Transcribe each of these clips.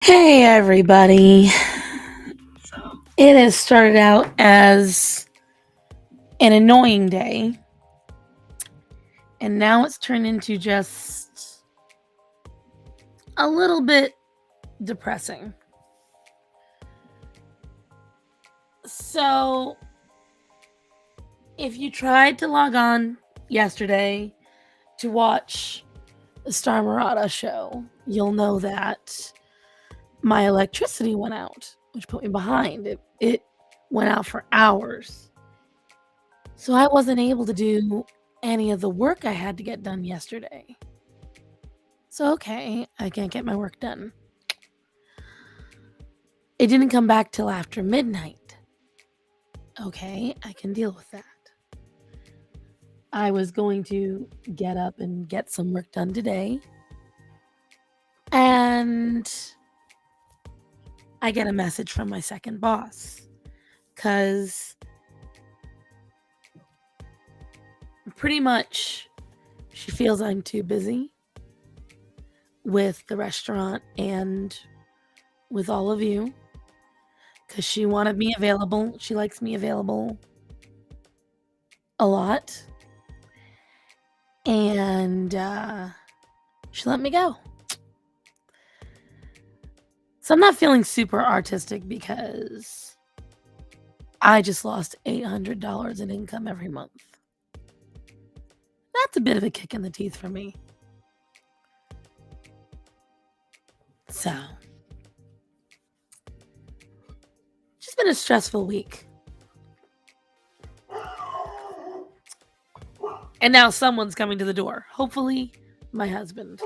Hey everybody. It has started out as an annoying day, and now it's turned into just a little bit depressing. So, if you tried to log on yesterday to watch the Star Murata show, you'll know that my electricity went out, which put me behind. It went out for hours. So I wasn't able to do any of the work I had to get done yesterday. So, okay, I can't get my work done. It didn't come back till after midnight. Okay, I can deal with that. I was going to get up and get some work done today. And I get a message from my second boss. Because pretty much she feels I'm too busy with the restaurant and with all of you. Because she wanted me available. She likes me available a lot. And she let me go. So I'm not feeling super artistic because I just lost $800 in income every month. That's a bit of a kick in the teeth for me. So, it's just been a stressful week. And now someone's coming to the door. Hopefully, my husband.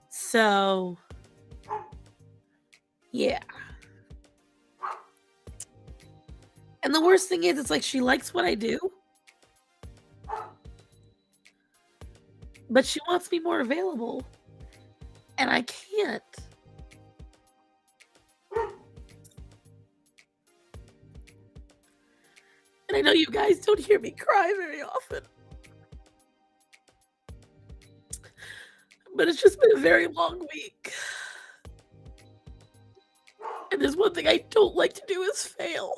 So, yeah. And the worst thing is, it's like she likes what I do. But she wants me more available. And I can't. And I know you guys don't hear me cry very often. But it's just been a very long week. And there's one thing I don't like to do is fail.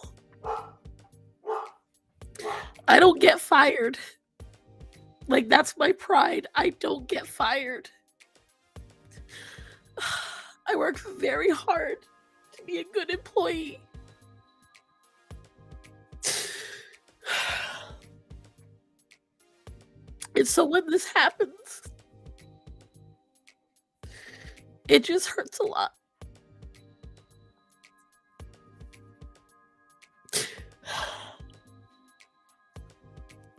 I don't get fired. Like, that's my pride. I don't get fired. I work very hard to be a good employee. And so when this happens, it just hurts a lot.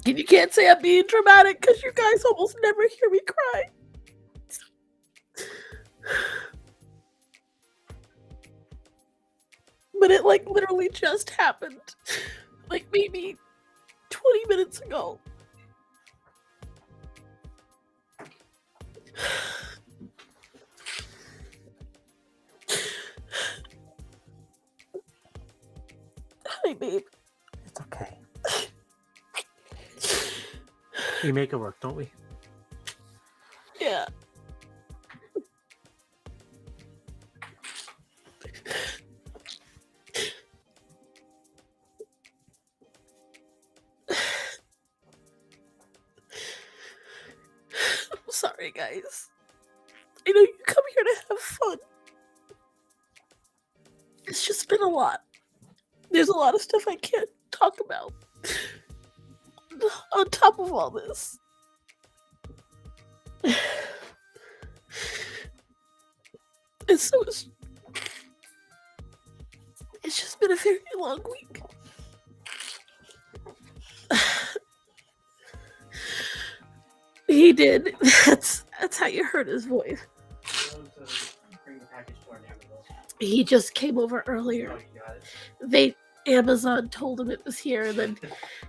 And you can't say I'm being dramatic because you guys almost never hear me cry. But it like literally just happened. Like maybe 20 minutes ago. Hi, babe. It's okay. We make it work, don't we? Yeah. I'm sorry, guys. I know you come here to have fun. It's just been a lot. There's a lot of stuff I can't talk about. On top of all this. And so it's just been a very long week. He did. That's how you heard his voice. He just came over earlier. Amazon told him it was here, and then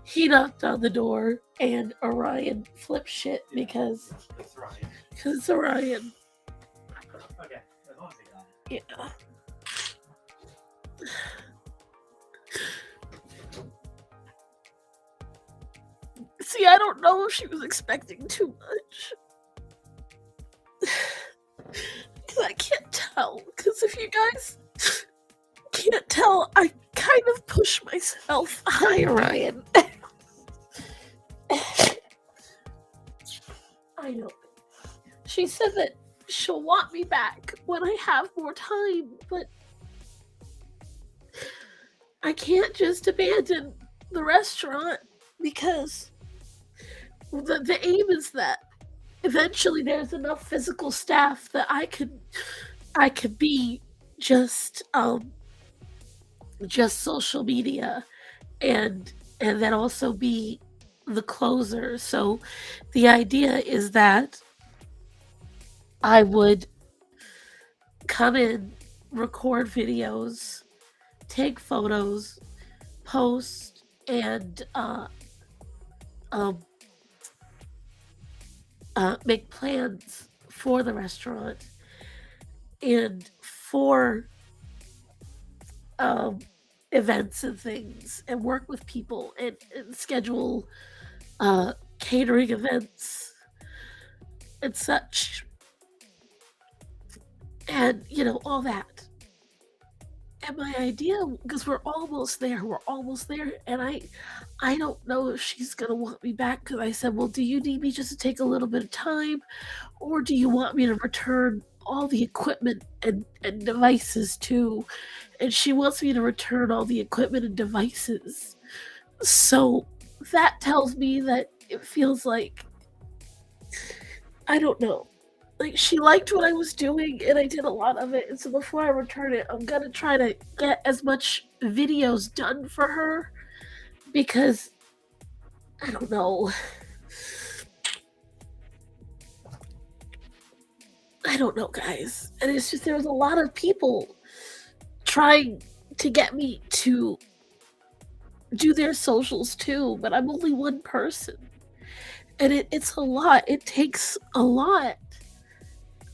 he knocked on the door, and Orion flipped shit because it's Orion. Okay, as long as they got Yeah. See, I don't know if she was expecting too much. I can't tell, because if you guys can't tell, I kind of push myself. Hi, Ryan. I know. She said that she'll want me back when I have more time, but I can't just abandon the restaurant because the aim is that eventually there's enough physical staff that I could be just social media and then also be the closer. So the idea is that I would come in, record videos, take photos, post, and make plans for the restaurant and for events and things, and work with people and schedule catering events and such, and all that. And my idea, because we're almost there, and I don't know if she's gonna want me back, because I said, well, do you need me just to take a little bit of time, or do you want me to return all the equipment and devices too? And she wants me to return all the equipment and devices. So that tells me that it feels like, I don't know, like she liked what I was doing and I did a lot of it. And so before I return it, I'm gonna try to get as much videos done for her, because I don't know. I don't know, guys. And it's just, there was a lot of people trying to get me to do their socials too, but I'm only one person. And it's a lot. It takes a lot.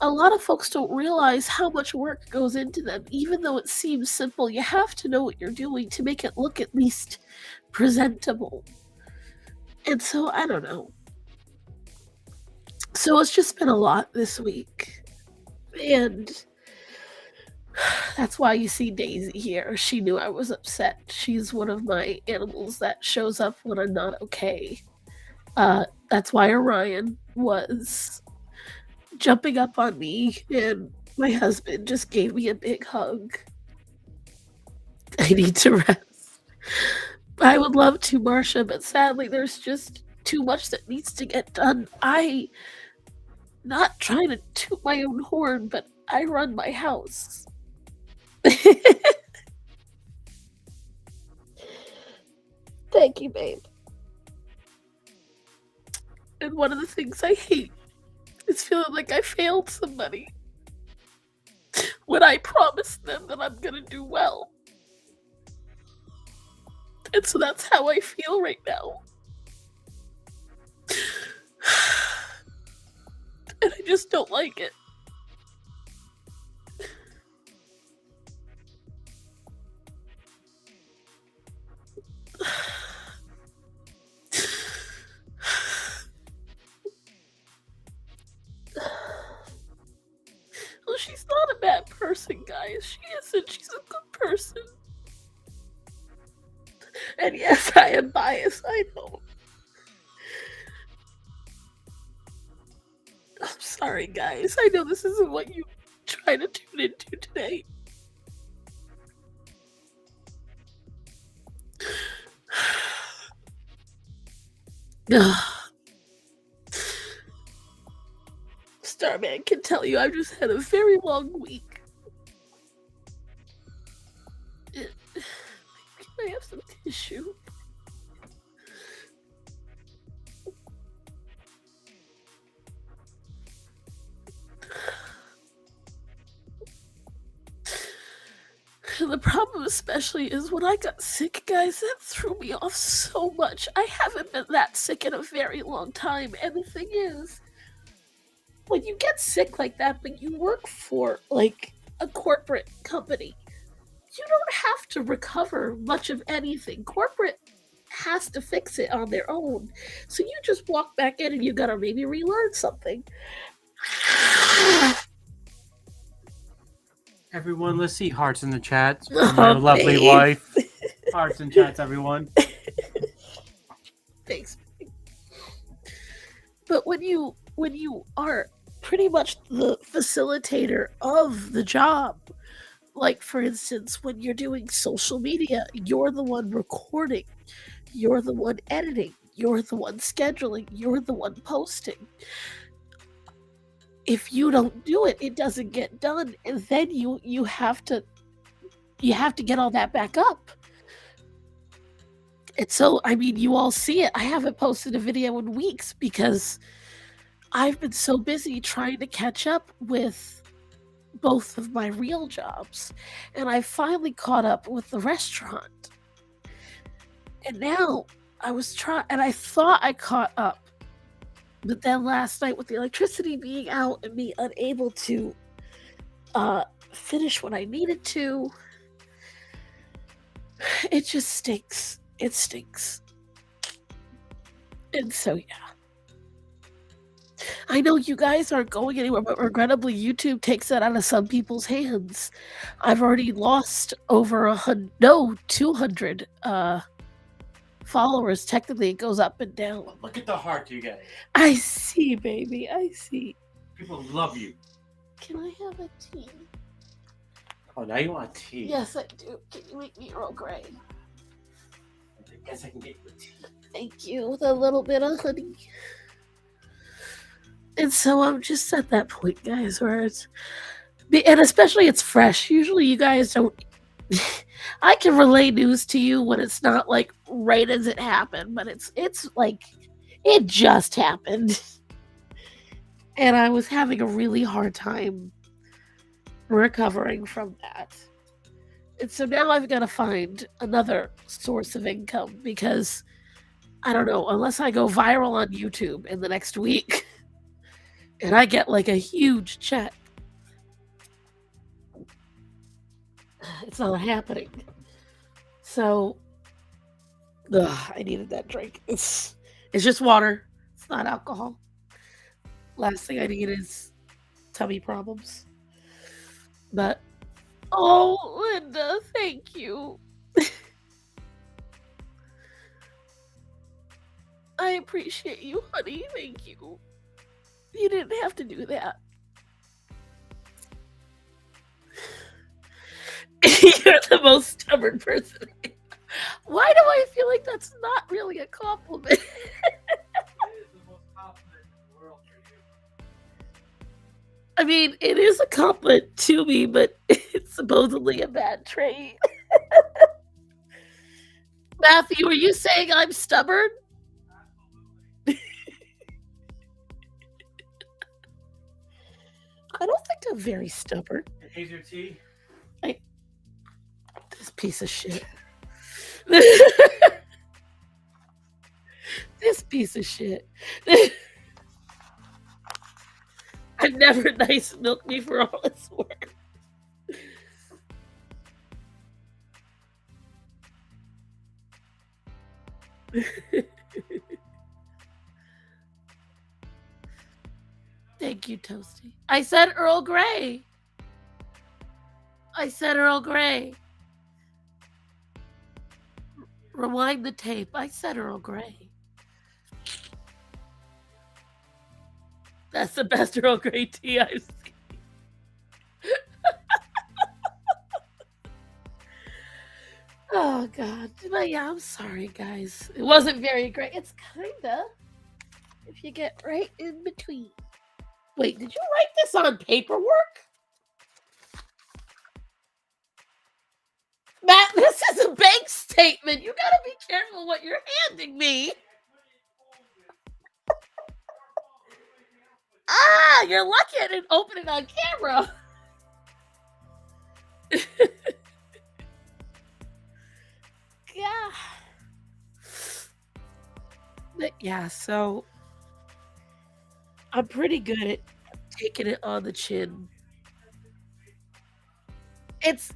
A lot of folks don't realize how much work goes into them. Even though it seems simple, you have to know what you're doing to make it look at least presentable. And so, I don't know. So it's just been a lot this week. And that's why you see Daisy here. She knew I was upset. She's one of my animals that shows up when I'm not okay. That's why Orion was jumping up on me, and my husband just gave me a big hug. I need to rest. I would love to, Marsha, but sadly there's just too much that needs to get done. I, not trying to toot my own horn, but I run my house. Thank you, babe. And one of the things I hate is feeling like I failed somebody when I promised them that I'm gonna do well. And so that's how I feel right now. And I just don't like it. Well, she's not a bad person, guys. She isn't. She's a good person. And yes, I am biased. I know. I'm sorry, guys. I know this isn't what you try to tune into today. Starman can tell you I've just had a very long week. Can I have some tissue? The problem especially is when I got sick, guys, that threw me off so much. I haven't been that sick in a very long time, and the thing is, when you get sick like that, but you work for, like, a corporate company, you don't have to recover much of anything. Corporate has to fix it on their own. So you just walk back in and you gotta maybe relearn something. Everyone, let's see hearts in the chat for Oh, my lovely babe. wife. Hearts in chats, everyone. Thanks. But when you are pretty much the facilitator of the job, like for instance, when you're doing social media, you're the one recording, you're the one editing, you're the one scheduling, you're the one posting. If you don't do it, it doesn't get done, and then you have to get all that back up. And so, I mean, you all see it. I haven't posted a video in weeks because I've been so busy trying to catch up with both of my real jobs, and I finally caught up with the restaurant. And now I thought I caught up, but then last night with the electricity being out and me unable to finish what I needed to, it just stinks. It stinks. And so, yeah. I know you guys aren't going anywhere, but regrettably, YouTube takes that out of some people's hands. I've already lost over 200 followers. Technically, it goes up and down. Look at the heart you get. I see, baby. I see. People love you. Can I have a tea? Oh, now you want tea? Yes, I do. Can you make me Earl Grey? I guess I can get you a tea. Thank you. With a little bit of honey. And so I'm just at that point, guys, where it's... And especially it's fresh. Usually you guys don't... I can relay news to you when it's not, like, right as it happened. But it's like... It just happened. And I was having a really hard time recovering from that. And so now I've got to find another source of income because, I don't know, unless I go viral on YouTube in the next week and I get like a huge check, it's not happening. So, I needed that drink. It's just water. It's not alcohol. Last thing I need is tummy problems. But, oh, Linda, thank you. I appreciate you, honey. Thank you. You didn't have to do that. You're the most stubborn person. Why do I feel like that's not really a compliment? It is the most compliment in the world for you. I mean, it is a compliment to me, but it's supposedly a bad trait. Matthew, are you saying I'm stubborn? I don't think I'm very stubborn. Here's your tea. This piece of shit. This piece of shit. I've never nice milked me for all it's worth. Thank you, Toasty. I said Earl Grey. I said Earl Grey. Rewind the tape. I said Earl Grey. That's the best Earl Grey tea I've seen. Oh, God. But yeah, I'm sorry, guys. It wasn't very great. It's kinda, if you get right in between. Wait, did you write this on paperwork? Matt, this is a bank statement. You gotta be careful what you're handing me. Ah, you're lucky I didn't open it on camera. Yeah. But yeah, so I'm pretty good at taking it on the chin. It's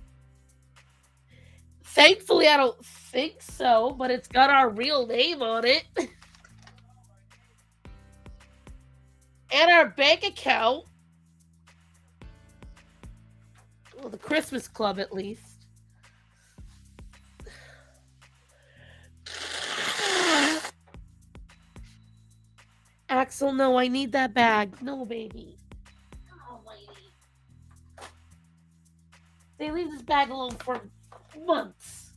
thankfully I don't think so, but it's got our real name on it. And our bank account. Well, the Christmas Club at least. Axel, no, I need that bag. No, baby. Oh, lady. They leave this bag alone for months.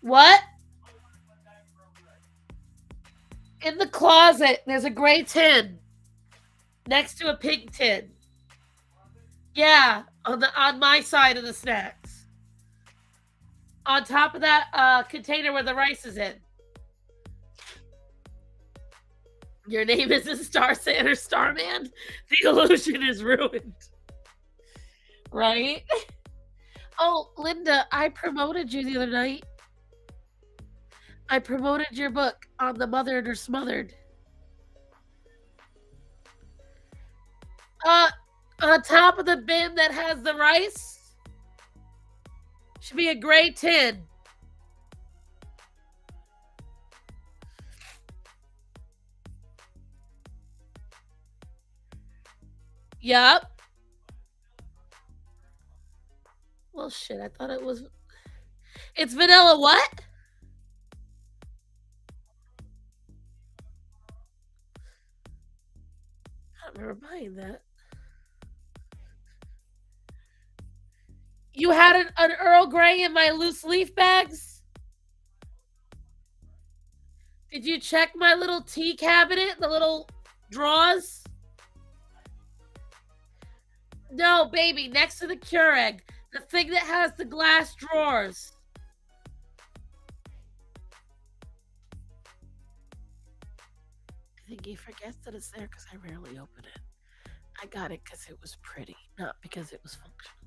What? In the closet, there's a gray tin next to a pink tin. Yeah, on my side of the snacks. On top of that container where the rice is in. Your name isn't Star Santa Starman. The illusion is ruined. Right? Oh, Linda, I promoted you the other night. I promoted your book on the Mothered or Smothered. On top of the bin that has the rice should be a gray tin. Yup. Well, shit, I thought it was. It's vanilla what? I don't remember buying that. You had an Earl Grey in my loose leaf bags? Did you check my little tea cabinet, the little drawers? No, baby, next to the Keurig. The thing that has the glass drawers. I think he forgets that it's there because I rarely open it. I got it because it was pretty, not because it was functional.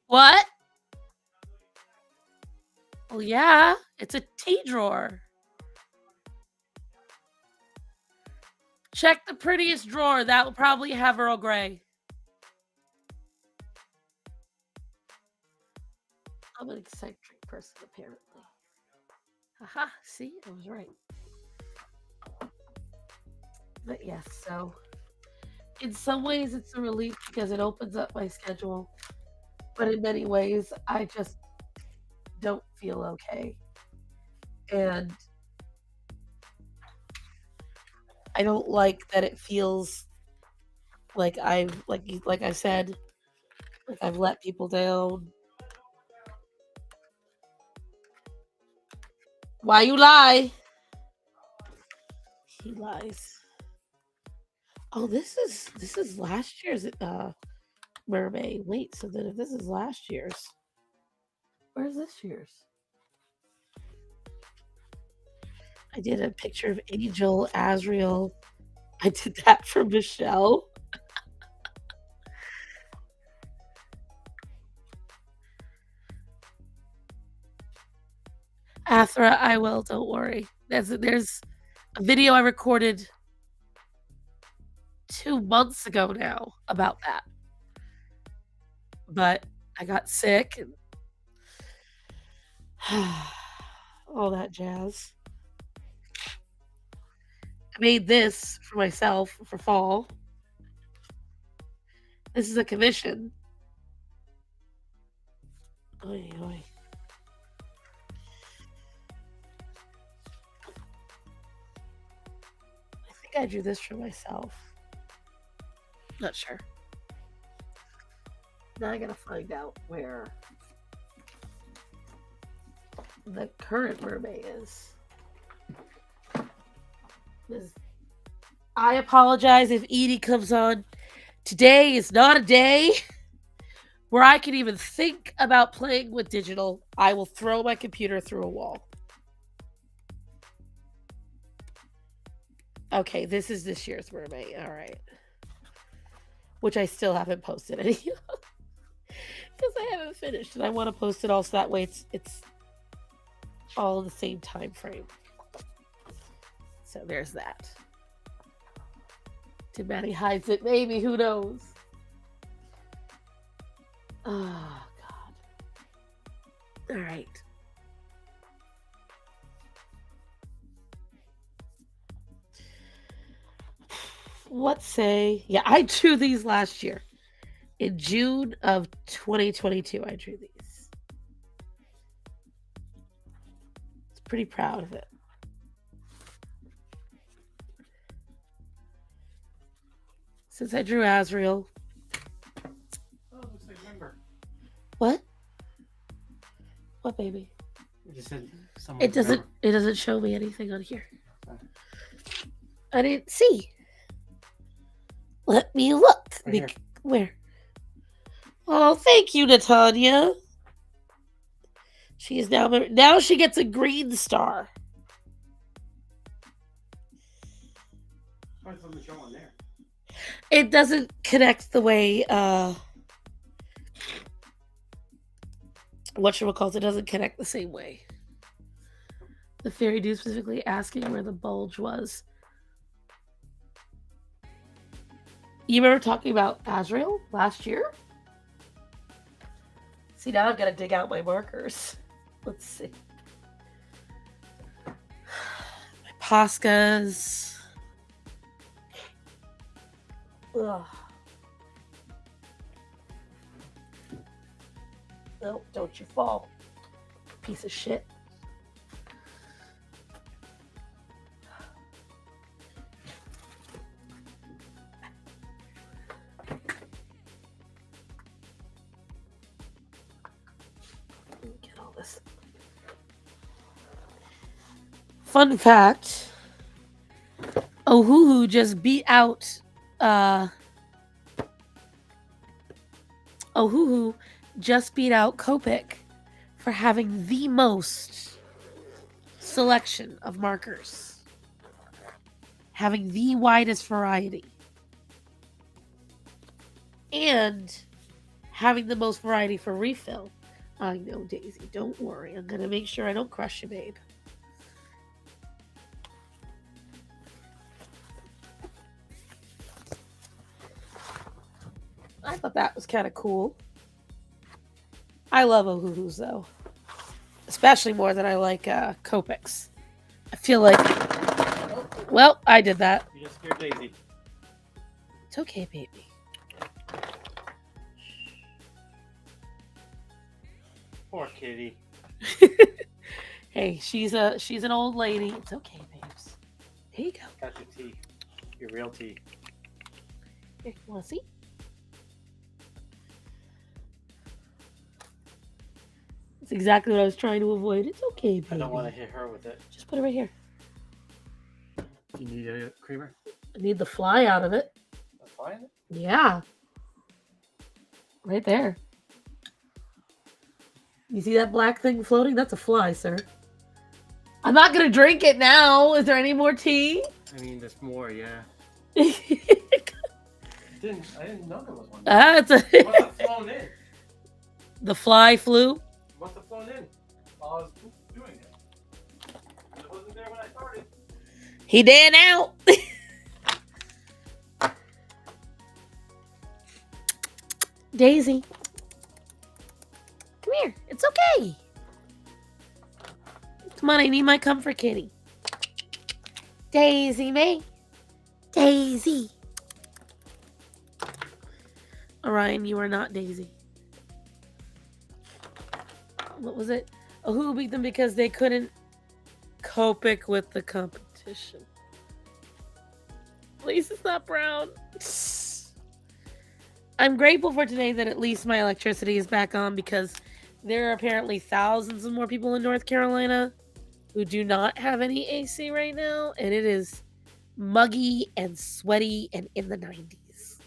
What? Well, yeah, it's a tea drawer. Check the prettiest drawer. That will probably have Earl Grey. I'm an eccentric person, apparently. Haha, see? I was right. But yes, so in some ways it's a relief because it opens up my schedule. But in many ways, I just don't feel okay. And I don't like that it feels like like I said, like I've let people down. Why you lie? He lies. Oh, this is last year's mermaid. Wait, so then if this is last year's, where's this year's? I did a picture of Angel, Azriel. I did that for Michelle. Athra, I will. Don't worry. There's a video I recorded 2 months ago now about that. But I got sick and all that jazz. I made this for myself for fall. This is a commission. Oy, oy. I think I drew this for myself. Not sure. Now I gotta find out where the current mermaid is. I apologize if Edie comes on. Today is not a day where I can even think about playing with digital. I will throw my computer through a wall. Okay, this is this year's mermaid. All right. Which I still haven't posted any because I haven't finished and I want to post it all so that way it's all in the same time frame. So there's that. Too bad he hides it. Maybe, who knows? Oh, God. All right. Let's say, yeah, I drew these last year. In June of 2022, I drew these. I was pretty proud of it. Since I drew Azrael. Oh, it looks like a member. What? What, baby? You just said someone. It doesn't show me anything on here. I didn't see. Let me look. Right here. Where? Oh, thank you, Natanya. She is now she gets a green star. Why doesn't show on there? It doesn't connect the way whatchamacallit, it doesn't connect the same way. The fairy dude specifically asking where the bulge was. You remember talking about Azrael last year? See, now I've got to dig out my markers. Let's see. My Poscas. Ugh. No, don't you fall. Piece of shit. Get all this. Fun fact. Ohuhu just beat out Ohuhu just beat out Copic for having the most selection of markers. Having the widest variety. And having the most variety for refill. I know, Daisy. Don't worry. I'm going to make sure I don't crush you, babe. I thought that was kind of cool. I love Ohuhus, though. Especially more than I like Copics. I feel like... Well, I did that. You just scared Daisy. It's okay, baby. Poor kitty. Hey, she's an old lady. It's okay, babes. Here you go. Got your tea. Your real tea. Here, you want to see? That's exactly what I was trying to avoid. It's okay, baby. I don't want to hit her with it. Just put it right here. You need a creamer? I need the fly out of it. A fly in it? Yeah. Right there. You see that black thing floating? That's a fly, sir. I'm not going to drink it now. Is there any more tea? I mean, there's more, yeah. Ah, I didn't know there was one. it's Must have flown in. The fly flew. Must have flown in while I was doing it. It wasn't there when I started. He did now. Daisy. Come here. It's okay. Come on, I need my comfort kitty. Daisy May. Daisy. Orion, you are not Daisy. What was it? Oh, who beat them because they couldn't Copic with the competition? At least it's not brown. I'm grateful for today that at least my electricity is back on because there are apparently thousands of more people in North Carolina who do not have any AC right now, and it is muggy and sweaty and in the 90s.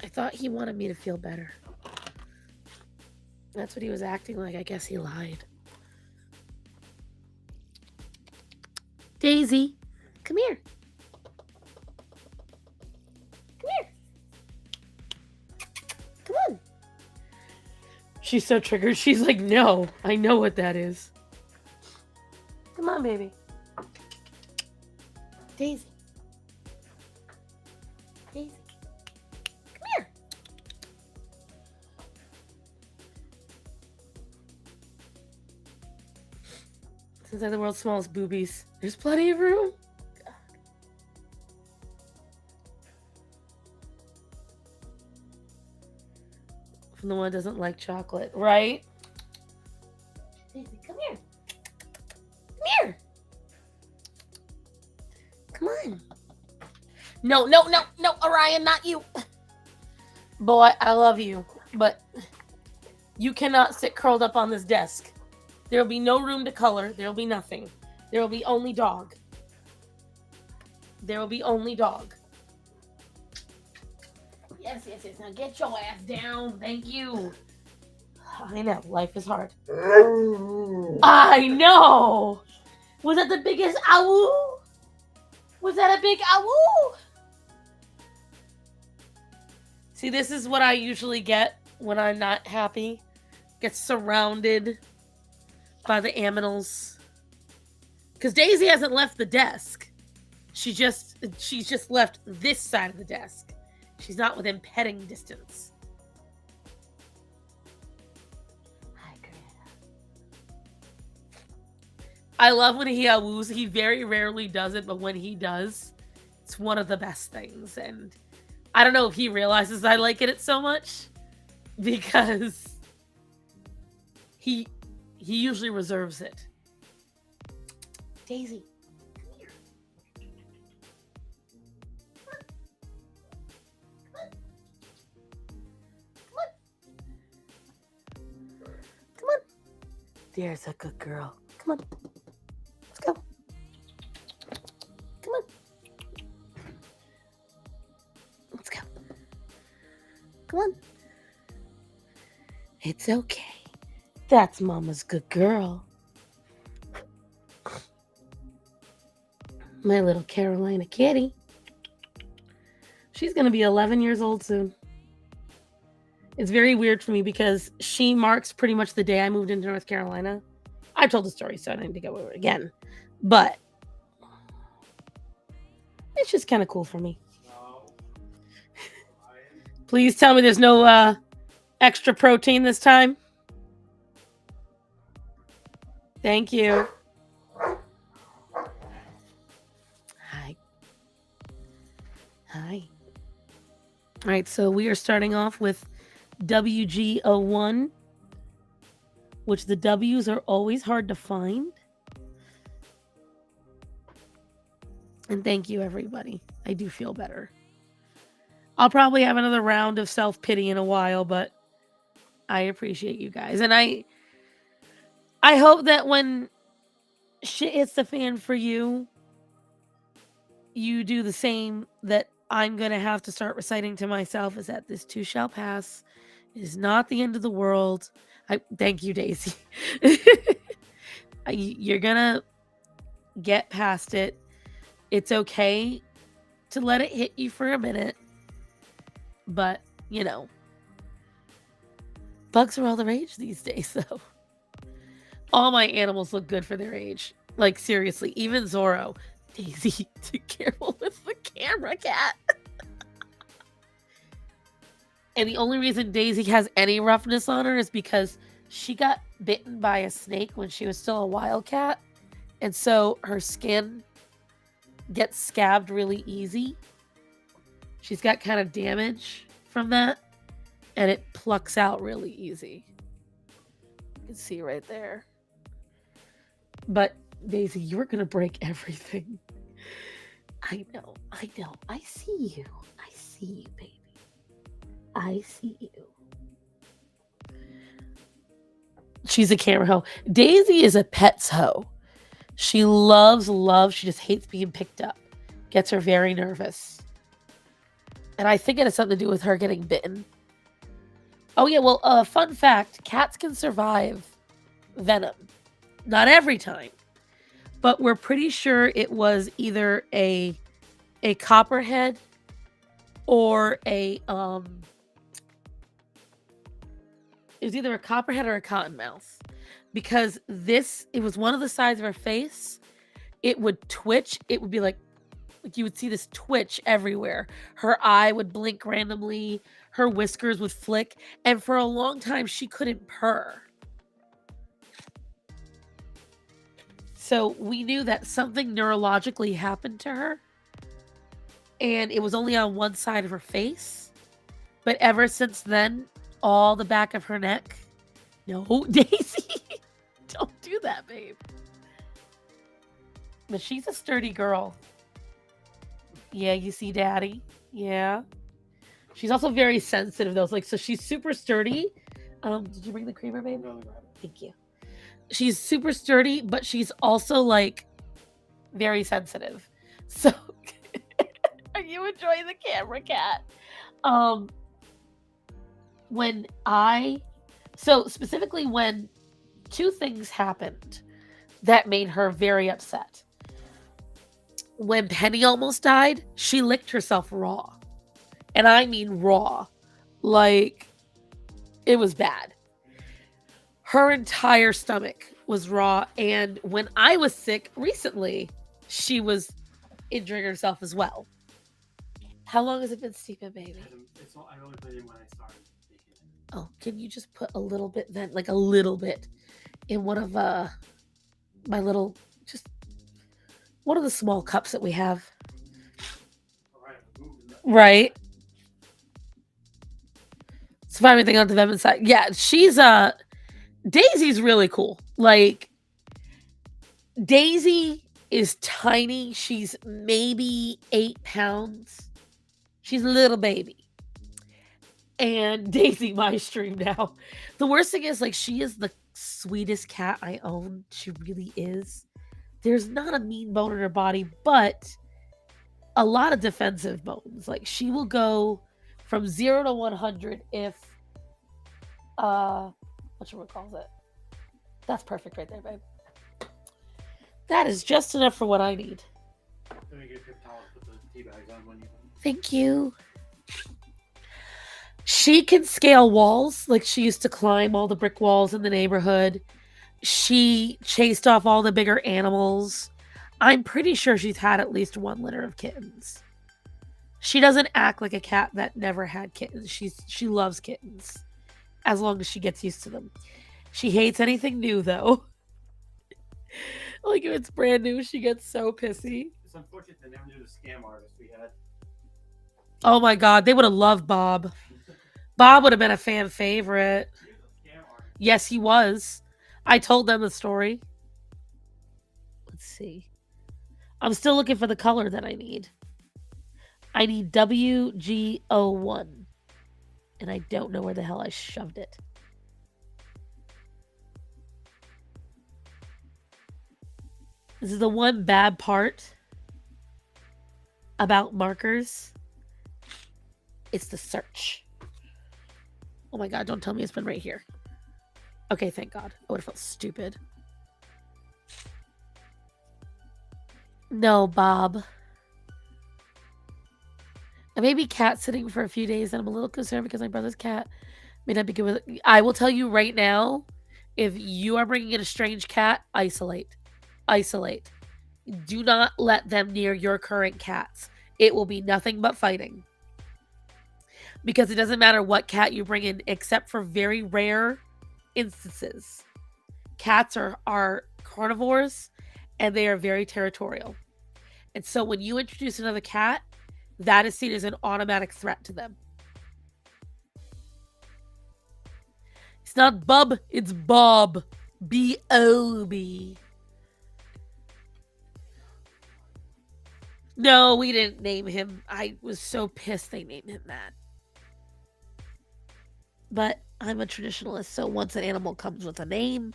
I thought he wanted me to feel better. That's what he was acting like. I guess he lied. Daisy, come here. Come here. Come on. She's so triggered. She's like, no, I know what that is. Come on, baby. Daisy. Daisy. Come here. Since I'm the world's smallest boobies, there's plenty of room. from the one that doesn't like chocolate, right? Daisy, come here. Come here. Come on. No, Orion, not you. Boy, I love you, but you cannot sit curled up on this desk. There will be no room to color. There will be nothing. There will be only dog. There will be only dog. Yes. Now get your ass down. Thank you. I know. Life is hard. I know. Was that the biggest ow? Was that a big ow? See, this is what I usually get when I'm not happy. Get surrounded by the aminals. Because Daisy hasn't left the desk. She's just left this side of the desk. She's not within petting distance. Hi, Greta. I love when he woos. He very rarely does it, but when he does, it's one of the best things. And I don't know if he realizes I like it so much, because he usually reserves it. Daisy, come here. Come on. There's a good girl. Come on. Let's go. Come on. Let's go. Come on. It's okay. That's Mama's good girl. My little Carolina kitty. She's going to be 11 years old soon. It's very weird for me because she marks pretty much the day I moved into North Carolina. I told the story, so I don't need to go over it again. But it's just kind of cool for me. Please tell me there's no extra protein this time. Thank you. Hi. All right, so we are starting off with WG01, which the W's are always hard to find. And thank you, everybody. I do feel better. I'll probably have another round of self-pity in a while, but I appreciate you guys. And I hope that when shit hits the fan for you, you do the same that I'm going to have to start reciting to myself, is that this too shall pass. It is not the end of the world. Thank you, Daisy. You're going to get past it. It's okay to let it hit you for a minute. But, you know, bugs are all the rage these days, though. All my animals look good for their age. Like, seriously, even Zorro. Daisy, be careful with the camera, cat. And the only reason Daisy has any roughness on her is because she got bitten by a snake when she was still a wildcat. And so her skin gets scabbed really easy. She's got kind of damage from that. And it plucks out really easy. You can see right there. But Daisy, you're going to break everything. I know. I see you. I see you, baby. I see you. She's a camera hoe. Daisy is a pet's hoe. She loves. She just hates being picked up. Gets her very nervous. And I think it has something to do with her getting bitten. Oh, yeah. Well, fun fact. Cats can survive venom. Not every time. But we're pretty sure it was either a copperhead or it was either a copperhead or a cottonmouth, because it was one of the sides of her face. It would twitch. It would be like you would see this twitch everywhere. Her eye would blink randomly. Her whiskers would flick. And for a long time, she couldn't purr. So we knew that something neurologically happened to her. And it was only on one side of her face. But ever since then, all the back of her neck. No, Daisy. Don't do that, babe. But she's a sturdy girl. Yeah, you see daddy. Yeah. She's also very sensitive though. Like, so she's super sturdy. Did you bring the creamer, babe? Go grab it. Thank you. She's super sturdy, but she's also like very sensitive. So are you enjoying the camera, cat? Specifically when two things happened that made her very upset. When Penny almost died, she licked herself raw. And I mean raw. Like, it was bad. Her entire stomach was raw. And when I was sick recently, she was injuring herself as well. How long has it been steeping, baby? I only put it in when I started making it. Oh, can you just put a little bit then? Like a little bit in one of my little, just one of the small cups that we have. Right. So everything on the Venom side. Yeah, she's Daisy's really cool. Like, Daisy is tiny. She's maybe 8 pounds. She's a little baby. And Daisy, my stream now. The worst thing is, like, she is the sweetest cat I own. She really is. There's not a mean bone in her body, but a lot of defensive bones. Like, she will go from 0 to 100 if whatchamacalls it. That's perfect right there, babe. That is just enough for what I need. Let me get a paper towel to put the tea bags on when you. Thank you. She can scale walls. Like, she used to climb all the brick walls in the neighborhood. She chased off all the bigger animals. I'm pretty sure she's had at least 1 litter of kittens. She doesn't act like a cat that never had kittens. She loves kittens. As long as she gets used to them. She hates anything new, though. Like, if it's brand new, she gets so pissy. It's unfortunate they never knew the scam artist we had. Oh my god, they would have loved Bob. Bob would have been a fan favorite. He was a scam artist. Yes, he was. I told them the story. Let's see. I'm still looking for the color that I need. I need WG01. And I don't know where the hell I shoved it. This is the one bad part about markers. It's the search. Oh my god, don't tell me it's been right here. Okay, thank god. I would have felt stupid. No, Bob. I may be cat sitting for a few days and I'm a little concerned because my brother's cat may not be good with it. I will tell you right now, if you are bringing in a strange cat, isolate. Isolate. Do not let them near your current cats. It will be nothing but fighting. Because it doesn't matter what cat you bring in, except for very rare instances. Cats are carnivores and they are very territorial. And so when you introduce another cat, that is seen as an automatic threat to them. It's not Bub, it's Bob. B-O-B. No, we didn't name him. I was so pissed they named him that. But I'm a traditionalist, so once an animal comes with a name,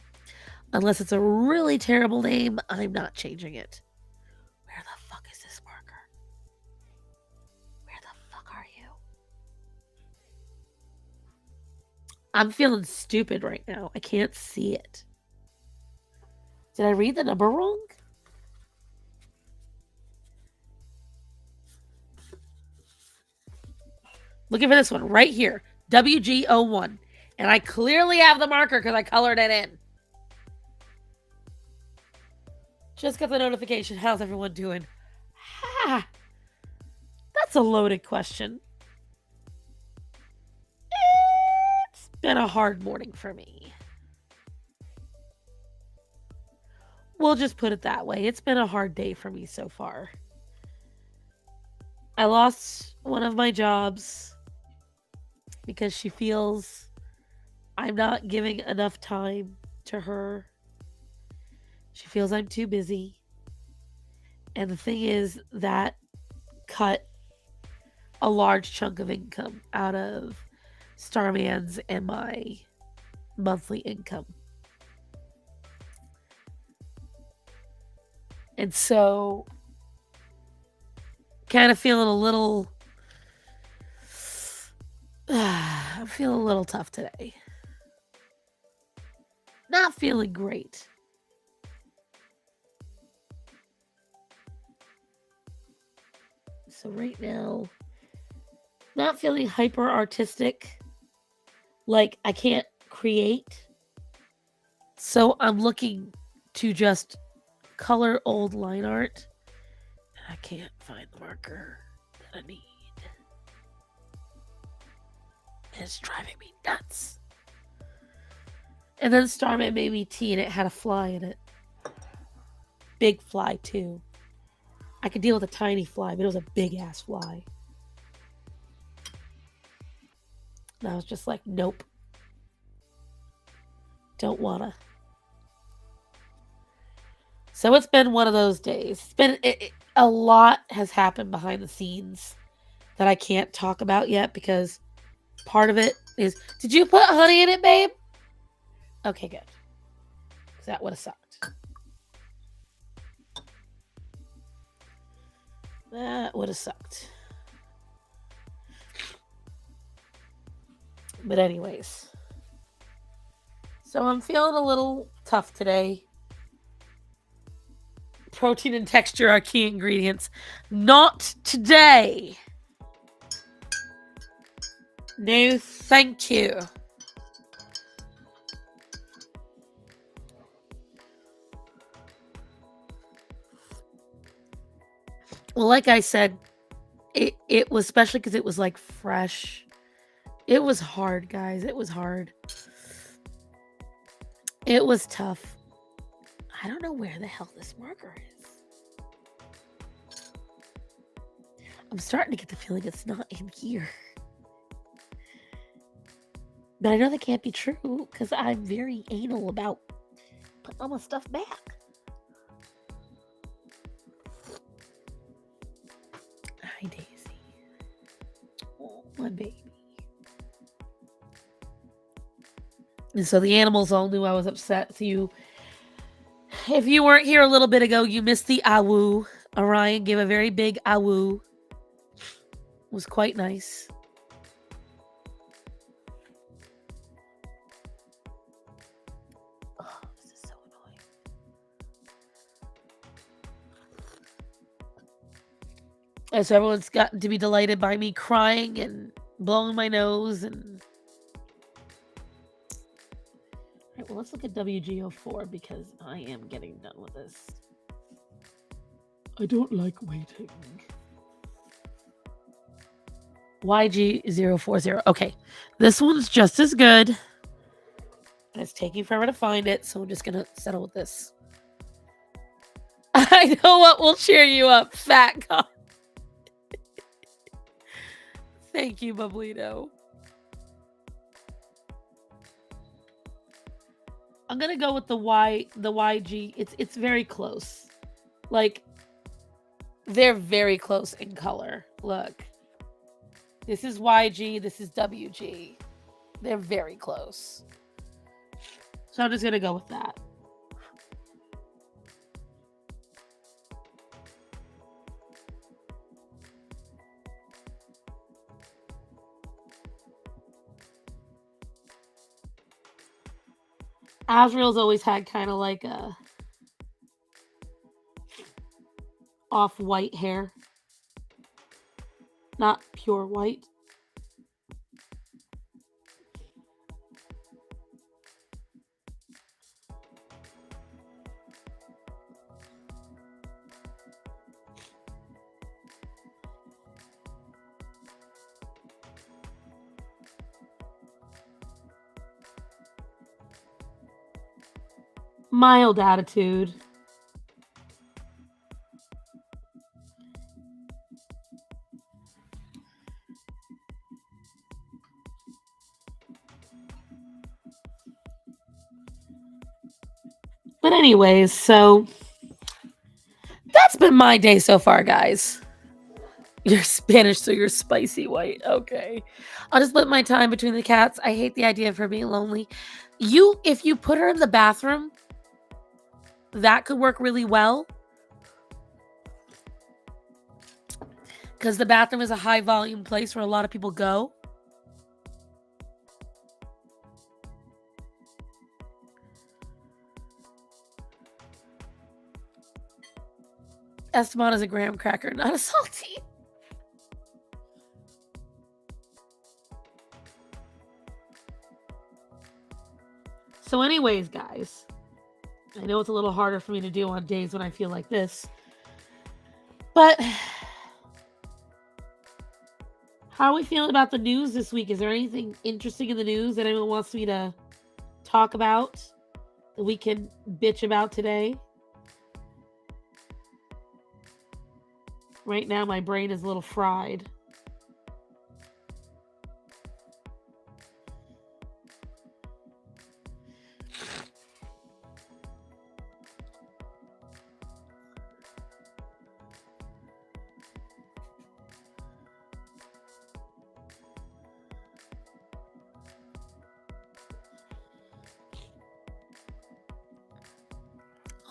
unless it's a really terrible name, I'm not changing it. Where the fuck is this marker? Where the fuck are you? I'm feeling stupid right now. I can't see it. Did I read the number wrong? Looking for this one right here. WG01. And I clearly have the marker because I colored it in. Just got the notification. How's everyone doing? Ha! That's a loaded question. It's been a hard morning for me. We'll just put it that way. It's been a hard day for me so far. I lost one of my jobs because she feels I'm not giving enough time to her. She feels I'm too busy. And the thing is, that cut a large chunk of income out of Starman's and my monthly income. And so, kind of feeling a little. I'm feeling a little tough today. Not feeling great. So, right now, not feeling hyper artistic. Like, I can't create. So, I'm looking to just color old line art. And I can't find the marker that I need. And it's driving me nuts. And then Starman made me tea and it had a fly in it. Big fly, too. I could deal with a tiny fly, but it was a big ass fly. And I was just like, nope. Don't wanna. So it's been one of those days. It's been a lot has happened behind the scenes that I can't talk about yet because part of it is. Did you put honey in it, babe? Okay, good. Because that would have sucked. That would have sucked. But anyways. So I'm feeling a little tough today. Protein and texture are key ingredients. Not today. No, thank you. Well, like I said, it was especially because it was like fresh. It was hard, guys. It was hard. It was tough. I don't know where the hell this marker is. I'm starting to get the feeling it's not in here. But I know that can't be true because I'm very anal about putting all my stuff back. Hi, Daisy. Oh, my baby. And so the animals all knew I was upset. So if you weren't here a little bit ago, you missed the awoo. Orion gave a very big awoo. It was quite nice. Oh, this is so annoying. And so everyone's gotten to be delighted by me crying and blowing my nose and. Alright, well, let's look at WGO4 because I am getting done with this. I don't like waiting. YG040. Okay, this one's just as good. And it's taking forever to find it, so I'm just gonna settle with this. I know what will cheer you up, fat guy. Thank you, Bublito. I'm gonna go with the YG. It's very close. Like, they're very close in color. Look. This is YG, this is WG. They're very close. So I'm just gonna go with that. Azrael's always had kind of like a off-white hair. Not pure white. Mild attitude. But anyways, so that's been my day so far, guys. You're Spanish, so you're spicy white. Okay. I'll just split my time between the cats. I hate the idea of her being lonely. If you put her in the bathroom, that could work really well. Because the bathroom is a high volume place where a lot of people go. Esteban is a graham cracker, not a salty. So anyways, guys, I know it's a little harder for me to do on days when I feel like this. But how are we feeling about the news this week? Is there anything interesting in the news that anyone wants me to talk about that we can bitch about today? Right now, my brain is a little fried.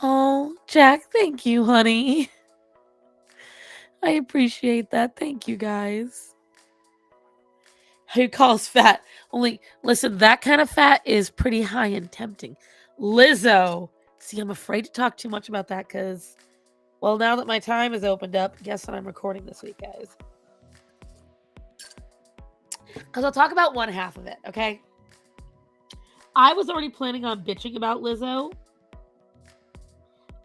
Oh, Jack, thank you, honey. I appreciate that. Thank you, guys. Who calls fat? Only, listen, that kind of fat is pretty high and tempting. Lizzo. See, I'm afraid to talk too much about that because, well, now that my time is opened up, guess what I'm recording this week, guys? Because I'll talk about one half of it, okay? I was already planning on bitching about Lizzo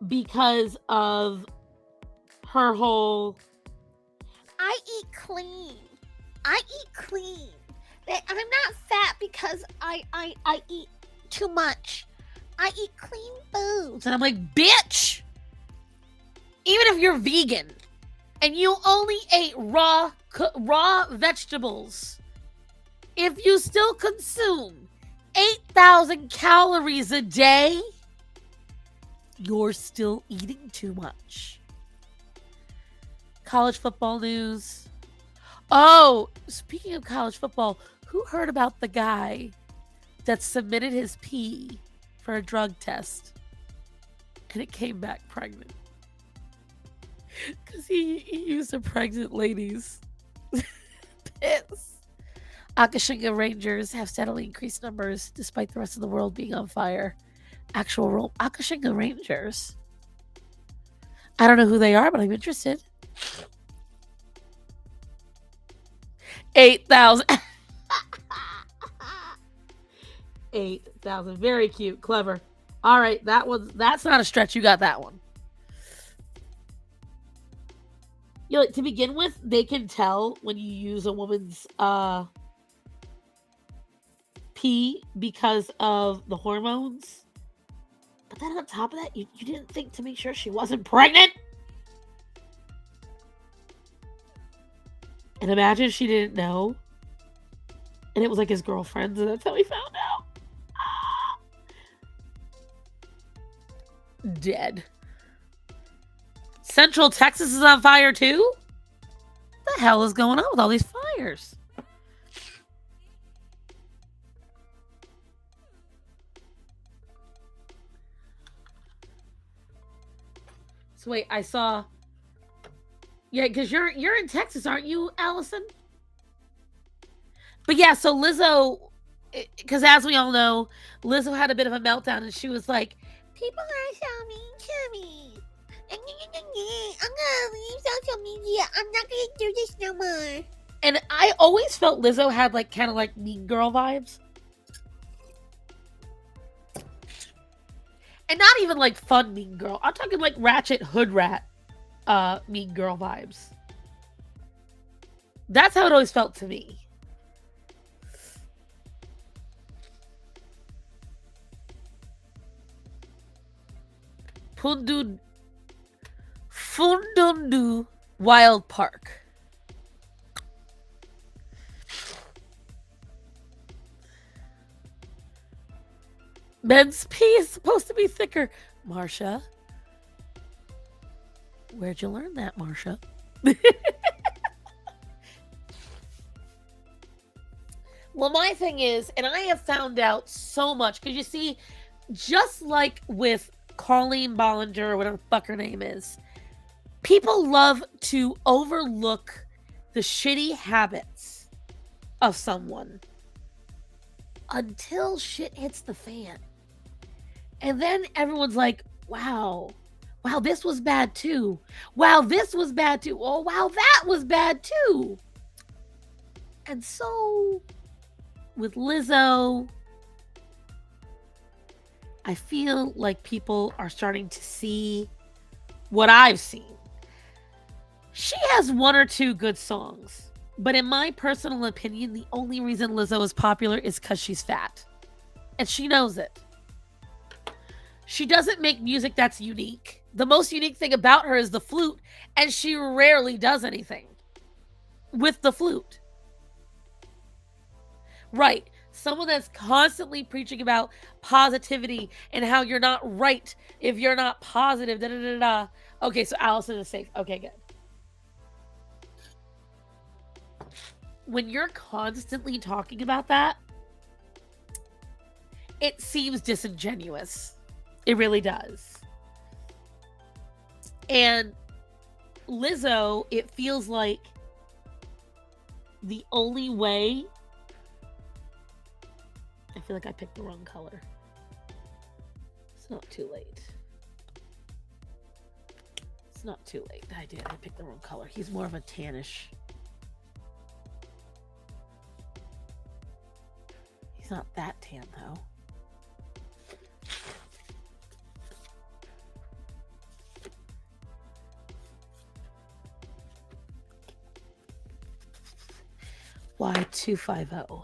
because of her whole I eat clean. I eat clean. I'm not fat because I eat too much. I eat clean foods. And I'm like, bitch! Even if you're vegan and you only ate raw vegetables, if you still consume 8,000 calories a day, you're still eating too much. College football news. Oh, speaking of college football, who heard about the guy that submitted his pee for a drug test and it came back pregnant? Because he used a pregnant lady's piss. Akashinga Rangers have steadily increased numbers despite the rest of the world being on fire. Actual Akashinga Rangers. I don't know who they are, but I'm interested. 8,000. 8,000. Very cute. Clever. All right. That's not a stretch. You got that one. You know, to begin with, they can tell when you use a woman's pee because of the hormones. But then on top of that, you didn't think to make sure she wasn't pregnant? And imagine she didn't know. And it was like his girlfriend's, and that's how he found out. Dead. Central Texas is on fire too? What the hell is going on with all these fires? So wait, I saw... Yeah, because you're in Texas, aren't you, Allison? But yeah, so Lizzo, because as we all know, Lizzo had a bit of a meltdown, and she was like, people are so mean to me. I'm gonna leave social media. I'm not gonna do this no more. And I always felt Lizzo had like kind of like Mean Girl vibes. And not even like fun Mean Girl. I'm talking like ratchet hood rat Mean Girl vibes. That's how it always felt to me. Fundundu Wild Park. Men's pee is supposed to be thicker. Marsha. Where'd you learn that, Marsha? Well, my thing is, and I have found out so much, because you see, just like with Colleen Bollinger, or whatever the fuck her name is, people love to overlook the shitty habits of someone until shit hits the fan. And then everyone's like, wow, this was bad too. Wow, this was bad too. Oh, wow, that was bad too. And so with Lizzo, I feel like people are starting to see what I've seen. She has one or two good songs, but in my personal opinion, the only reason Lizzo is popular is because she's fat. And she knows it. She doesn't make music that's unique. The most unique thing about her is the flute, and she rarely does anything with the flute. Right. Someone that's constantly preaching about positivity and how you're not right if you're not positive. Da, da, da, da. Okay, so Allison is safe. Okay, good. When you're constantly talking about that, it seems disingenuous. It really does. And Lizzo, it feels like the only way... I feel like I picked the wrong color. It's not too late. It's not too late. I picked the wrong color. He's more of a tannish. He's not that tan, though. Y250.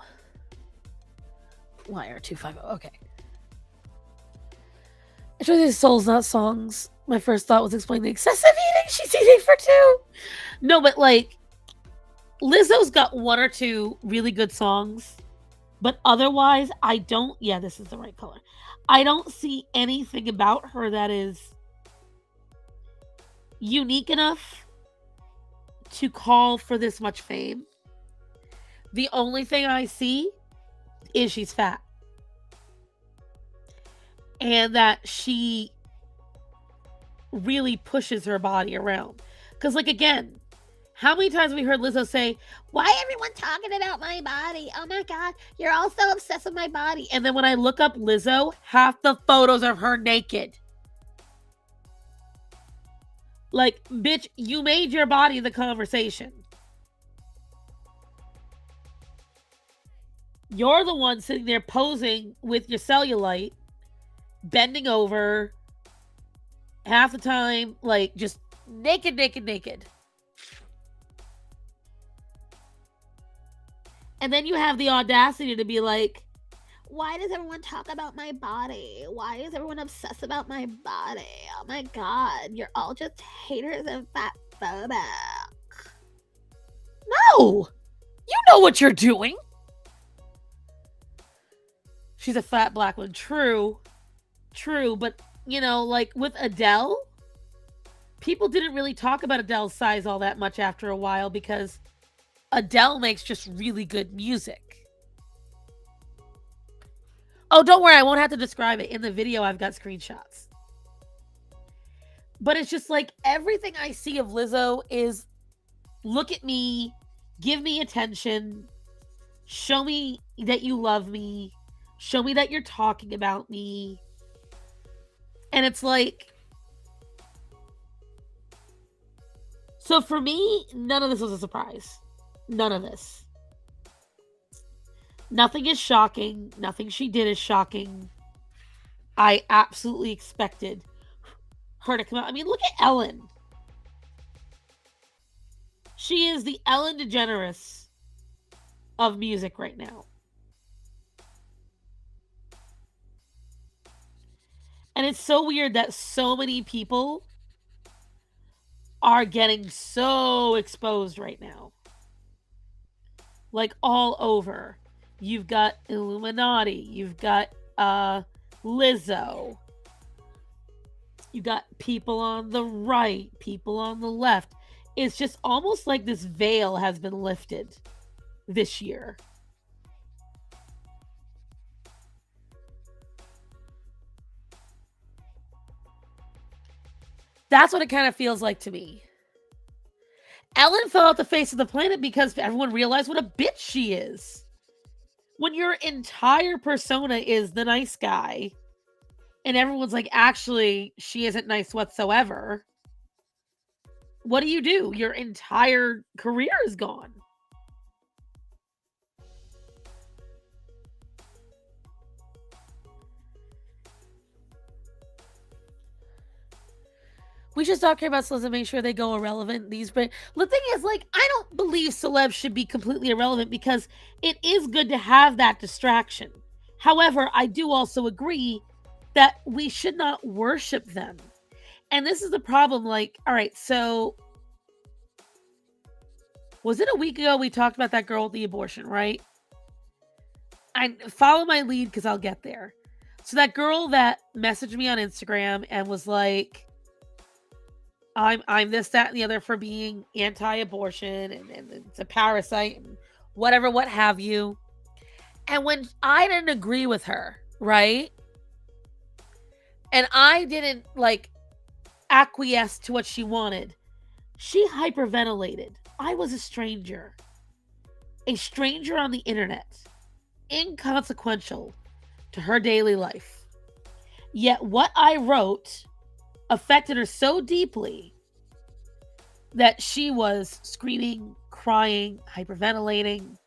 YR250. Okay. It's really souls, not songs. My first thought was explain the excessive eating. She's eating for two. No, but like, Lizzo's got one or two really good songs, but otherwise, I don't. Yeah, this is the right color. I don't see anything about her that is unique enough to call for this much fame. The only thing I see is she's fat. And that she really pushes her body around. Because, like, again, how many times have we heard Lizzo say, why everyone talking about my body? Oh my God, you're all so obsessed with my body. And then when I look up Lizzo, half the photos of her naked. Like, bitch, you made your body the conversation. You're the one sitting there posing with your cellulite, bending over, half the time, like, just naked. And then you have the audacity to be like, why does everyone talk about my body? Why is everyone obsessed about my body? Oh my God, you're all just haters and fat phobic. No! You know what you're doing! She's a fat black one. True, but, you know, like with Adele, people didn't really talk about Adele's size all that much after a while because Adele makes just really good music. Oh, don't worry, I won't have to describe it. In the video, I've got screenshots. But it's just like everything I see of Lizzo is look at me, give me attention, show me that you love me, show me that you're talking about me. And it's like, so for me, none of this was a surprise. None of this. Nothing is shocking. Nothing she did is shocking. I absolutely expected her to come out. I mean, look at Ellen. She is the Ellen DeGeneres of music right now. And it's so weird that so many people are getting so exposed right now. Like all over. You've got Illuminati. You've got Lizzo. You got people on the right, people on the left. It's just almost like this veil has been lifted this year. That's what it kind of feels like to me. Ellen fell off the face of the planet because everyone realized what a bitch she is. When your entire persona is the nice guy, and everyone's like, actually, she isn't nice whatsoever, what do? Your entire career is gone. We should stop caring about celebs and make sure they go irrelevant. The thing is, like, I don't believe celebs should be completely irrelevant because it is good to have that distraction. However, I do also agree that we should not worship them. And this is the problem. Like, all right, so was it a week ago we talked about that girl with the abortion, right? I follow my lead because I'll get there. So that girl that messaged me on Instagram and was like, I'm this, that, and the other for being anti-abortion and it's a parasite and whatever, what have you. And when I didn't agree with her, right? And I didn't like acquiesce to what she wanted, she hyperventilated. I was a stranger on the internet, inconsequential to her daily life. Yet what I wrote affected her so deeply that she was screaming, crying, hyperventilating.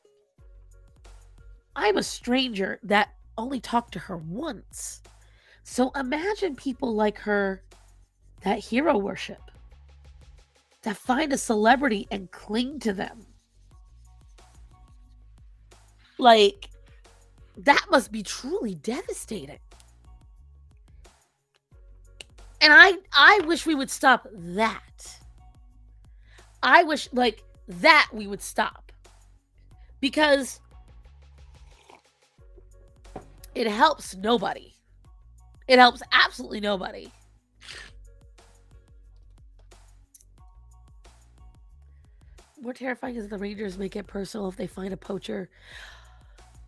I'm a stranger that only talked to her once. So imagine people like her that hero worship, that find a celebrity and cling to them. Like, that must be truly devastating. And I wish we would stop that. I wish, like, that we would stop. Because it helps nobody. It helps absolutely nobody. More terrifying is the Rangers make it personal if they find a poacher.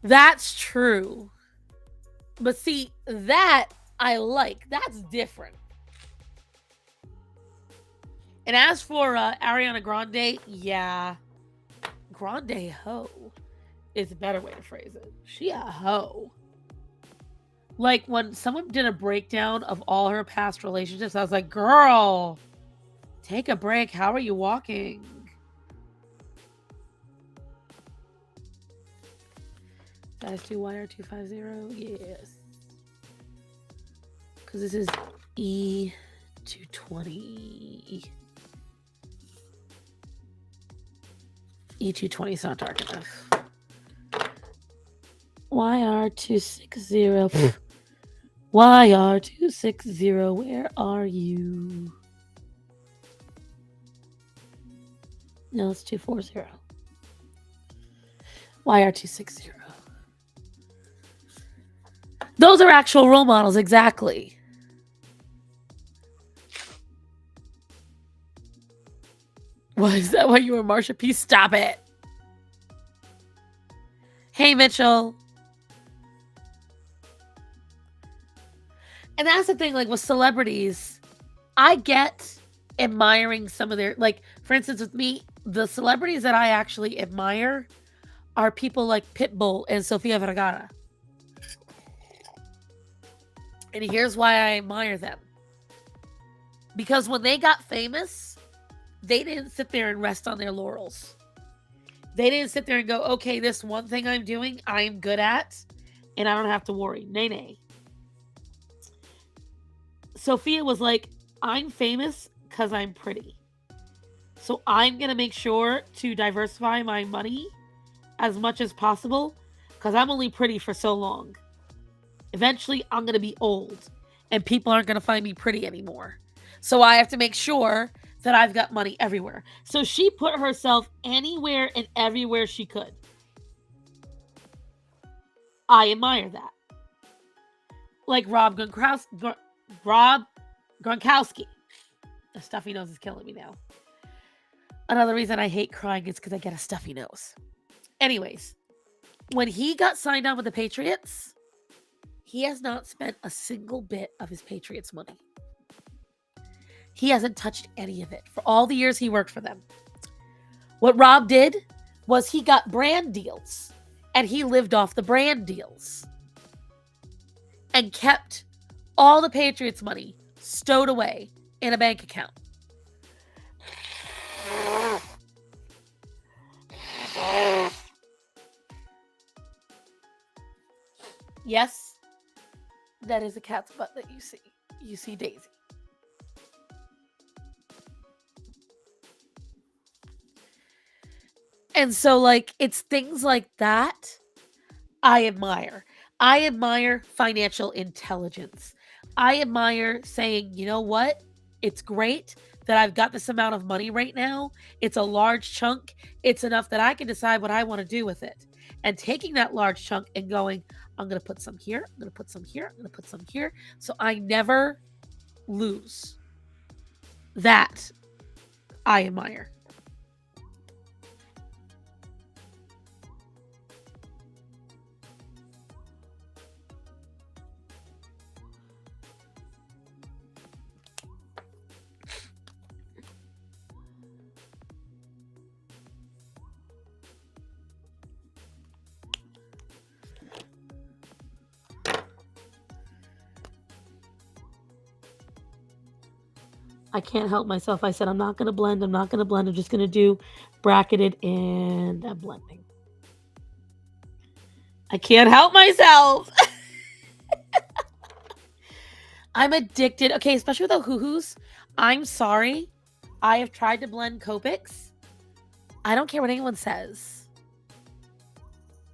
That's true. But see, that I like. That's different. And as for Ariana Grande, yeah. Grande hoe is a better way to phrase it. She a hoe. Like, when someone did a breakdown of all her past relationships, I was like, girl, take a break. How are you walking? Guys, do YR250? Yes. Because this is E220. E220 is not dark enough. YR260. YR260, where are you? No, it's 240. YR260. Those are actual role models, exactly. Why is that why you were Marsha P? Stop it. Hey, Mitchell. And that's the thing, like, with celebrities, I get admiring some of their, like, for instance, with me, the celebrities that I actually admire are people like Pitbull and Sofia Vergara. And here's why I admire them. Because when they got famous, they didn't sit there and rest on their laurels. They didn't sit there and go, okay, this one thing I'm doing, I'm good at, and I don't have to worry. Nay. Sophia was like, I'm famous because I'm pretty. So I'm going to make sure to diversify my money as much as possible because I'm only pretty for so long. Eventually, I'm going to be old and people aren't going to find me pretty anymore. So I have to make sure that I've got money everywhere. So she put herself anywhere and everywhere she could. I admire that. like Rob Gronkowski. The stuffy nose is killing me now. Another reason I hate crying is because I get a stuffy nose. Anyways, when he got signed on with the Patriots, he has not spent a single bit of his Patriots money. He hasn't touched any of it for all the years he worked for them. What Rob did was he got brand deals, and he lived off the brand deals and kept all the Patriots money stowed away in a bank account. Yes, that is a cat's butt that you see. You see Daisy. And so, like, it's things like that I admire. I admire financial intelligence. I admire saying, you know what? It's great that I've got this amount of money right now. It's a large chunk. It's enough that I can decide what I want to do with it. And taking that large chunk and going, I'm going to put some here. I'm going to put some here. I'm going to put some here. So I never lose. That I admire. I can't help myself. I said, I'm not going to blend. I'm not going to blend. I'm just going to do bracketed and I'm blending. I can't help myself. I'm addicted. Okay, especially with the hoo-hoos. I'm sorry. I have tried to blend Copics. I don't care what anyone says.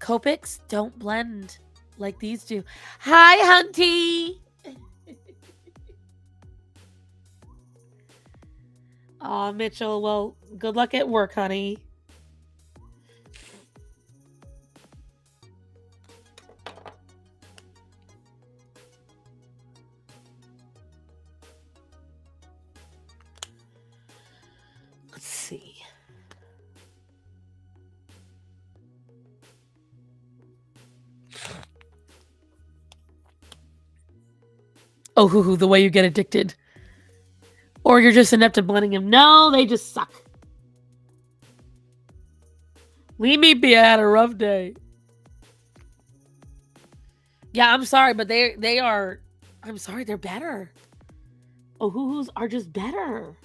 Copics don't blend like these do. Hi, Hunty. Aw, Mitchell. Well, good luck at work, honey. Let's see. Oh, hoo-hoo, the way you get addicted. Or you're just inept at blending them. No, they just suck. Leave me be. I had a rough day. Yeah, I'm sorry, but they are. I'm sorry, they're better. Oh, hoo-hoos are just better.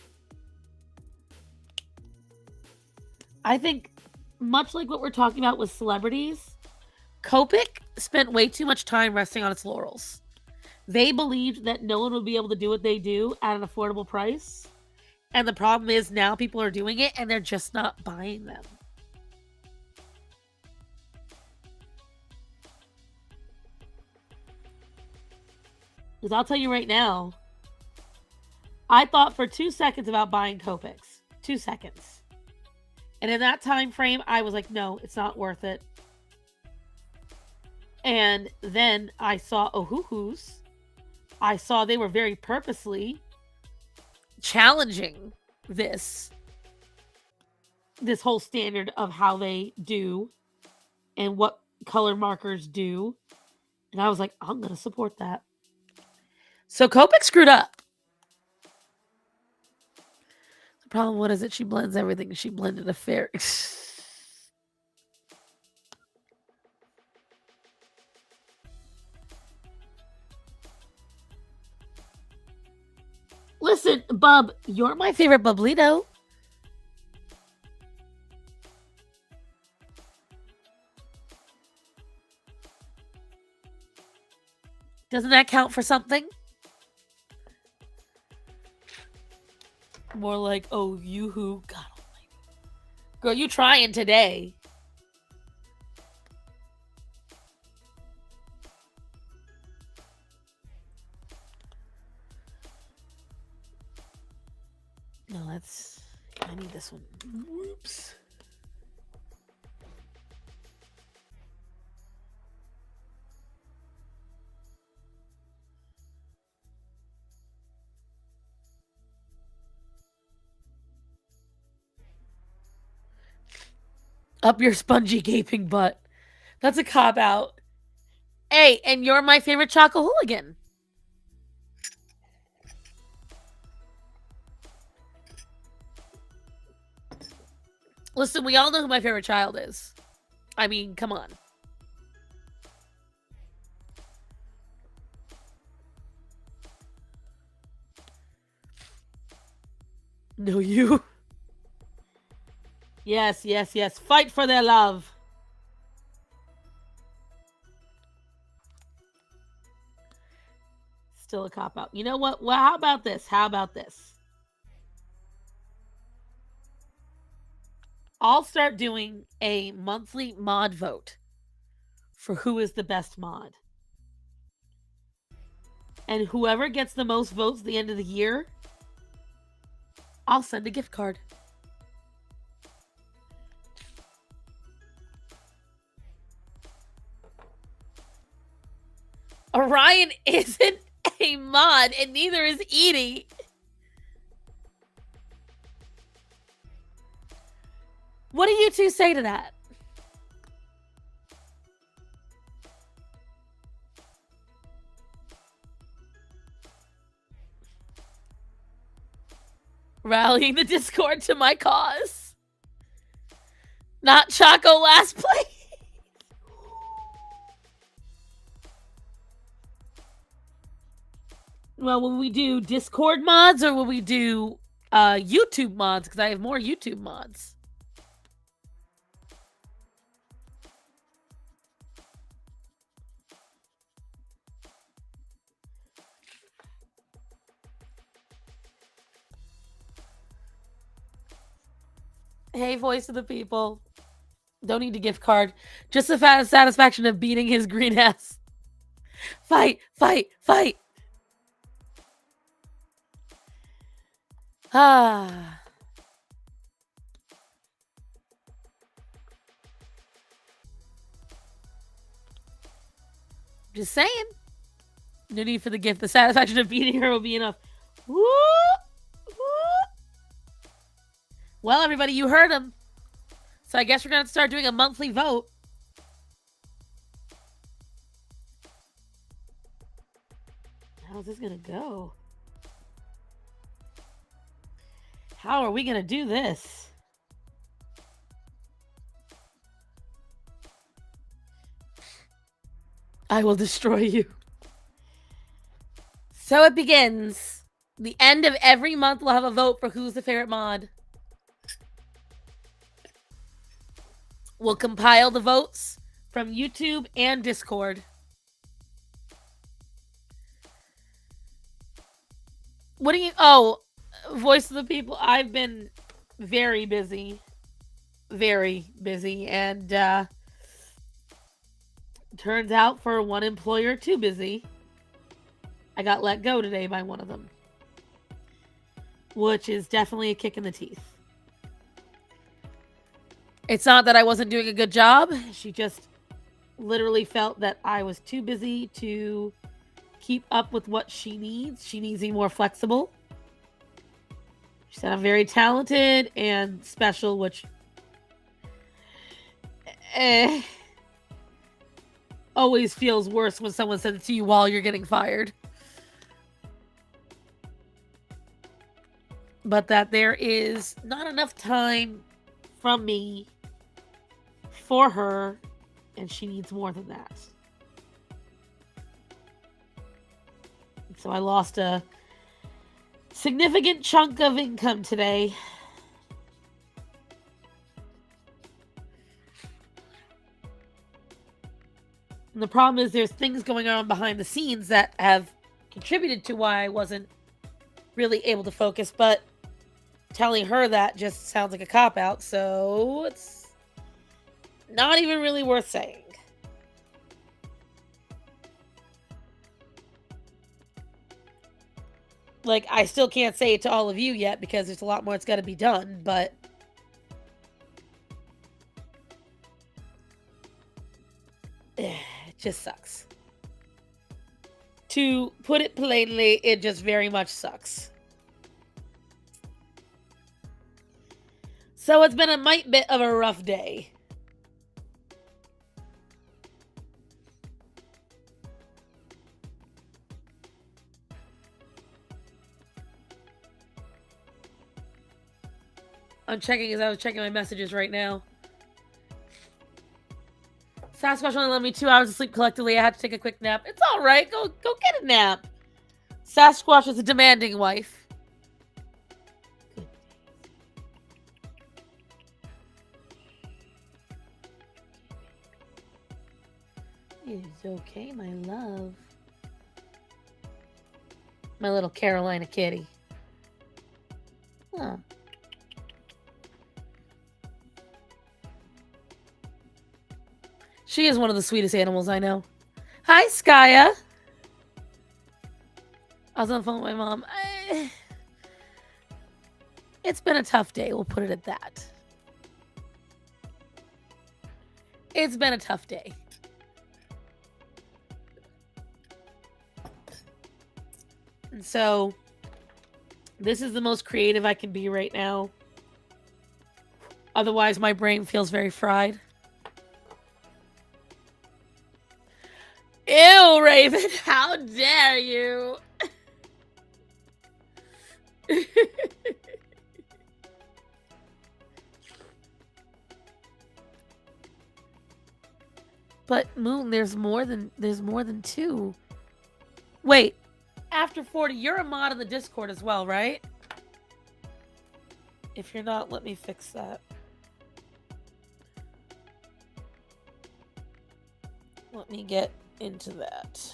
I think, much like what we're talking about with celebrities, Copic spent way too much time resting on its laurels. They believed that no one would be able to do what they do at an affordable price. And the problem is now people are doing it and they're just not buying them. Because I'll tell you right now, I thought for 2 seconds about buying Copics. 2 seconds. And in that time frame, I was like, no, it's not worth it. And then I saw Ohuhu's. I saw they were very purposely challenging this whole standard of how they do and what color markers do. And I was like, I'm going to support that. So Copic screwed up. The problem, what is it? She blends everything. She blended a fair. Listen, Bub, you're my favorite Bublito. Doesn't that count for something? More like, oh, you who? God almighty. Girl, you trying today. No, that's... I need this one. Whoops. Up your spongy gaping butt. That's a cop-out. Hey, and you're my favorite Choco Hooligan. Listen, we all know who my favorite child is. I mean, come on. No, you. Yes, yes, yes. Fight for their love. Still a cop-out. You know what? Well, how about this? How about this? I'll start doing a monthly mod vote for who is the best mod. And whoever gets the most votes at the end of the year, I'll send a gift card. Orion isn't a mod, and neither is Edie. What do you two say to that? Rallying the Discord to my cause. Not Choco last place. Well, will we do Discord mods or will we do YouTube mods? Because I have more YouTube mods. Hey, voice of the people. Don't need a gift card. Just the satisfaction of beating his green ass. Fight, fight, fight. Ah. Just saying. No need for the gift. The satisfaction of beating her will be enough. Woo! Woo! Well, everybody, you heard him. So I guess we're going to start doing a monthly vote. How's this going to go? How are we going to do this? I will destroy you. So it begins. The end of every month, we'll have a vote for who's the favorite mod. We'll compile the votes from YouTube and Discord. What do you... Oh, voice of the people. I've been very busy. Very busy. And turns out for one employer too busy, I got let go today by one of them. Which is definitely a kick in the teeth. It's not that I wasn't doing a good job. She just literally felt that I was too busy to keep up with what she needs. She needs to be more flexible. She said I'm very talented and special, which always feels worse when someone says it to you while you're getting fired. But that there is not enough time from me for her, and she needs more than that. So I lost a significant chunk of income today. And the problem is there's things going on behind the scenes that have contributed to why I wasn't really able to focus, but telling her that just sounds like a cop-out, so it's not even really worth saying. Like, I still can't say it to all of you yet because there's a lot more that's got to be done, but it just sucks. To put it plainly, it just very much sucks. So it's been a bit of a rough day. I'm checking as I was checking my messages right now. Sasquatch only let me 2 hours of sleep collectively. I had to take a quick nap. It's all right. Go get a nap. Sasquatch is a demanding wife. It's okay, my love. My little Carolina kitty. Huh. She is one of the sweetest animals I know. Hi, Skya. I was on the phone with my mom. It's been a tough day. We'll put it at that. It's been a tough day. And so, this is the most creative I can be right now. Otherwise, my brain feels very fried. Ew, Raven, how dare you? But Moon, there's more than 2. Wait, after 40, you're a mod in the Discord as well, right? If you're not, let me fix that. Let me get into that.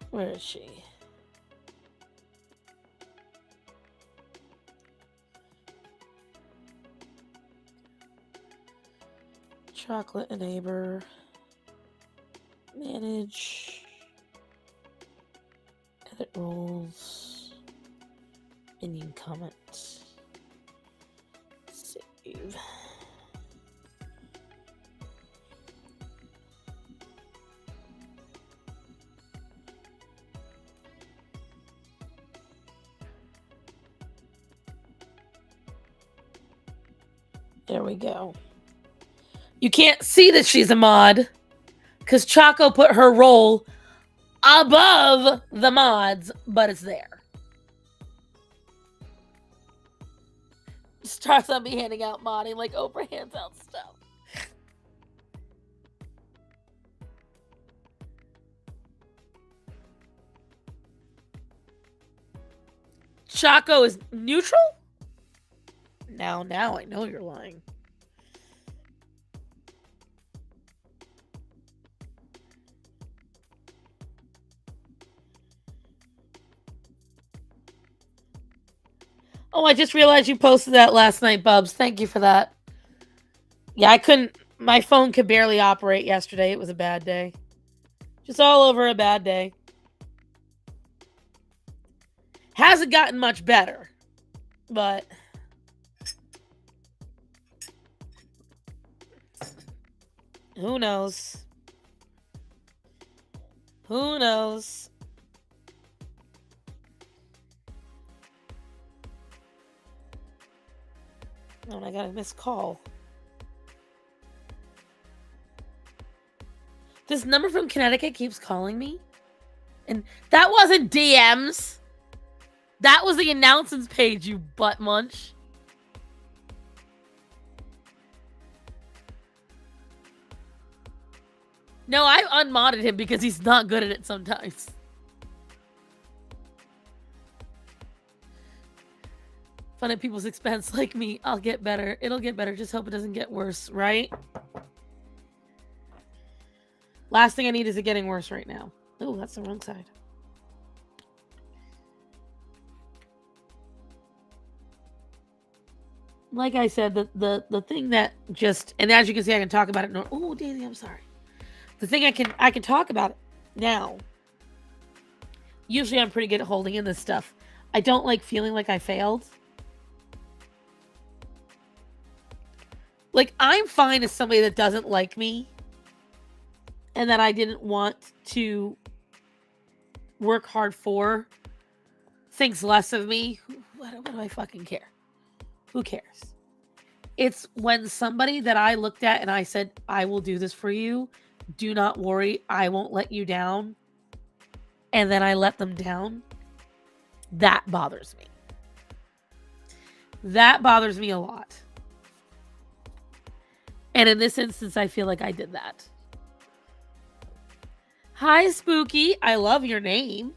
Where is she? Chocolate enabler. Manage. Edit roles. Minion comment. Save. There we go. You can't see that she's a mod because Choco put her role above the mods, but it's there. Starts on me handing out modding like Oprah hands out stuff. Choco is neutral? Now I know you're lying. Oh, I just realized you posted that last night, Bubs. Thank you for that. Yeah, I couldn't. My phone could barely operate yesterday. It was a bad day. Just all over a bad day. Hasn't gotten much better, but who knows? Who knows? Oh, and I got a missed call. This number from Connecticut keeps calling me. And that wasn't DMs. That was the announcements page, you butt munch. No, I unmodded him because he's not good at it sometimes. Fun at people's expense like me. I'll get better. It'll get better. Just hope it doesn't get worse, right? Last thing I need is it getting worse right now. Oh, that's the wrong side. Like I said, the thing that just, and as you can see, I can talk about it. Oh, Daisy, I'm sorry. The thing I can talk about it now. Usually I'm pretty good at holding in this stuff. I don't like feeling like I failed. Like, I'm fine as somebody that doesn't like me and that I didn't want to work hard for thinks less of me. What do I fucking care? Who cares? It's when somebody that I looked at and I said, I will do this for you. Do not worry. I won't let you down. And then I let them down. That bothers me. That bothers me a lot. And in this instance, I feel like I did that. Hi, Spooky. I love your name.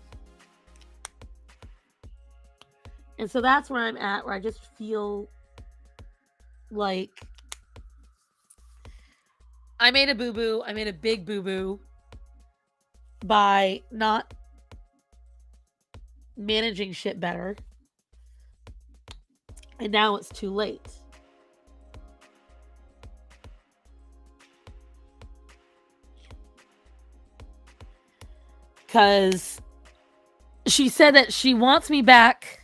And so that's where I'm at, where I just feel like I made a boo-boo. I made a big boo-boo by not managing shit better. And now it's too late. Because she said that she wants me back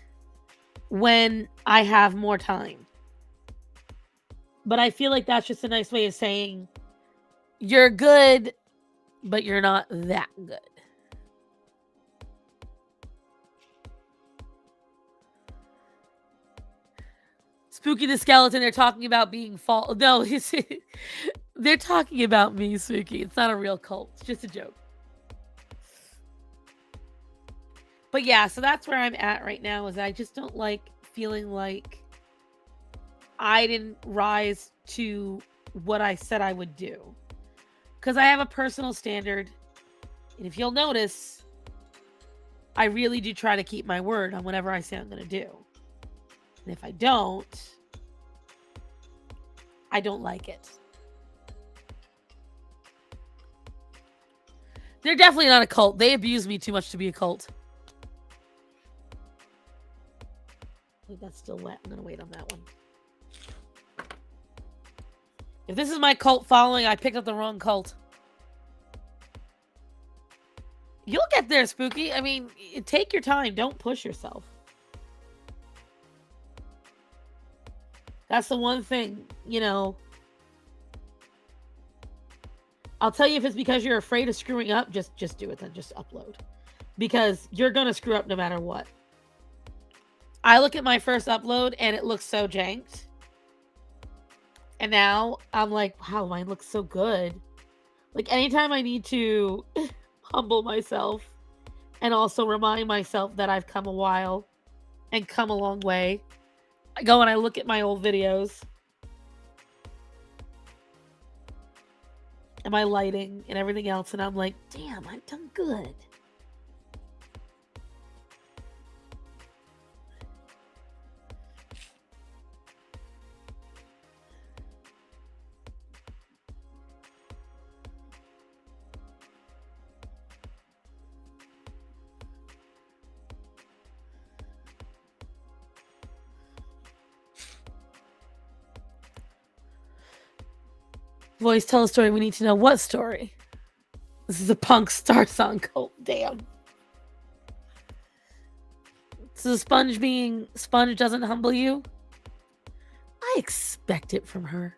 when I have more time. But I feel like that's just a nice way of saying you're good, but you're not that good. Spooky the Skeleton, they're talking about being false. No, they're talking about me, Spooky. It's not a real cult. It's just a joke. But yeah, so that's where I'm at right now, is I just don't like feeling like I didn't rise to what I said I would do. Because I have a personal standard. And if you'll notice, I really do try to keep my word on whatever I say I'm going to do. And if I don't like it. They're definitely not a cult. They abuse me too much to be a cult. I think that's still wet. I'm going to wait on that one. If this is my cult following, I picked up the wrong cult. You'll get there, Spooky. I mean, take your time. Don't push yourself. That's the one thing, you know. I'll tell you, if it's because you're afraid of screwing up, just do it then. Just upload. Because you're going to screw up no matter what. I look at my first upload and it looks so janked. And now I'm like, wow, mine looks so good. Like, anytime I need to humble myself and also remind myself that I've come a while and come a long way, I go and I look at my old videos and my lighting and everything else, and I'm like, damn, I've done good. Voice, tell a story. We need to know what story. This is a punk star song cult. Damn. So Sponge doesn't humble you? I expect it from her.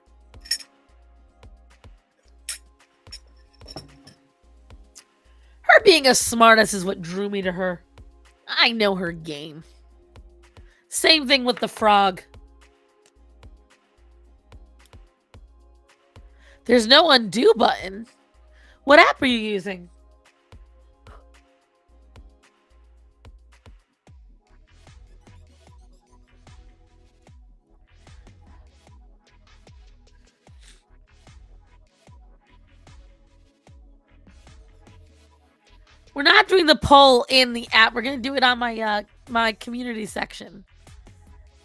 Her being a smartass is what drew me to her. I know her game. Same thing with the frog. There's no undo button. What app are you using? We're not doing the poll in the app. We're going to do it on my my community section.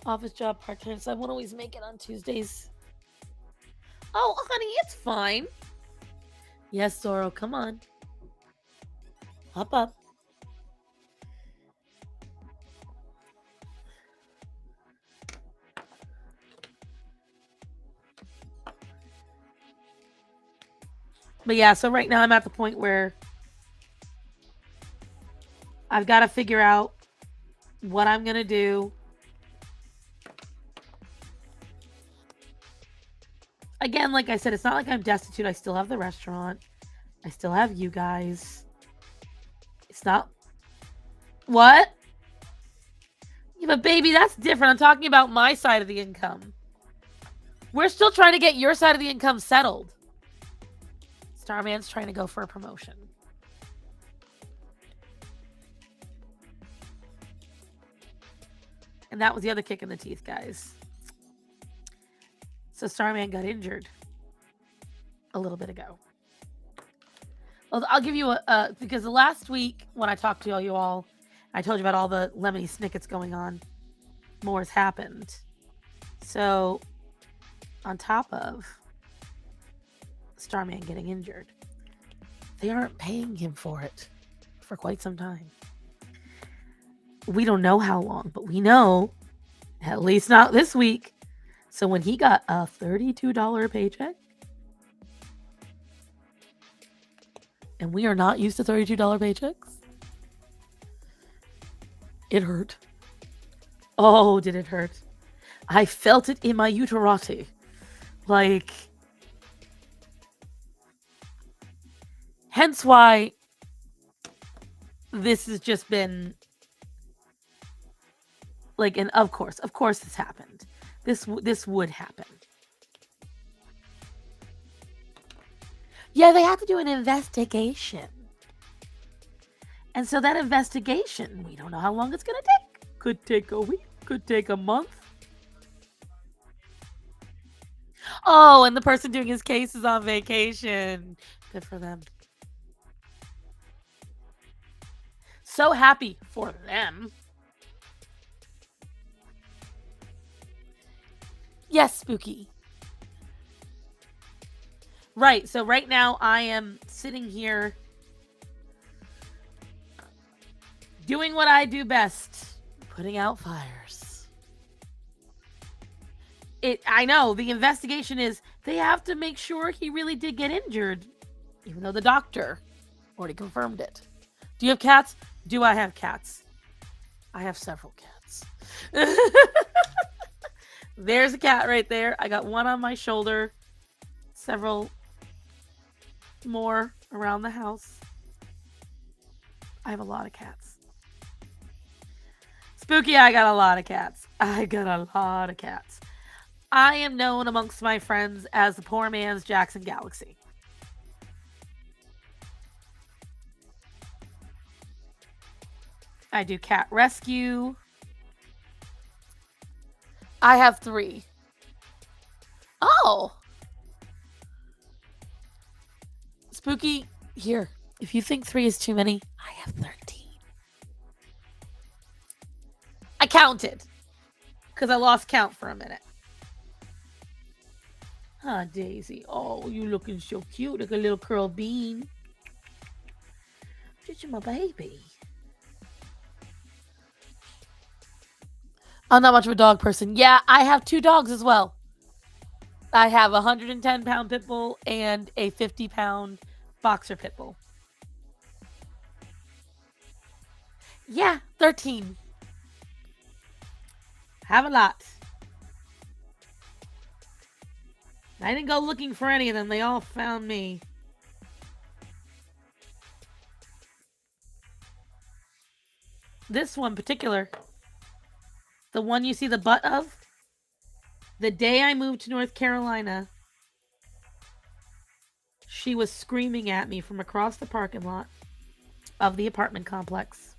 Office job part-time, so I won't always make it on Tuesdays. Oh, honey, it's fine. Yes, Zoro, come on. Up. But yeah, so right now I'm at the point where I've got to figure out what I'm going to do. Again, like I said, it's not like I'm destitute. I still have the restaurant. I still have you guys. It's not... What? Yeah, but baby, that's different. I'm talking about my side of the income. We're still trying to get your side of the income settled. Starman's trying to go for a promotion. And that was the other kick in the teeth, guys. So Starman got injured a little bit ago. Well, I'll give you because the last week when I talked to you all, I told you about all the Lemony Snickets going on. More has happened. So, on top of Starman getting injured, they aren't paying him for it for quite some time. We don't know how long, but we know, at least not this week. So when he got a $32 paycheck, and we are not used to $32 paychecks, it hurt. Oh, did it hurt? I felt it in my uterati. Like, hence why this has just been like, and of course this happened. This would happen. Yeah, they have to do an investigation. And so that investigation, we don't know how long it's going to take. Could take a week, could take a month. Oh, and the person doing his case is on vacation. Good for them. So happy for them. Yes, Spooky. Right, so right now I am sitting here doing what I do best, putting out fires. I know, the investigation is they have to make sure he really did get injured, even though the doctor already confirmed it. Do you have cats? Do I have cats? I have several cats. There's a cat right there. I got one on my shoulder. Several more around the house. I have a lot of cats. Spooky, I got a lot of cats. I got a lot of cats. I am known amongst my friends as the poor man's Jackson Galaxy. I do cat rescue. I have 3. Oh! Spooky, here. If you think 3 is too many, I have 13. I counted. Because I lost count for a minute. Huh, Daisy. Oh, you looking so cute. Like a little curl bean. You're my baby. I'm not much of a dog person. Yeah, I have 2 dogs as well. I have a 110-pound pit bull and a 50-pound boxer pit bull. Yeah, 13. Have a lot. I didn't go looking for any of them. They all found me. This one in particular, the one you see the butt of, the day I moved to North Carolina, she was screaming at me from across the parking lot of the apartment complex.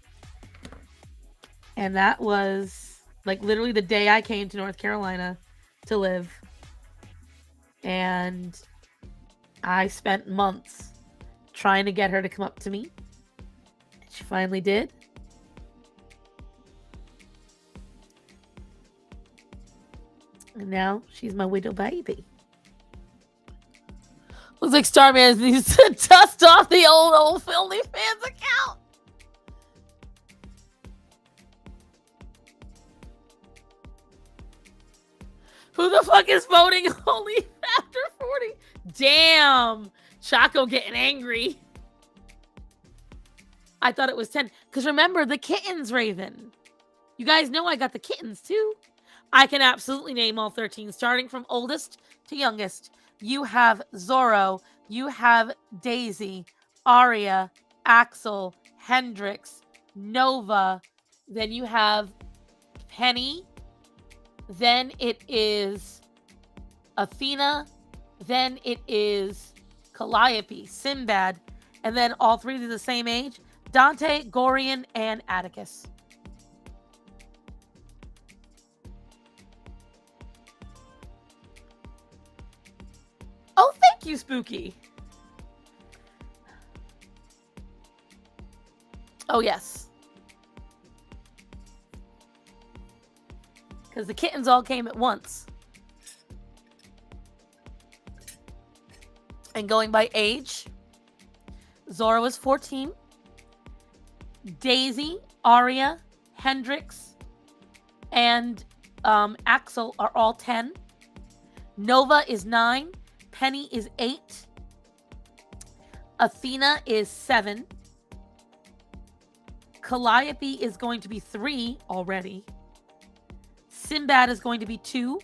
And that was like literally the day I came to North Carolina to live. And I spent months trying to get her to come up to me. And she finally did. And now she's my widow baby. Looks like Starman needs to dust off the old OnlyFans account. Who the fuck is voting only after 40? Damn. Chaco getting angry. I thought it was 10. Because remember, the kittens, Raven. You guys know I got the kittens, too. I can absolutely name all 13, starting from oldest to youngest. You have Zorro. You have Daisy, Aria, Axel, Hendrix, Nova. Then you have Penny. Then it is Athena. Then it is Calliope, Sinbad. And then all 3 are the same age. Dante, Gorian, and Atticus. Oh, thank you, Spooky. Oh, yes. Because the kittens all came at once. And going by age, Zora was 14. Daisy, Aria, Hendrix, and Axel are all 10. Nova is 9. Penny is 8. Athena is 7. Calliope is going to be 3 already. Sinbad is going to be 2.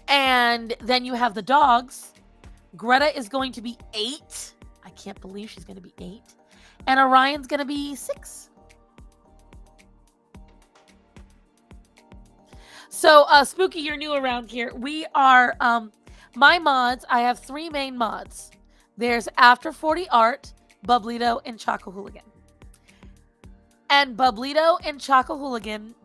And then you have the dogs. Greta is going to be 8. I can't believe she's going to be 8. And Orion's going to be 6. So, Spooky, you're new around here. We are, my mods, I have 3 main mods. There's After 40 Art, Bublito, and Choco Hooligan. And Bublito and Choco Hooligan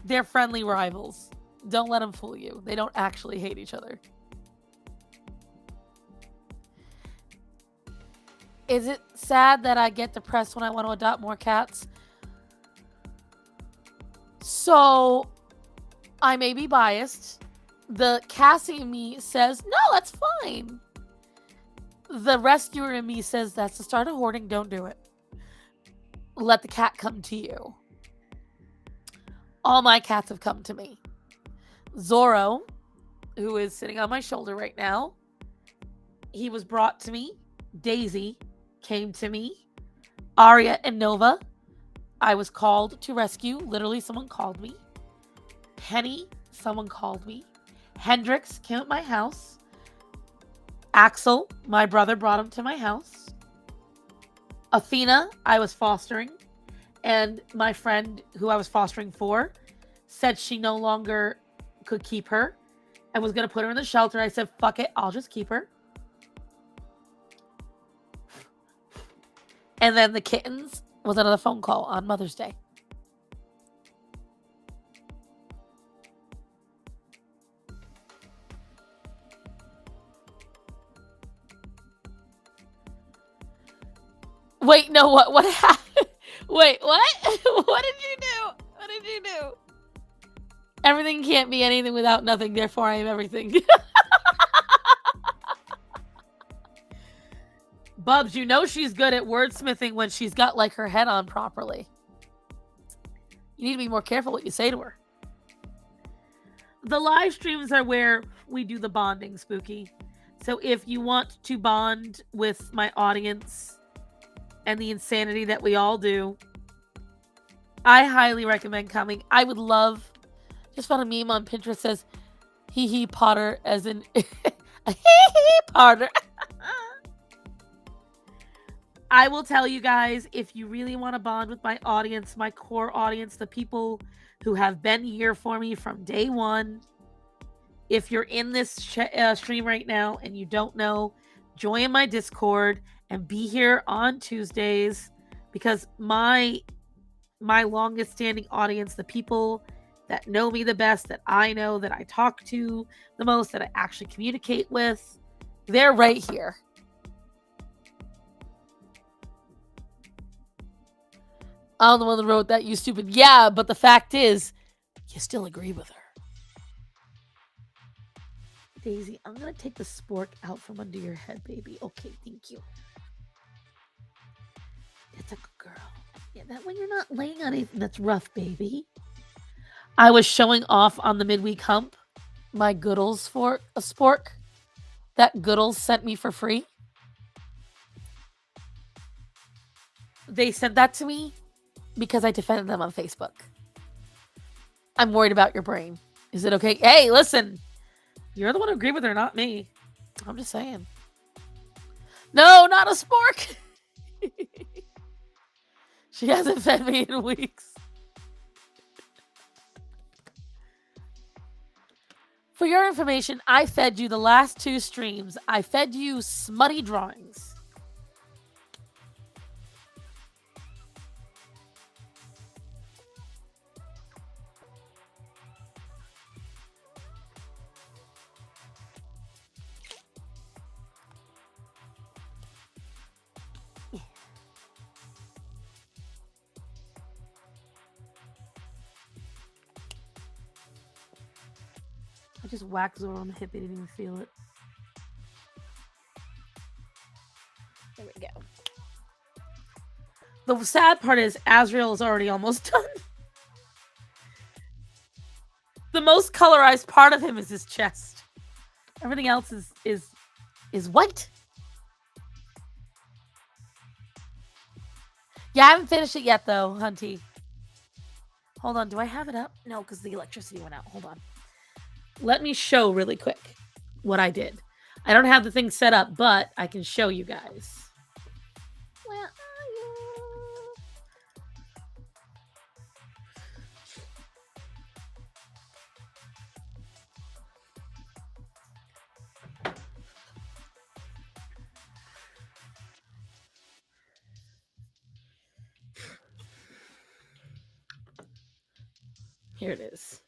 they're friendly rivals. Don't let them fool you. They don't actually hate each other. Is it sad that I get depressed when I want to adopt more cats? So, I may be biased. The Cassie in me says, no, that's fine. The rescuer in me says, that's the start of hoarding. Don't do it. Let the cat come to you. All my cats have come to me. Zorro, who is sitting on my shoulder right now, he was brought to me. Daisy came to me. Aria and Nova, I was called to rescue. Literally, someone called me. Penny, someone called me. Hendrix came at my house. Axel, my brother, brought him to my house. Athena, I was fostering. And my friend who I was fostering for said she no longer could keep her and was going to put her in the shelter. I said, fuck it, I'll just keep her. And then the kittens was another phone call on Mother's Day. Wait, no, what happened? Wait, what? What did you do? What did you do? Everything can't be anything without nothing, therefore I am everything. Bubs, you know she's good at wordsmithing when she's got like her head on properly. You need to be more careful what you say to her. The live streams are where we do the bonding, Spooky. So if you want to bond with my audience and the insanity that we all do, I highly recommend coming. I would love, just found a meme on Pinterest says, hee hee Potter, as in, a hee hee Potter. I will tell you guys, if you really want to bond with my audience, my core audience, the people who have been here for me from day one, if you're in this stream right now and you don't know, join my Discord and be here on Tuesdays, because my longest standing audience, the people that know me the best, that I know, that I talk to the most, that I actually communicate with, they're right here. I'm the one that wrote that, you stupid. Yeah, but the fact is, you still agree with her. Daisy, I'm going to take the spork out from under your head, baby. Okay, thank you. That's a good girl. Yeah, that way you're not laying on anything that's rough, baby. I was showing off on the midweek hump my Goodles for a spork that Goodles sent me for free. They sent that to me because I defended them on Facebook. I'm worried about your brain. Is it okay? Hey, listen. You're the one who agreed with her, not me. I'm just saying. No, not a spork. She hasn't fed me in weeks. For your information, I fed you the last 2 streams. I fed you smutty drawings. I just whacked Zoro on the hip. He didn't even feel it. There we go. The sad part is Azrael is already almost done. The most colorized part of him is his chest. Everything else is white. Yeah, I haven't finished it yet though, Hunty. Hold on, do I have it up? No, because the electricity went out. Hold on. Let me show really quick what I did. I don't have the thing set up, but I can show you guys. Where are you? Here it is.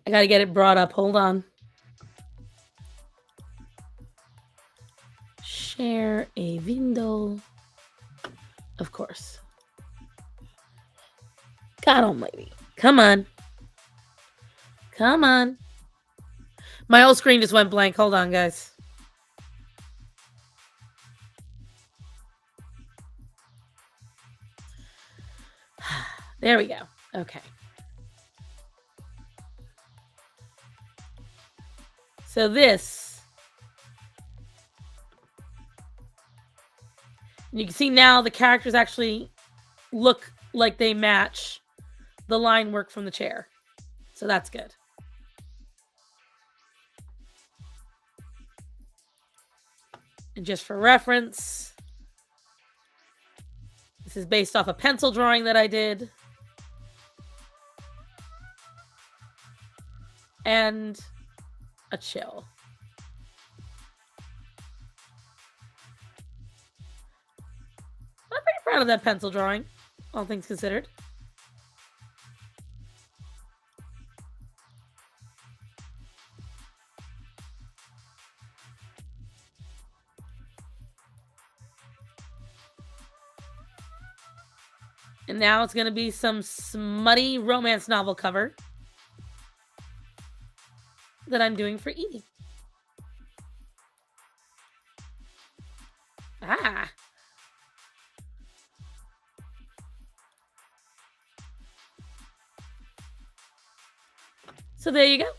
I gotta get it brought up. Hold on. Share a window. Of course. God almighty. Come on. Come on. My whole screen just went blank. Hold on, guys. There we go. Okay. So this, you can see now the characters actually look like they match the line work from the chair. So that's good. And just for reference, this is based off a pencil drawing that I did. And a chill. I'm pretty proud of that pencil drawing, all things considered. And now it's going to be some smutty romance novel cover that I'm doing for Edie. Ah. So there you go.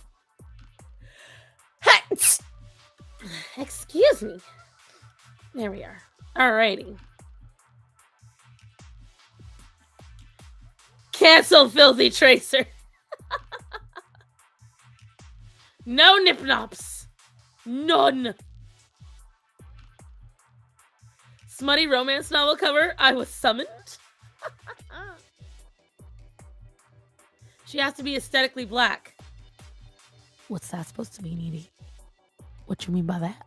Excuse me. There we are. Alrighty. Cancel Filthy Tracer. No nip-nops. None. Smutty romance novel cover. I was summoned. She has to be aesthetically black. What's that supposed to mean, Edie? What you mean by that?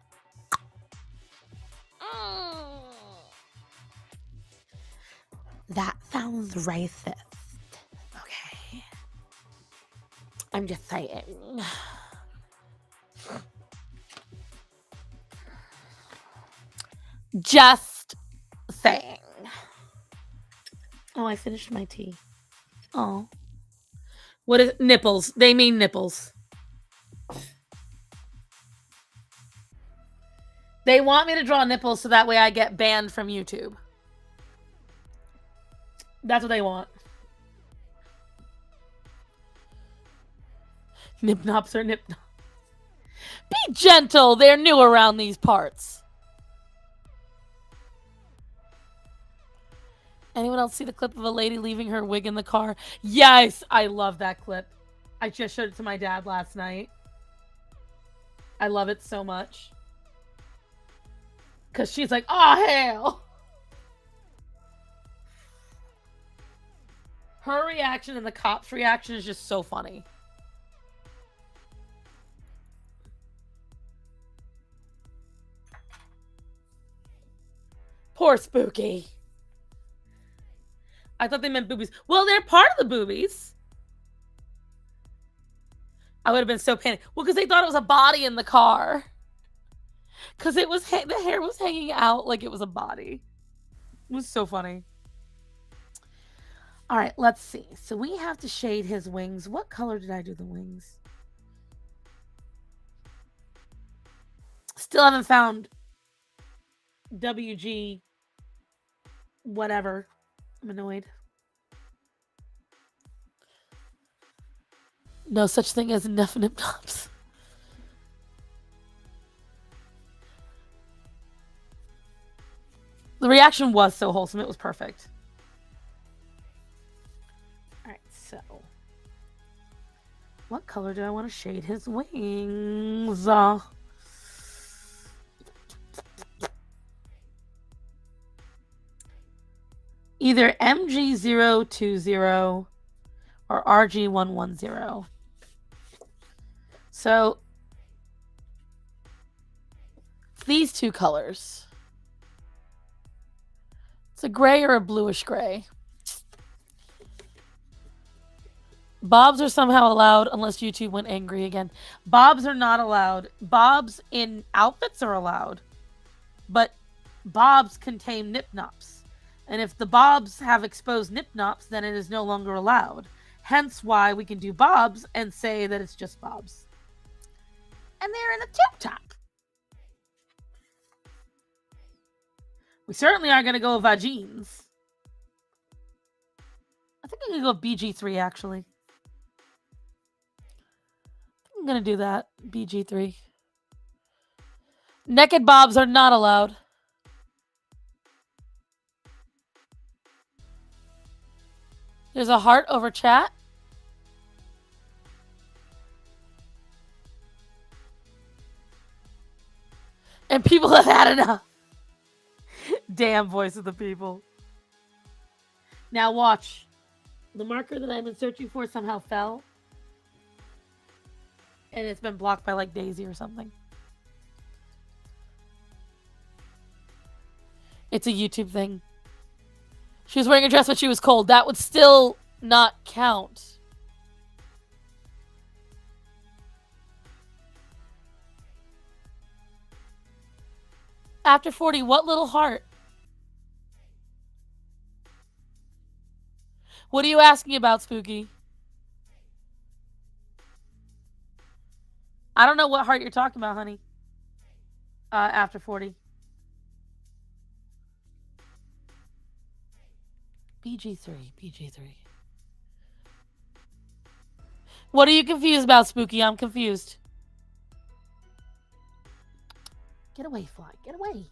That sounds racist. Okay. I'm just saying. Just saying. Oh, I finished my tea. Oh. What is nipples? They mean nipples. They want me to draw nipples so that way I get banned from YouTube. That's what they want. Nip-nops are nip-nops. Be gentle. They're new around these parts. Anyone else see the clip of a lady leaving her wig in the car? Yes, I love that clip. I just showed it to my dad last night. I love it so much. Because she's like, oh, hell. Her reaction and the cop's reaction is just so funny. Poor Spooky. I thought they meant boobies. Well, they're part of the boobies. I would have been so panicked. Well, because they thought it was a body in the car. Because it was the hair was hanging out like it was a body. It was so funny. All right, let's see. So we have to shade his wings. What color did I do the wings? Still haven't found WG whatever. I'm annoyed. No such thing as enough nip tops. The reaction was so wholesome. It was perfect. All right, so what color do I want to shade his wings? Either MG020 or RG110. So these two colors. It's a gray or a bluish gray. Bobs are somehow allowed unless YouTube went angry again. Bobs are not allowed. Bobs in outfits are allowed. But bobs contain nip nops. And if the bobs have exposed nip nops, then it is no longer allowed. Hence why we can do bobs and say that it's just bobs. And they're in a tip top. We certainly aren't going to go vagines. I think I'm going to go BG3 actually. I'm going to do that. BG3. Naked bobs are not allowed. There's a heart over chat. And people have had enough. Damn voice of the people. Now watch. The marker that I've been searching for somehow fell. And it's been blocked by like Daisy or something. It's a YouTube thing. She was wearing a dress but she was cold. That would still not count. After 40, what little heart? What are you asking about, Spooky? I don't know what heart you're talking about, honey. After 40. BG3, BG3. What are you confused about, Spooky? I'm confused. Get away, fly. Get away.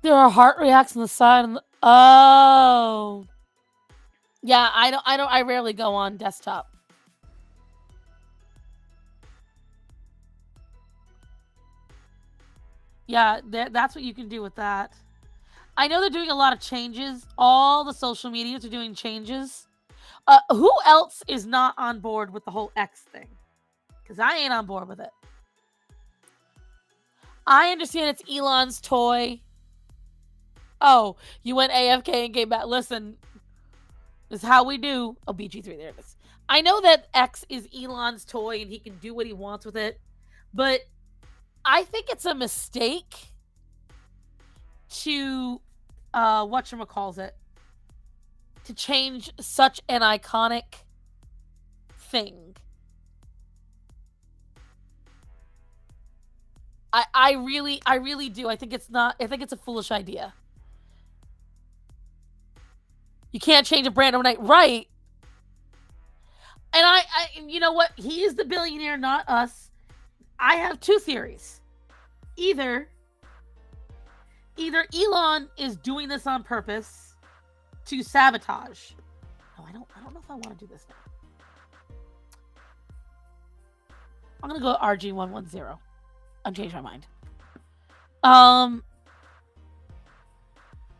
There are heart reacts on the side. Oh. Yeah, I rarely go on desktop. Yeah, that's what you can do with that. I know they're doing a lot of changes. All the social medias are doing changes. Who else is not on board with the whole X thing? Because I ain't on board with it. I understand it's Elon's toy. Oh, you went AFK and came back. Listen, this is how we do. Oh, BG3, there it is. I know that X is Elon's toy and he can do what he wants with it. But I think it's a mistake to, whatchamacallit, to change such an iconic thing. I really do. I think it's a foolish idea. You can't change a brand overnight, right? And you know what? He is the billionaire, not us. I have two theories. Either Elon is doing this on purpose to sabotage. No, I don't know if I want to do this now. I'm gonna go RG110. I've changed my mind.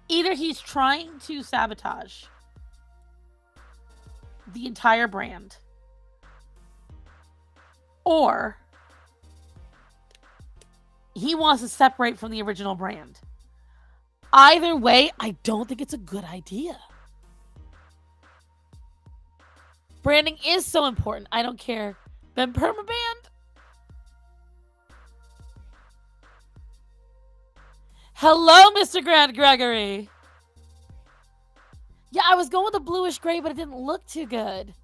Either he's trying to sabotage the entire brand, or he wants to separate from the original brand. Either way, I don't think it's a good idea. Branding is so important. I don't care. Ben Permaband? Hello, Mr. Grant Gregory. Yeah, I was going with the bluish gray, but it didn't look too good.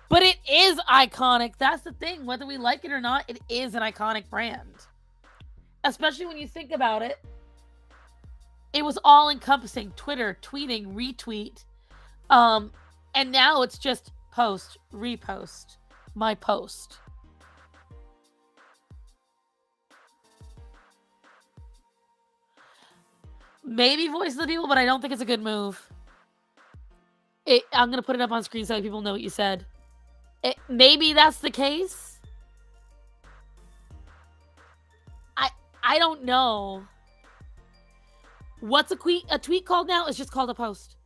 But it is iconic. That's the thing. Whether we like it or not, it is an iconic brand. Especially when you think about it. It was all encompassing. Twitter, tweeting, retweet. And now it's just post, repost, my post. Maybe voice of the people, but I don't think it's a good move. I'm going to put it up on screen so people know what you said. Maybe that's the case. I don't know. What's a tweet called now? It's just called a post.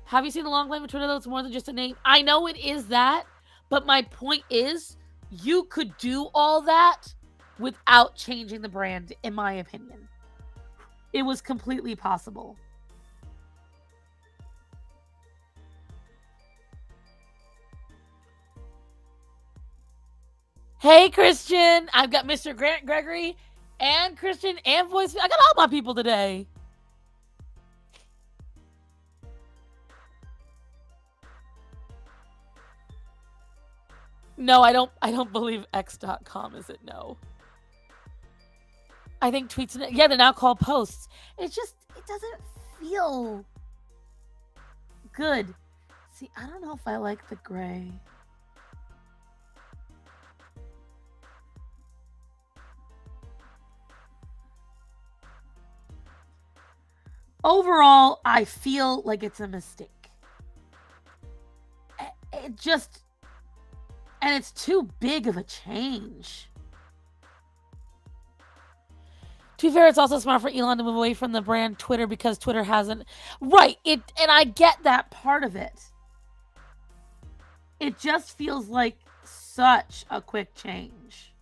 Have you seen the long claim of Twitter though? It's more than just a name. I know it is that, but my point is you could do all that without changing the brand, in my opinion. It was completely possible. Hey, Christian. I've got Mr. Grant Gregory and Christian and voice. I got all my people today. No, I don't believe x.com is it. No. I think tweets, yeah, they're now called posts. It doesn't feel good. See, I don't know if I like the gray. Overall, I feel like it's a mistake. And it's too big of a change. To be fair, it's also smart for Elon to move away from the brand Twitter because Twitter hasn't... Right, and I get that part of it. It just feels like such a quick change.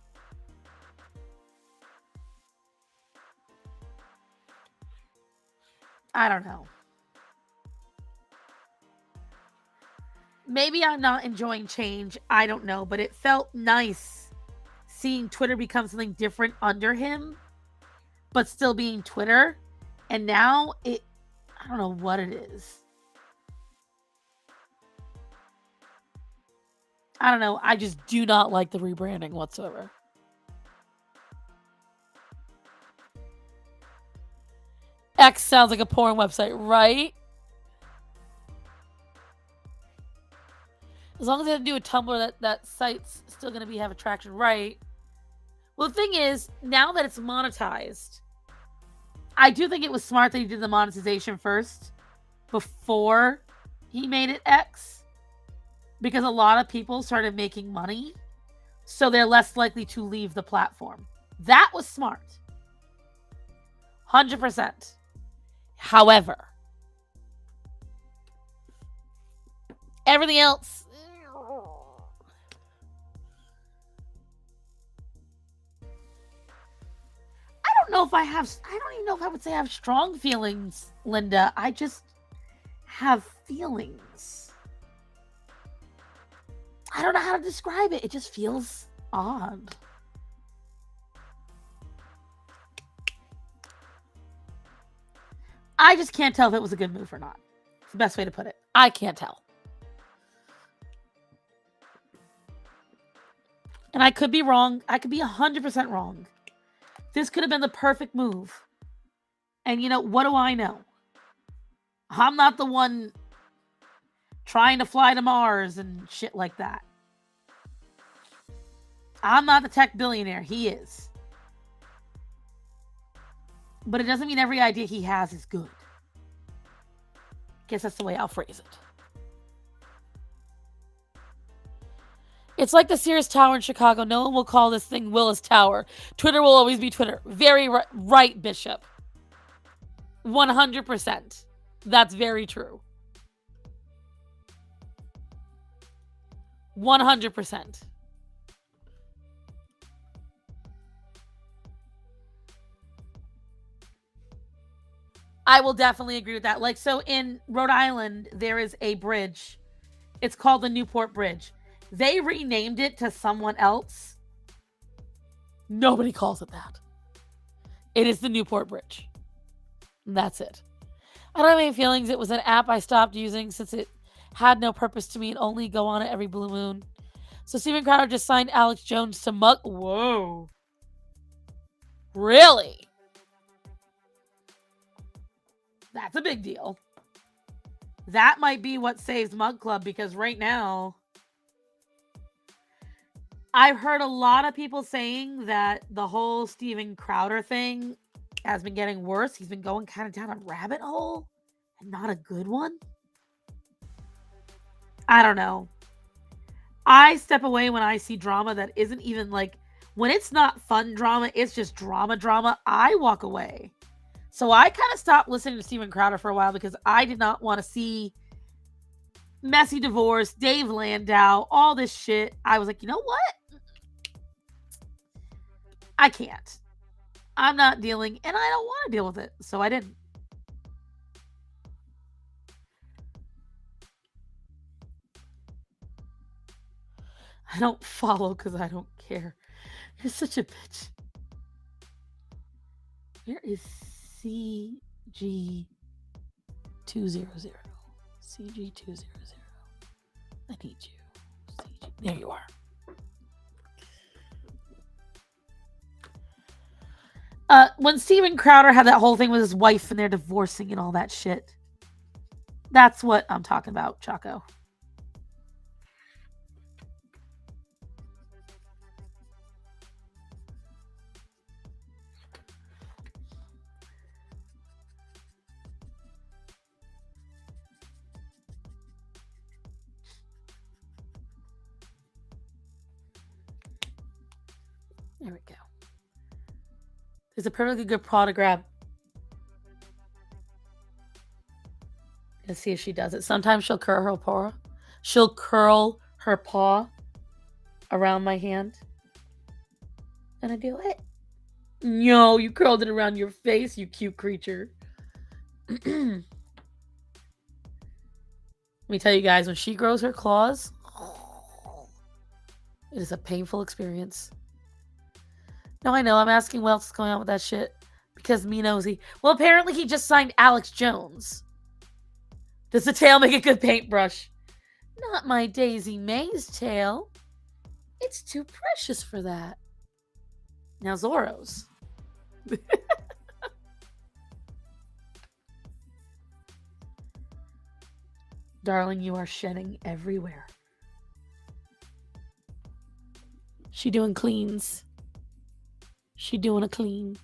I don't know. Maybe I'm not enjoying change. I don't know, but it felt nice seeing Twitter become something different under him, but still being Twitter. And now I don't know what it is. I don't know. I just do not like the rebranding whatsoever. X sounds like a porn website, right? As long as they do a Tumblr, that site's still going to have attraction, right? Well, the thing is, now that it's monetized, I do think it was smart that he did the monetization first before he made it X, because a lot of people started making money, so they're less likely to leave the platform. That was smart. 100%. However, everything else... I don't even know if I would say I have strong feelings, Linda. I just have feelings. I don't know how to describe it. It just feels odd. I just can't tell if it was a good move or not. It's the best way to put it. I can't tell. And I could be wrong. I could be 100% wrong. This could have been the perfect move. And what do I know? I'm not the one trying to fly to Mars and shit like that. I'm not the tech billionaire. He is. But it doesn't mean every idea he has is good. Guess that's the way I'll phrase it. It's like the Sears Tower in Chicago. No one will call this thing Willis Tower. Twitter will always be Twitter. Very right, Bishop. 100%. That's very true. 100%. I will definitely agree with that. Like, so in Rhode Island, there is a bridge. It's called the Newport Bridge. They renamed it to someone else. Nobody calls it that. It is the Newport Bridge. That's it. I don't have any feelings. It was an app I stopped using since it had no purpose to me and only go on it every blue moon. So Steven Crowder just signed Alex Jones to Mug. Whoa. Really? That's a big deal. That might be what saves Mug Club, because right now I've heard a lot of people saying that the whole Steven Crowder thing has been getting worse. He's been going kind of down a rabbit hole, and not a good one. I don't know. I step away when I see drama that isn't even like, when it's not fun drama, it's just drama. I walk away. So I kind of stopped listening to Steven Crowder for a while because I did not want to see messy divorce, Dave Landau, all this shit. I was like, you know what? I can't. I'm not dealing, and I don't want to deal with it. So I didn't. I don't follow because I don't care. You're such a bitch. Where is CG200? CG200. I need you. CG. There you are. When Steven Crowder had that whole thing with his wife and they're divorcing and all that shit. That's what I'm talking about, Chaco. There we go. There's a perfectly good paw to grab. Let's see if she does it. Sometimes she'll curl her paw. She'll curl her paw around my hand. And I do it. No, you curled it around your face, you cute creature. Let me tell you guys, when she grows her claws, it is a painful experience. No, I know. I'm asking what else is going on with that shit. Because me nosy. Well, apparently he just signed Alex Jones. Does the tail make a good paintbrush? Not my Daisy May's tail. It's too precious for that. Now Zorro's. Darling, you are shedding everywhere. She doing cleans. She doing a clean.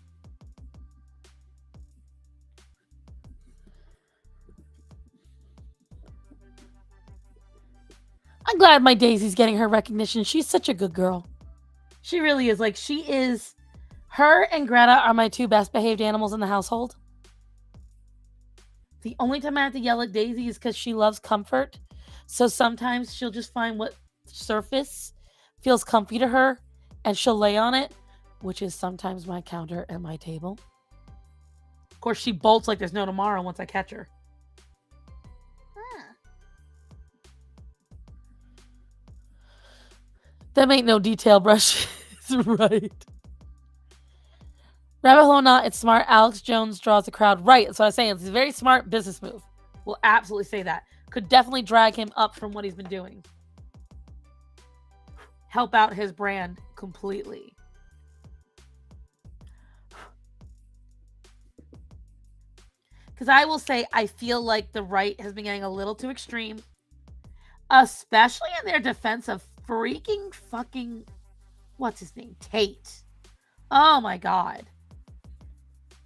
I'm glad my Daisy's getting her recognition. She's such a good girl. She really is. Like, she is... Her and Greta are my two best behaved animals in the household. The only time I have to yell at Daisy is because she loves comfort. So sometimes she'll just find what surface feels comfy to her and she'll lay on it, which is sometimes my counter at my table. Of course, she bolts like there's no tomorrow once I catch her. Them ain't no detail brush. Right. Rabbit hole not, it's smart. Alex Jones draws the crowd. Right, that's what I was saying. It's a very smart business move. We'll absolutely say that. Could definitely drag him up from what he's been doing. Help out his brand completely. Because I will say, I feel like the right has been getting a little too extreme. Especially in their defense of freaking fucking... What's his name? Tate. Oh my God.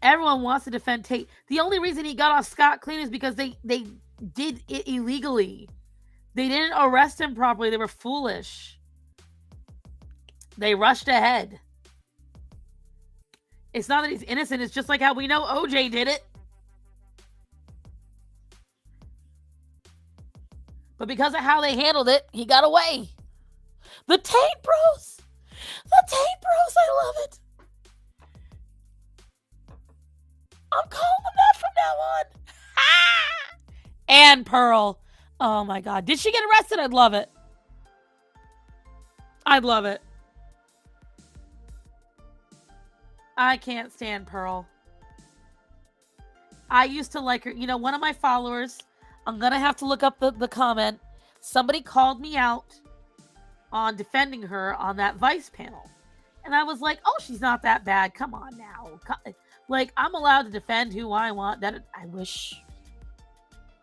Everyone wants to defend Tate. The only reason he got off scot-clean is because they did it illegally. They didn't arrest him properly. They were foolish. They rushed ahead. It's not that he's innocent. It's just like how we know OJ did it. But because of how they handled it, he got away. The Tate Bros. The Tate Bros. I love it. I'm calling them that from now on. And Pearl. Oh my God. Did she get arrested? I'd love it. I'd love it. I can't stand Pearl. I used to like her. You know, one of my followers, I'm going to have to look up the comment. Somebody called me out on defending her on that Vice panel. And I was like, oh, she's not that bad. Come on now. Like, I'm allowed to defend who I want. That I wish.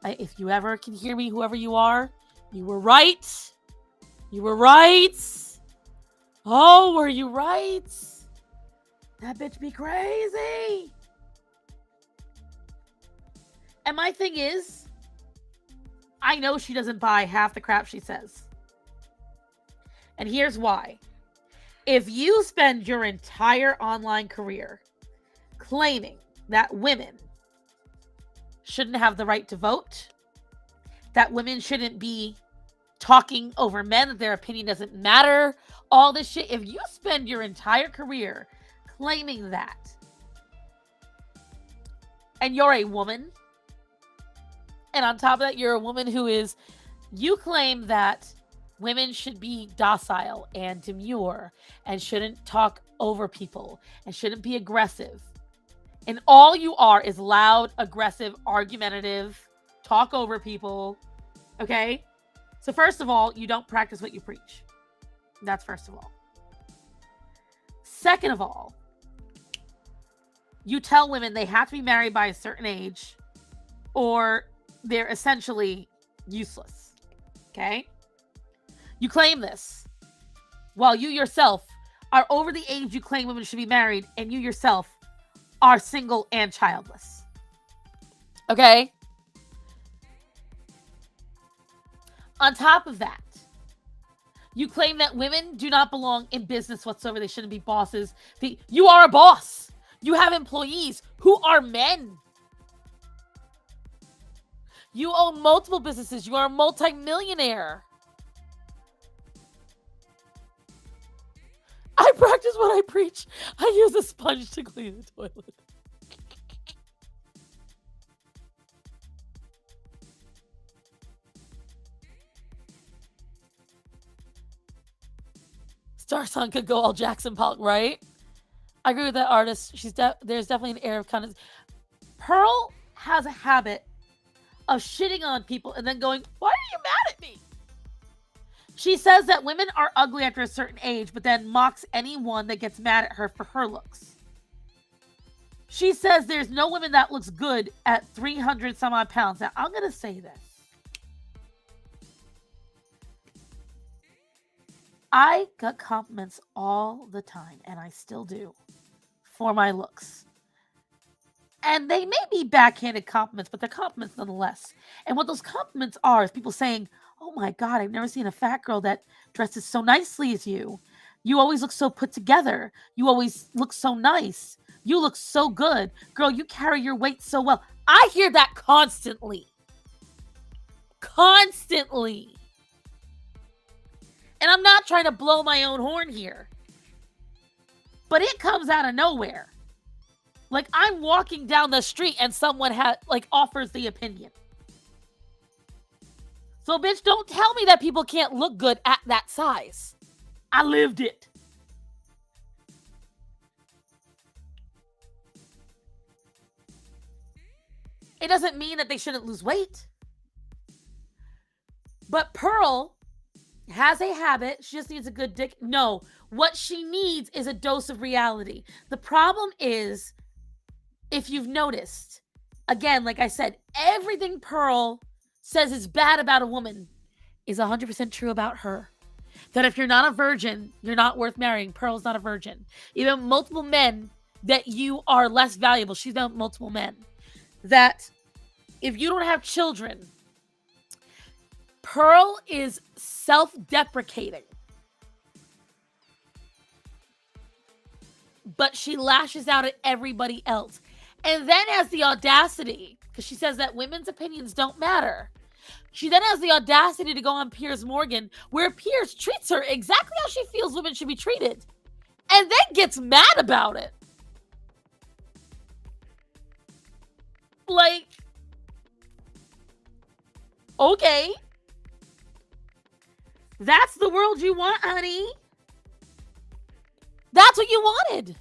If you ever can hear me, whoever you are, you were right. You were right. Oh, were you right? That bitch be crazy. And my thing is, I know she doesn't buy half the crap she says. And here's why. If you spend your entire online career claiming that women shouldn't have the right to vote, that women shouldn't be talking over men, that their opinion doesn't matter, all this shit, if you spend your entire career claiming that, and you're a woman, and on top of that, you're a woman you claim that women should be docile and demure and shouldn't talk over people and shouldn't be aggressive. And all you are is loud, aggressive, argumentative, talk over people. Okay? So first of all, you don't practice what you preach. That's first of all. Second of all, you tell women they have to be married by a certain age or they're essentially useless. Okay? You claim this while you yourself are over the age you claim women should be married, and you yourself are single and childless. Okay? On top of that, you claim that women do not belong in business whatsoever. They shouldn't be bosses. You are a boss. You have employees who are men. You own multiple businesses. You are a multimillionaire. I practice what I preach. I use a sponge to clean the toilet. Star Son could go all Jackson Pollock, right? I agree with that artist. There's definitely an air of kind of. Pearl has a habit of shitting on people and then going, "Why are you mad at me?" She says that women are ugly after a certain age, but then mocks anyone that gets mad at her for her looks. She says there's no woman that looks good at 300 some odd pounds. Now, I'm going to say this. I got compliments all the time, and I still do, for my looks. And they may be backhanded compliments, but they're compliments nonetheless. And what those compliments are is people saying, "Oh my God, I've never seen a fat girl that dresses so nicely as you. You always look so put together. You always look so nice. You look so good. Girl, you carry your weight so well." I hear that constantly. Constantly. And I'm not trying to blow my own horn here. But it comes out of nowhere. Like, I'm walking down the street and someone offers the opinion. So, bitch, don't tell me that people can't look good at that size. I lived it. It doesn't mean that they shouldn't lose weight. But Pearl has a habit. She just needs a good dick. No, what she needs is a dose of reality. The problem is, if you've noticed, again, like I said, everything Pearl says is bad about a woman is 100% true about her. That if you're not a virgin, you're not worth marrying. Pearl's not a virgin. Even multiple men, that you are less valuable. She's met multiple men. That if you don't have children, Pearl is self-deprecating. But she lashes out at everybody else. And then has the audacity, because she says that women's opinions don't matter. She then has the audacity to go on Piers Morgan, where Piers treats her exactly how she feels women should be treated. And then gets mad about it. Like, okay. That's the world you want, honey. That's what you wanted.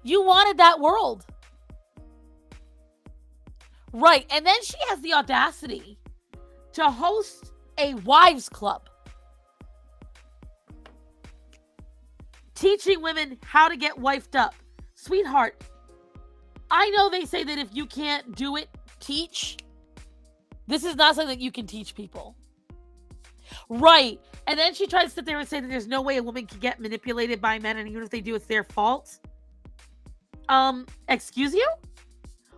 You wanted that world. Right. And then she has the audacity to host a wives club, teaching women how to get wifed up. Sweetheart, I know they say that if you can't do it, teach. This is not something that you can teach people. Right. And then she tries to sit there and say that there's no way a woman can get manipulated by men, and even if they do, it's their fault. Excuse you?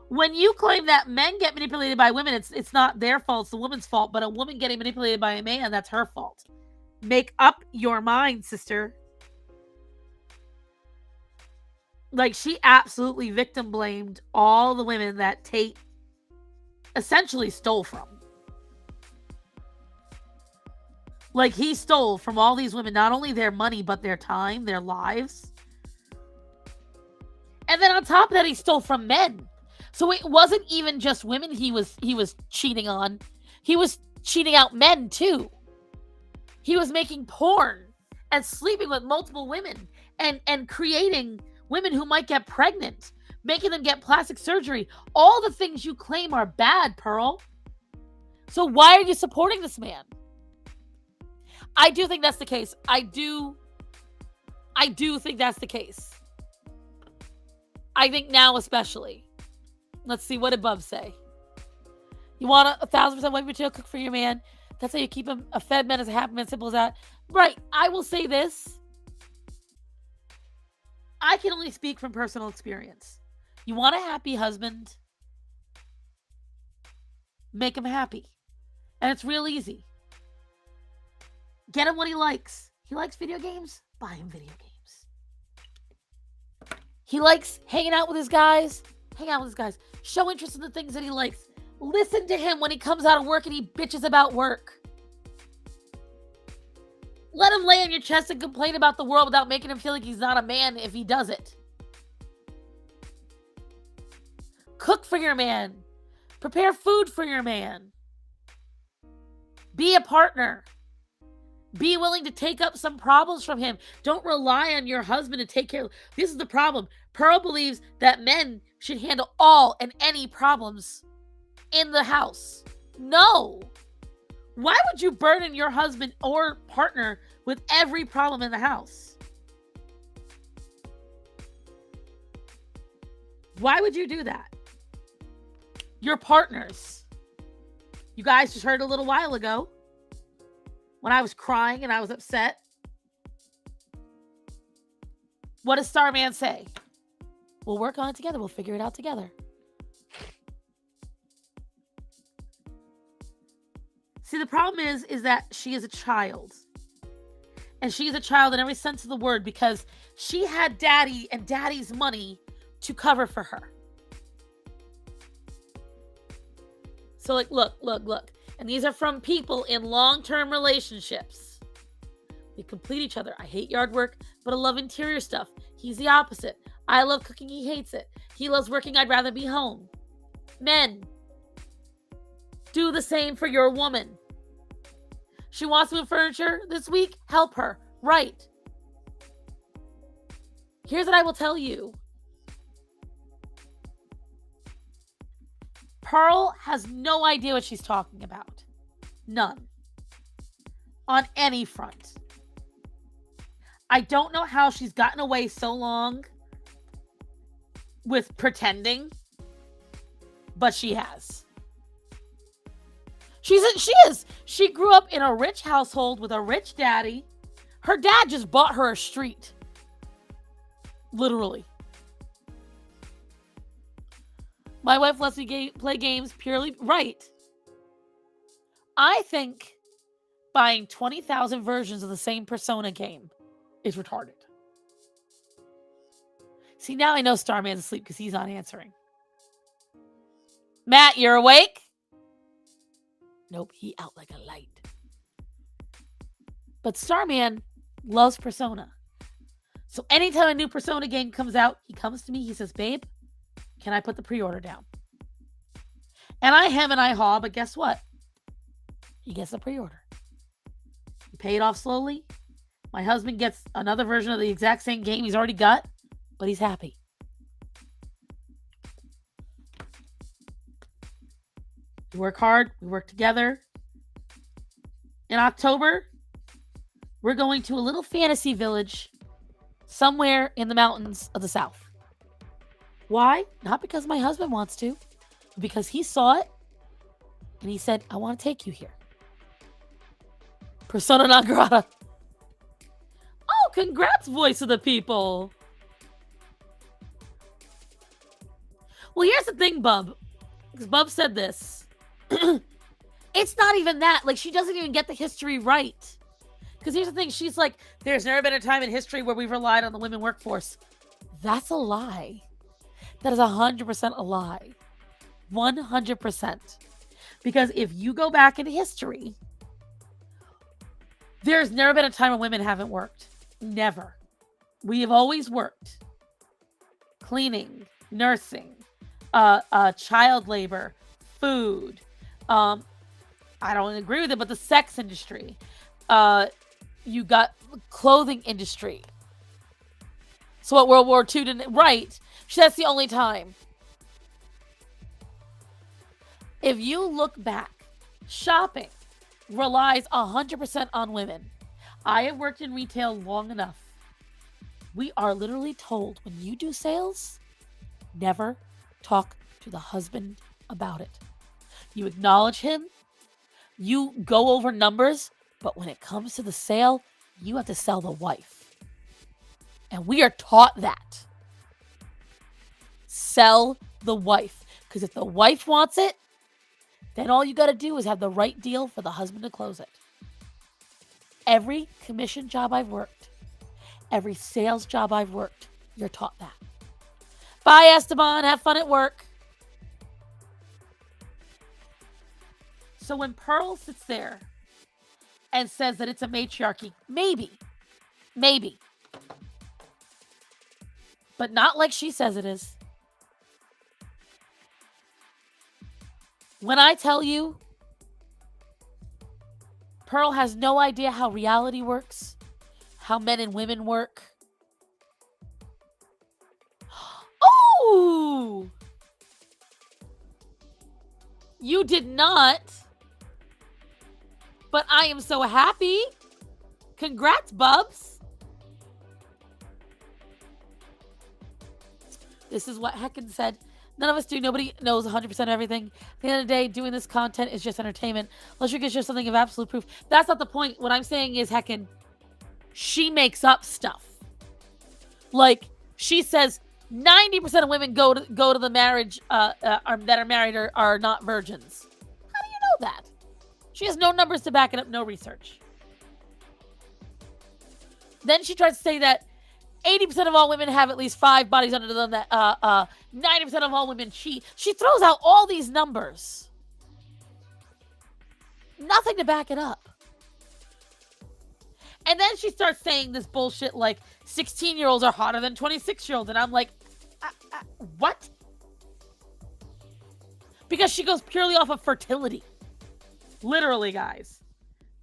When you claim that men get manipulated by women, it's not their fault, it's the woman's fault. But a woman getting manipulated by a man, that's her fault. Make up your mind, sister. Like, she absolutely victim blamed all the women that Tate essentially stole from. Like, he stole from all these women, not only their money, but their time, their lives. And then on top of that, he stole from men. So it wasn't even just women he was cheating on. He was cheating out men too. He was making porn and sleeping with multiple women and creating women who might get pregnant, making them get plastic surgery. All the things you claim are bad, Pearl. So why are you supporting this man? I do think that's the case. I do think that's the case. I think now especially. Let's see, what did Bub say? You want 1,000% wife material, cook for your man. That's how you keep him a fed man, as a happy man, simple as that. Right, I will say this. I can only speak from personal experience. You want a happy husband? Make him happy. And it's real easy. Get him what he likes. He likes video games? Buy him video games. He likes hanging out with his guys? Hang out with his guys. Show interest in the things that he likes. Listen to him when he comes out of work and he bitches about work. Let him lay on your chest and complain about the world without making him feel like he's not a man if he does it. Cook for your man. Prepare food for your man. Be a partner. Be willing to take up some problems from him. Don't rely on your husband to take care of. This is the problem. Pearl believes that men should handle all and any problems in the house. No. Why would you burden your husband or partner with every problem in the house? Why would you do that? Your partners. You guys just heard a little while ago when I was crying and I was upset. What does Starman say? We'll work on it together. We'll figure it out together. See, the problem is that she is a child. And she is a child in every sense of the word because she had daddy and daddy's money to cover for her. So, like, look. And these are from people in long-term relationships. We complete each other. I hate yard work, but I love interior stuff. He's the opposite. I love cooking. He hates it. He loves working. I'd rather be home. Men, do the same for your woman. She wants to move furniture this week? Help her. Right. Here's what I will tell you. Pearl has no idea what she's talking about. None. On any front. I don't know how she's gotten away so long with pretending, but she has. She is. She grew up in a rich household with a rich daddy. Her dad just bought her a street. Literally. My wife lets me play games purely... Right. I think buying 20,000 versions of the same Persona game is retarded. See, now I know Starman's asleep because he's not answering. Matt, you're awake? Nope, he out like a light. But Starman loves Persona. So anytime a new Persona game comes out, he comes to me, he says, babe, can I put the pre-order down? And I hem and I haw, but guess what? He gets the pre-order. He paid off slowly. My husband gets another version of the exact same game he's already got, but he's happy. We work hard. We work together. In October, we're going to a little fantasy village somewhere in the mountains of the South. Why? Not because my husband wants to, but because he saw it and he said, I want to take you here. Persona non grata. Oh, congrats, voice of the people. Well, here's the thing, Bub. Because Bub said this. It's not even that. Like, she doesn't even get the history right. Because here's the thing. She's like, there's never been a time in history where we've relied on the women workforce. That's a lie. That is 100% a lie. 100%. Because if you go back in history, there's never been a time when women haven't worked. Never. We have always worked. Cleaning, nursing, child labor, food. I don't agree with it, but the sex industry. You got clothing industry. So what World War II didn't, right? That's the only time. If you look back, shopping relies 100% on women. I have worked in retail long enough. We are literally told when you do sales, never talk to the husband about it. You acknowledge him, you go over numbers, but when it comes to the sale, you have to sell the wife. And we are taught that. Sell the wife. Because if the wife wants it, then all you got to do is have the right deal for the husband to close it. Every commission job I've worked, every sales job I've worked, you're taught that. Bye, Esteban. Have fun at work. So when Pearl sits there and says that it's a matriarchy, maybe, but not like she says it is. When I tell you, Pearl has no idea how reality works, how men and women work. Oh! You did not. But I am so happy. Congrats, Bubs. This is what Hecken said. None of us do. Nobody knows 100% of everything. At the end of the day, doing this content is just entertainment. Unless you can share something of absolute proof. That's not the point. What I'm saying is, Hecken, she makes up stuff. Like, she says 90% of women go to the marriage that are married are not virgins. How do you know that? She has no numbers to back it up, no research. Then she tries to say that 80% of all women have at least 5 bodies under them, that 90% of all women cheat. She throws out all these numbers. Nothing to back it up. And then she starts saying this bullshit like 16-year-olds are hotter than 26-year-olds. And I'm like, what? Because she goes purely off of fertility. Literally, guys.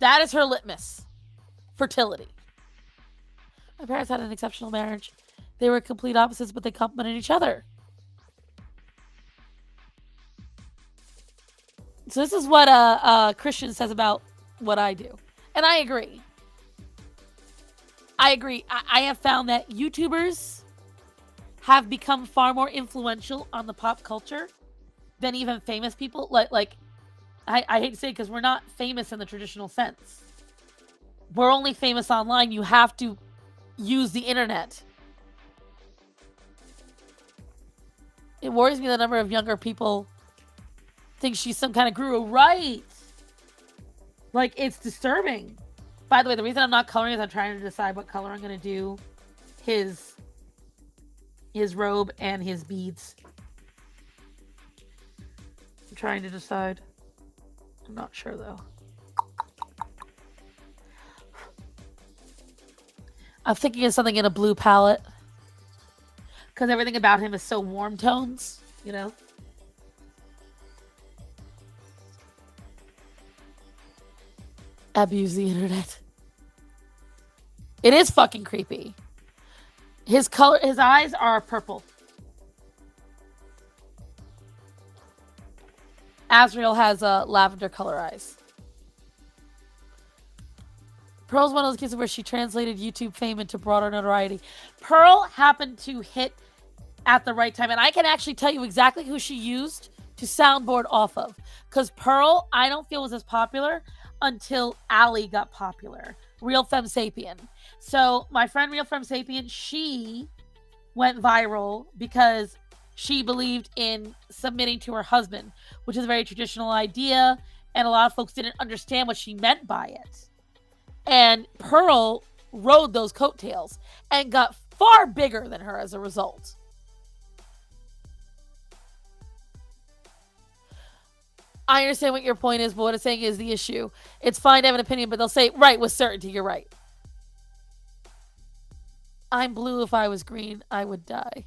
That is her litmus. Fertility. My parents had an exceptional marriage. They were complete opposites, but they complemented each other. So this is what Christian says about what I do. And I agree. I have found that YouTubers have become far more influential on the pop culture than even famous people. Like I hate to say it because we're not famous in the traditional sense. We're only famous online. You have to use the internet. It worries me the number of younger people think she's some kind of guru. Right. Like, it's disturbing. By the way, the reason I'm not coloring is I'm trying to decide what color I'm going to do his robe and his beads. I'm trying to decide. I'm not sure, though. I'm thinking of something in a blue palette. Because everything about him is so warm tones, you know? Abuse the internet. It is fucking creepy. His eyes are purple. Azriel has lavender color eyes. Pearl's one of those cases where she translated YouTube fame into broader notoriety. Pearl happened to hit at the right time, and I can actually tell you exactly who she used to soundboard off of. Because Pearl, I don't feel was as popular until Allie got popular. Real Femme Sapien. So my friend Real Femme Sapien, she went viral because she believed in submitting to her husband, which is a very traditional idea, and a lot of folks didn't understand what she meant by it. And Pearl rode those coattails and got far bigger than her as a result. I understand what your point is, but what I'm saying is the issue. It's fine to have an opinion, but they'll say, right, with certainty, you're right. I'm blue. If I was green, I would die.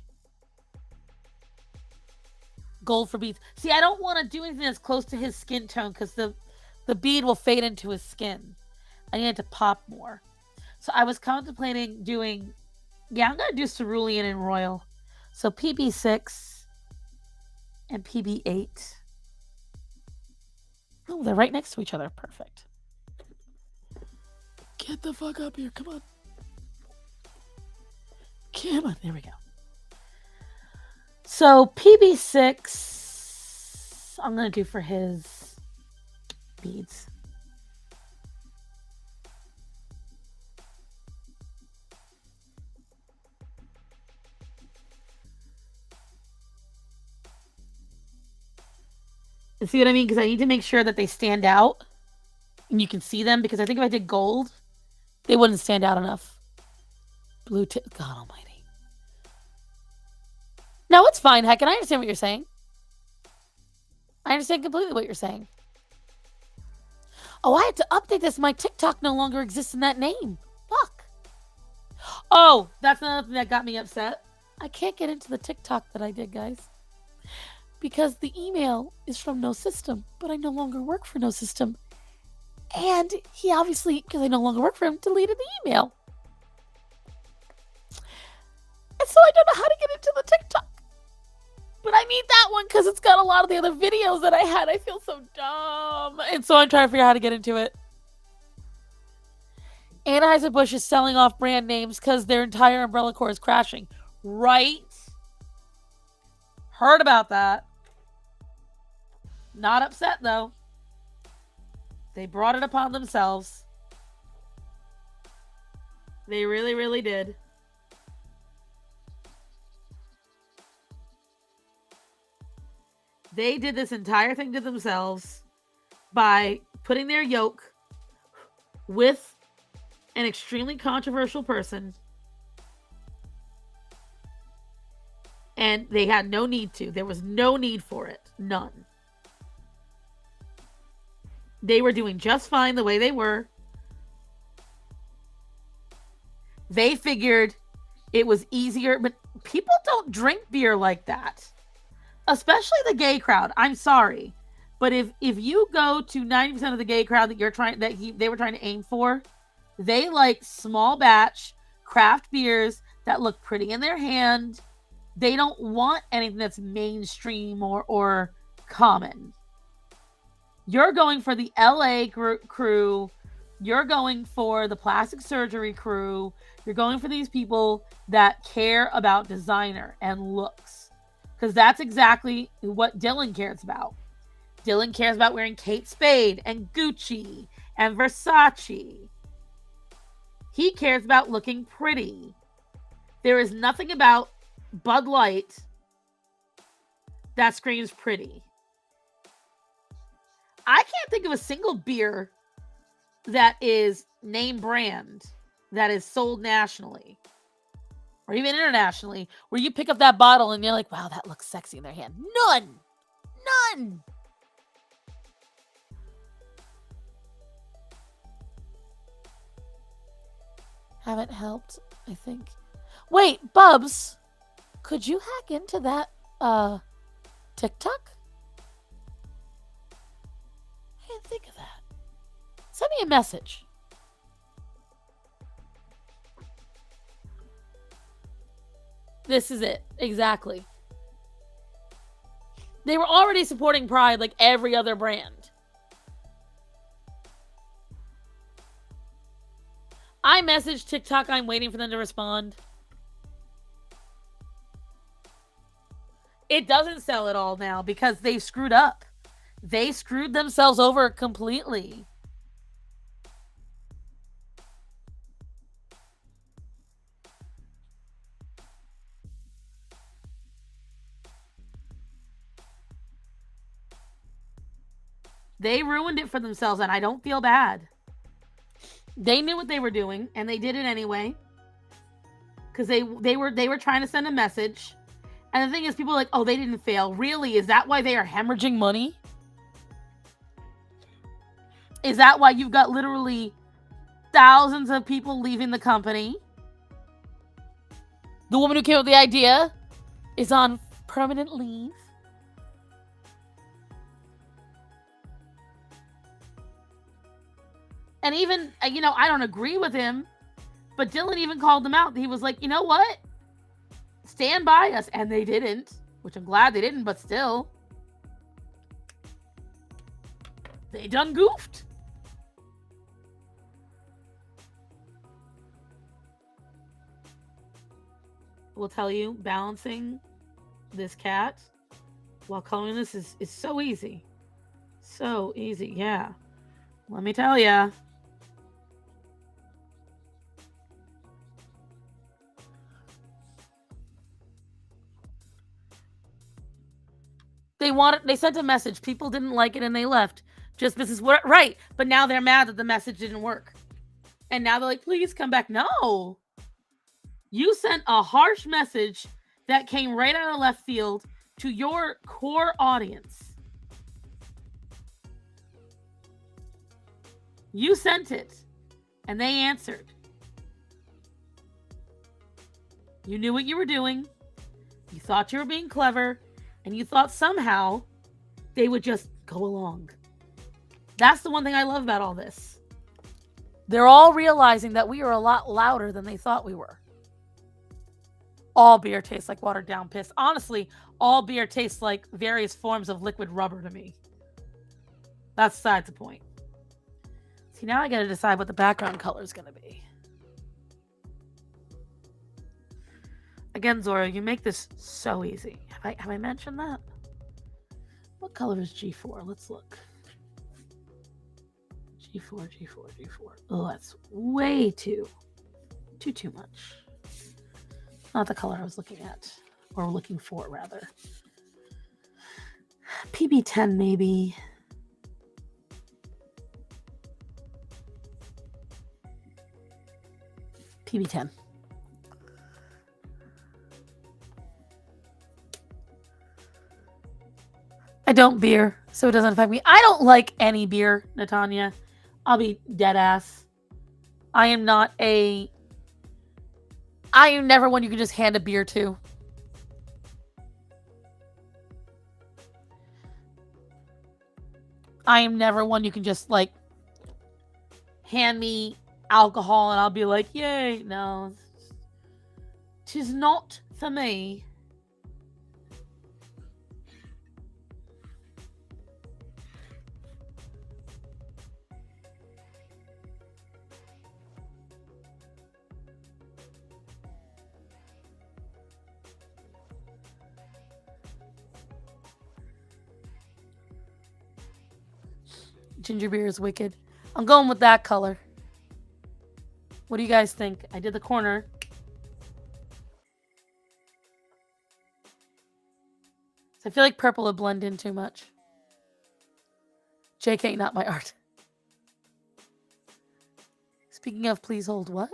Gold for beads. See, I don't want to do anything that's close to his skin tone because the bead will fade into his skin. I need it to pop more. So I was contemplating doing, I'm going to do cerulean and royal. So PB6 and PB8. Oh, they're right next to each other. Perfect. Get the fuck up here. Come on. Come on. There we go. So PB6, I'm going to do for his beads. See what I mean? Because I need to make sure that they stand out and you can see them, because I think if I did gold, they wouldn't stand out enough. Blue tip. God almighty. No, it's fine, Heck, and I understand what you're saying. I understand completely what you're saying. Oh, I had to update this. My TikTok no longer exists in that name. Fuck. Oh, that's another thing that got me upset. I can't get into the TikTok that I did, guys. Because the email is from No System, but I no longer work for No System. And he obviously, because I no longer work for him, deleted the email. And so I don't know how to get into the TikTok. But I need that one because it's got a lot of the other videos that I had. I feel so dumb. And so I'm trying to figure out how to get into it. Anheuser-Busch is selling off brand names because their entire umbrella core is crashing. Right? Heard about that. Not upset, though. They brought it upon themselves. They really, really did. They did this entire thing to themselves by putting their yoke with an extremely controversial person. And they had no need to. There was no need for it. None. They were doing just fine the way they were. They figured it was easier, but people don't drink beer like that. Especially the gay crowd. I'm sorry. But if you go to 90% of the gay crowd that they were trying to aim for, they like small batch craft beers that look pretty in their hand. They don't want anything that's mainstream or common. You're going for the LA crew. You're going for the plastic surgery crew. You're going for these people that care about designer and looks. Because that's exactly what Dylan cares about. Dylan cares about wearing Kate Spade and Gucci and Versace. He cares about looking pretty. There is nothing about Bud Light that screams pretty. I can't think of a single beer that is name brand that is sold nationally or even internationally where you pick up that bottle and you're like, wow, that looks sexy in their hand. None. Haven't helped, I think. Wait, Bubs, could you hack into that TikTok? I didn't think of that. Send me a message. This is it. Exactly. They were already supporting Pride like every other brand. I messaged TikTok. I'm waiting for them to respond. It doesn't sell at all now because they screwed up. They screwed themselves over completely. They ruined it for themselves, and I don't feel bad. They knew what they were doing, and they did it anyway. Because they were trying to send a message. And the thing is, people are like, oh, they didn't fail. Really? Is that why they are hemorrhaging money? Is that why you've got literally thousands of people leaving the company? The woman who came up with the idea is on permanent leave. And even, you know, I don't agree with him, but Dylan even called them out. He was like, you know what? Stand by us. And they didn't, which I'm glad they didn't, but still. They done goofed. Will tell you, balancing this cat while coloring this is so easy. So easy, yeah. Let me tell ya. They sent a message. People didn't like it and they left. Just this is what right. But now they're mad that the message didn't work. And now they're like, please come back. No. You sent a harsh message that came right out of left field to your core audience. You sent it, and they answered. You knew what you were doing. You thought you were being clever, and you thought somehow they would just go along. That's the one thing I love about all this. They're all realizing that we are a lot louder than they thought we were. All beer tastes like watered down piss. Honestly, all beer tastes like various forms of liquid rubber to me. That's besides the point. See, now I gotta decide what the background color is gonna be. Again, Zora, you make this so easy. Have I mentioned that? What color is G4? Let's look. G4. Oh, that's way too much. Not the color I was looking at, or looking for, rather. PB10, maybe. PB10. I don't beer, so it doesn't affect me. I don't like any beer, Natanya. I'll be dead ass. I am never one you can just hand a beer to. I am never one you can just, like, hand me alcohol and I'll be like, yay. No. 'Tis not for me. Ginger beer is wicked. I'm going with that color. What do you guys think? I did the corner. I feel like purple would blend in too much. JK, not my art. Speaking of, please hold what?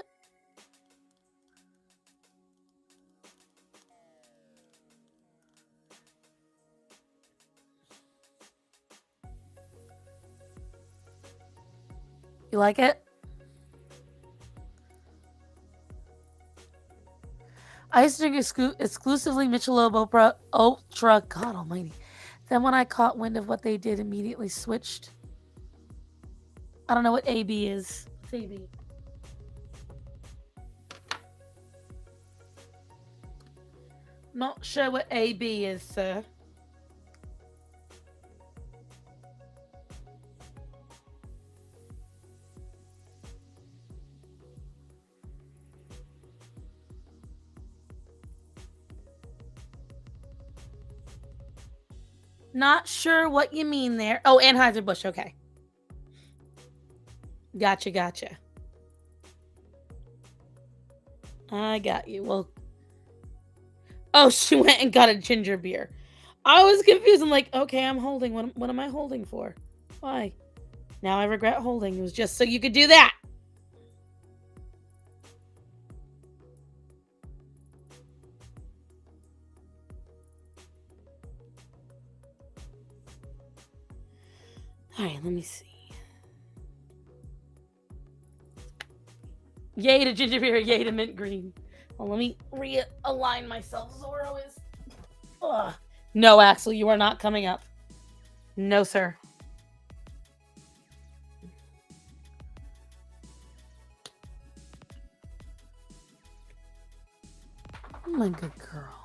You like it? I used to drink exclusively Michelob Ultra. God almighty. Then when I caught wind of what they did, immediately switched. I don't know what AB is. What's AB? Not sure what AB is, sir. Not sure what you mean there. Oh, Anheuser-Busch. Okay. Gotcha. I got you. Well. Oh, she went and got a ginger beer. I was confused. I'm like, okay, I'm holding. What am I holding for? Why? Now I regret holding. It was just so you could do that. All right, let me see. Yay to ginger beer, yay to mint green. Well, let me realign myself. Zorro is... Ugh. No, Axel, you are not coming up. No, sir. Oh, my good girl.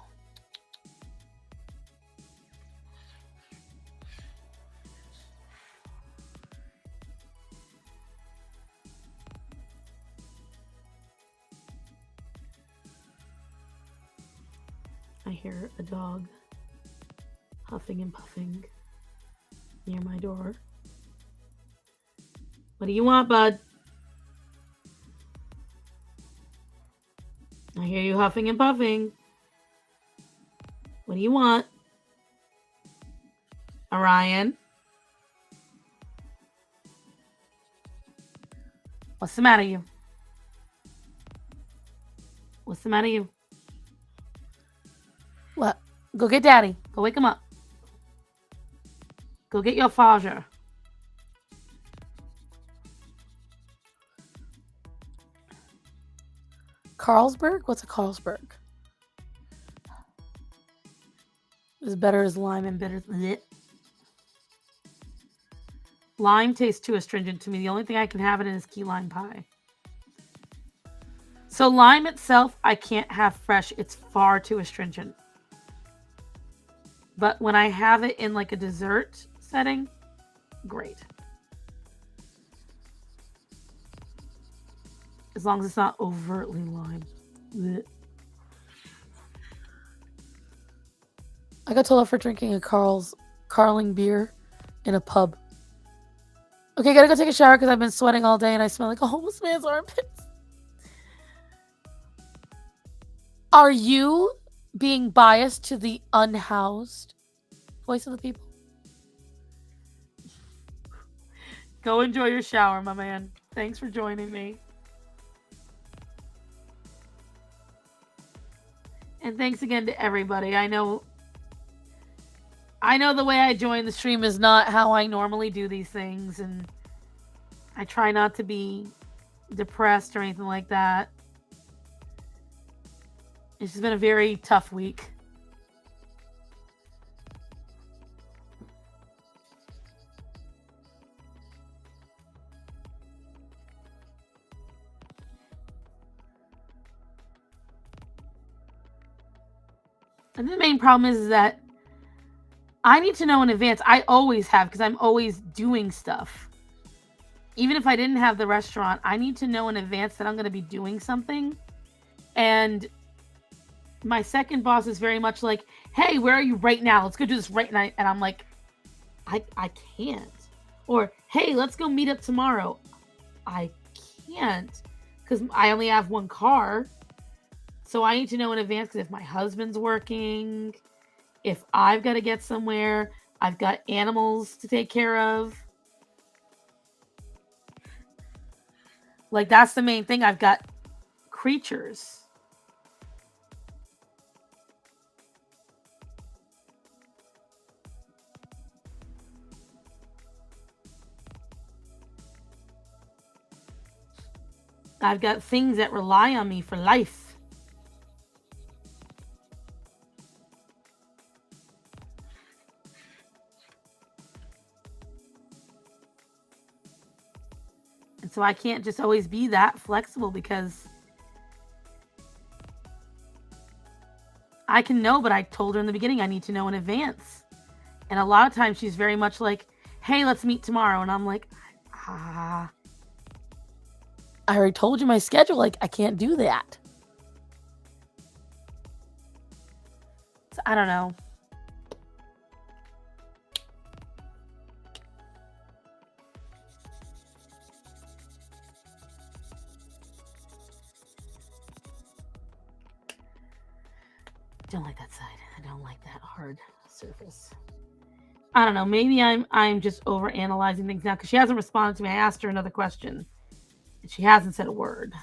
I hear a dog huffing and puffing near my door. What do you want, bud? I hear you huffing and puffing. What do you want? Orion? What's the matter, you? What's the matter, you? What? Go get Daddy. Go wake him up. Go get your father. Carlsberg? What's a Carlsberg? Is better as lime and bitter. Blech. Lime tastes too astringent to me. The only thing I can have it in is key lime pie. So lime itself, I can't have fresh. It's far too astringent. But when I have it in like a dessert setting, great. As long as it's not overtly lime. Blech. I got told off for drinking a Carling beer in a pub. Okay, gotta go take a shower because I've been sweating all day and I smell like a homeless man's armpits. Are you being biased to the unhoused voice of the people? Go enjoy your shower, my man. Thanks for joining me. And thanks again to everybody. I know the way I join the stream is not how I normally do these things, and I try not to be depressed or anything like that. It's just been a very tough week. And the main problem is that I need to know in advance. I always have, because I'm always doing stuff. Even if I didn't have the restaurant, I need to know in advance that I'm going to be doing something. And my second boss is very much like, hey, where are you right now? Let's go do this right now. And I'm like, I can't. Or, hey, let's go meet up tomorrow. I can't, because I only have one car. So I need to know in advance, because if my husband's working, if I've got to get somewhere, I've got animals to take care of. Like, that's the main thing. I've got creatures. I've got things that rely on me for life. And so I can't just always be that flexible, because I can know, but I told her in the beginning I need to know in advance. And a lot of times she's very much like, hey, let's meet tomorrow. And I'm like, I already told you my schedule. Like, I can't do that. So I don't know. Don't like that side. I don't like that hard surface. I don't know. Maybe I'm just over analyzing things now because she hasn't responded to me. I asked her another question, and she hasn't said a word.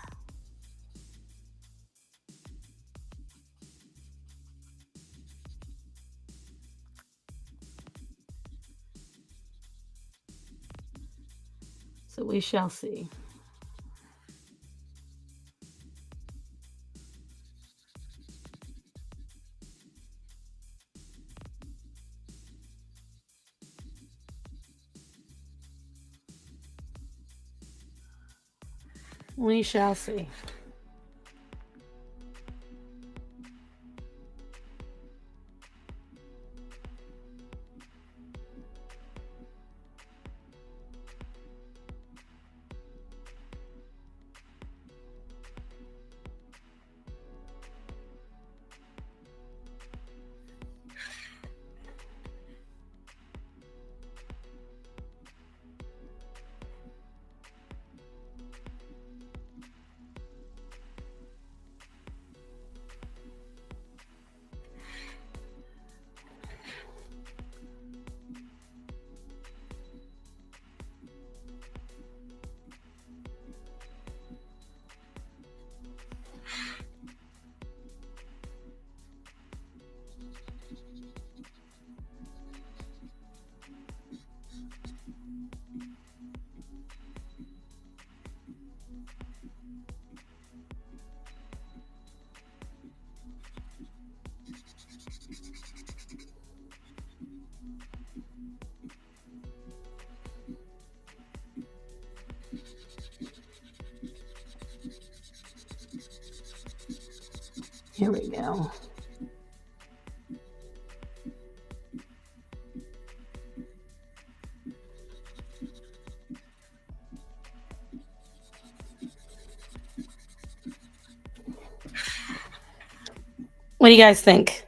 So we shall see. We shall see. Here we go. What do you guys think?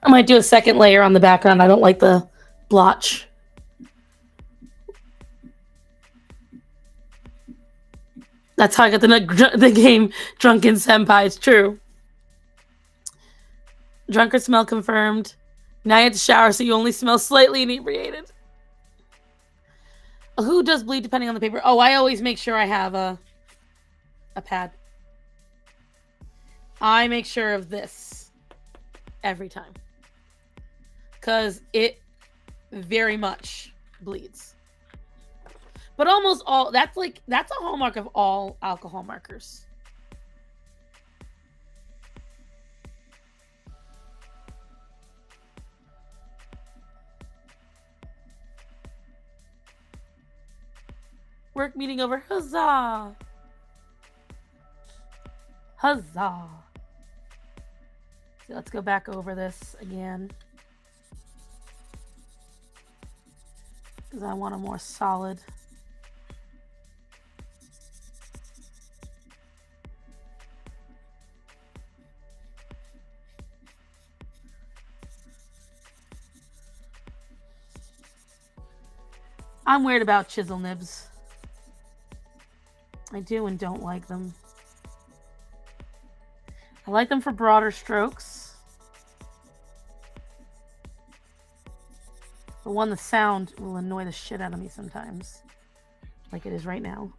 I might do a second layer on the background. I don't like the blotch. That's how I got the game Drunken Senpai. It's true. Drunkard smell confirmed. Now you have to shower, so you only smell slightly inebriated. Who does bleed depending on the paper? Oh, I always make sure I have a pad. I make sure of this every time. Because it very much bleeds. But almost all, that's a hallmark of all alcohol markers. Work meeting over. Huzzah! Huzzah! So let's go back over this again. Because I want a more solid. I'm weird about chisel nibs. I do and don't like them. I like them for broader strokes. But the sound will annoy the shit out of me sometimes. Like it is right now.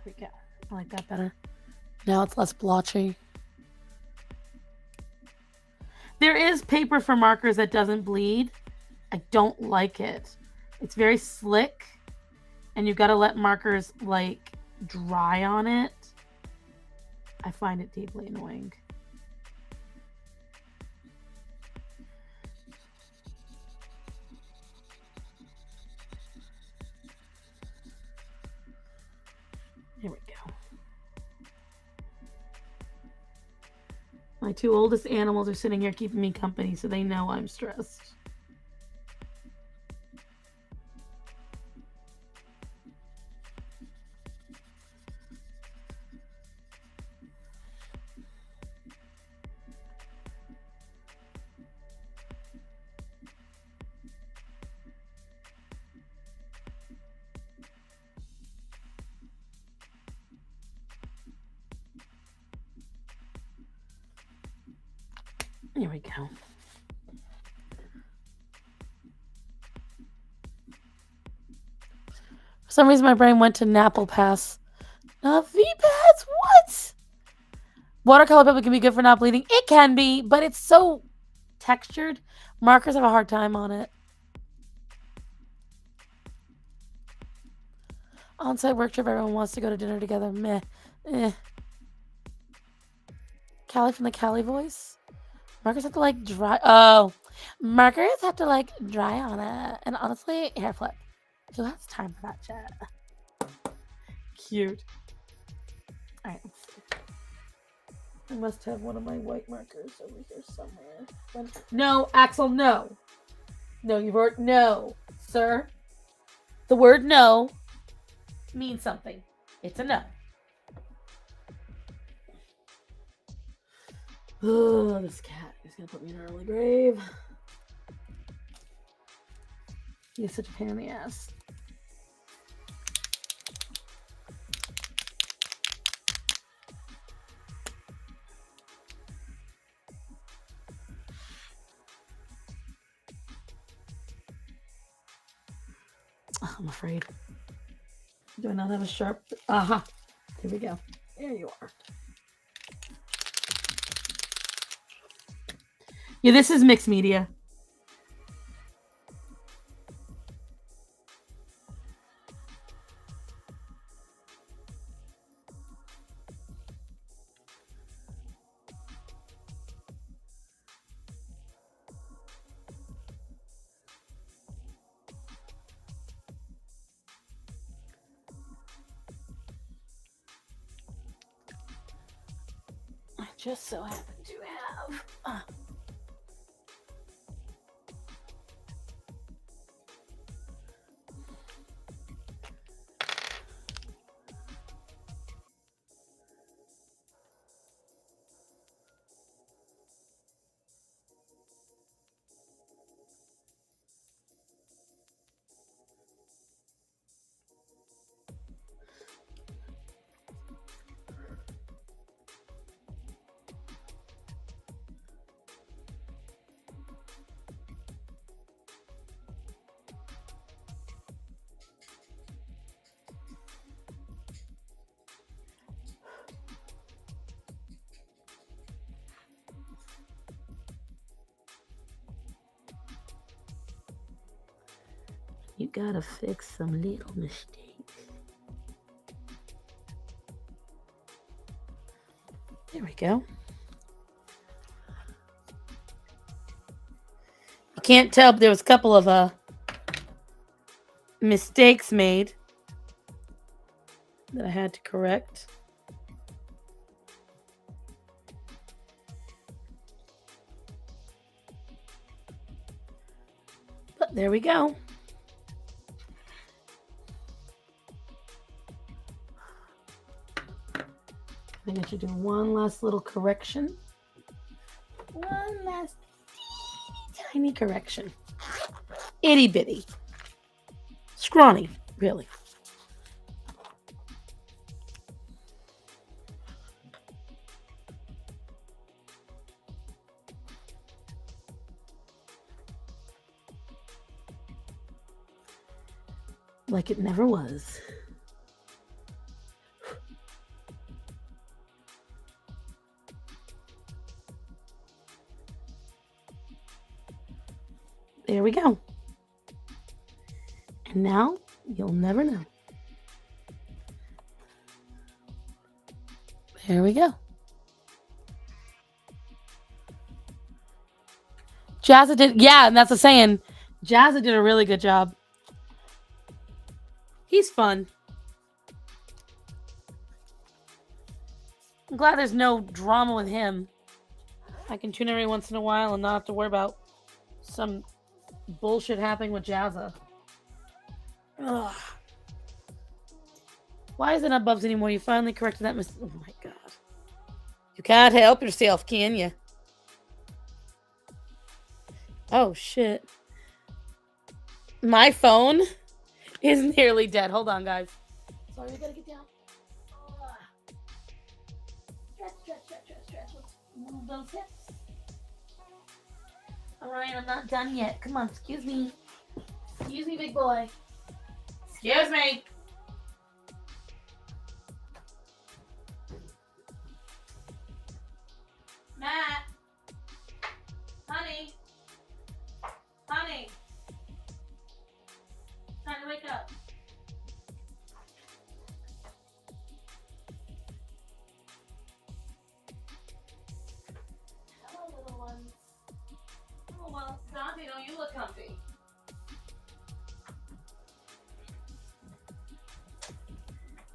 We go. I like that better. Now it's less blotchy. There is paper for markers that doesn't bleed. I don't like it. It's very slick, and you've got to let markers like dry on it. I find it deeply annoying. Here we go. My two oldest animals are sitting here keeping me company, so they know I'm stressed. Here we go. For some reason, my brain went to Napple Pass. V-Pads? What? Watercolor paper can be good for not bleeding. It can be, but it's so textured. Markers have a hard time on it. On-site work trip, everyone wants to go to dinner together. Meh. Callie from the Callie voice. Markers have to like dry. Oh, markers have to like dry on it. And honestly, hair flip. Who has time for that shit? Cute. All right, let's see. I must have one of my white markers over here somewhere. No, Axel, no. No, you've already. No, sir. The word no means something. It's a no. Oh, this cat is gonna put me in an early grave. He's such a pain in the ass. I'm afraid. Do I not have a sharp? Aha. Here we go. There you are. Yeah, this is mixed media. I just so happen to have. You gotta fix some little mistakes. There we go. You can't tell, but there was a couple of mistakes made that I had to correct. But there we go. I think I should do one last little correction. One last tiny correction. Itty bitty. Scrawny, really. Like it never was. There we go. And now you'll never know. There we go. Jazza did, yeah, and that's the saying. Jazza did a really good job. He's fun. I'm glad there's no drama with him. I can tune every once in a while and not have to worry about some bullshit happening with Jazza. Ugh. Why is it not Bubs anymore? You finally corrected that mistake. Oh my god. You can't help yourself, can you? Oh shit. My phone is nearly dead. Hold on, guys. Sorry, we gotta get down. Stretch. Let's move those hips. Alright, I'm not done yet. Come on, excuse me. Excuse me, big boy. Excuse me. Matt. Honey. Honey. Time to wake up. Hello, little ones. Oh, well, Dante, don't you look comfy?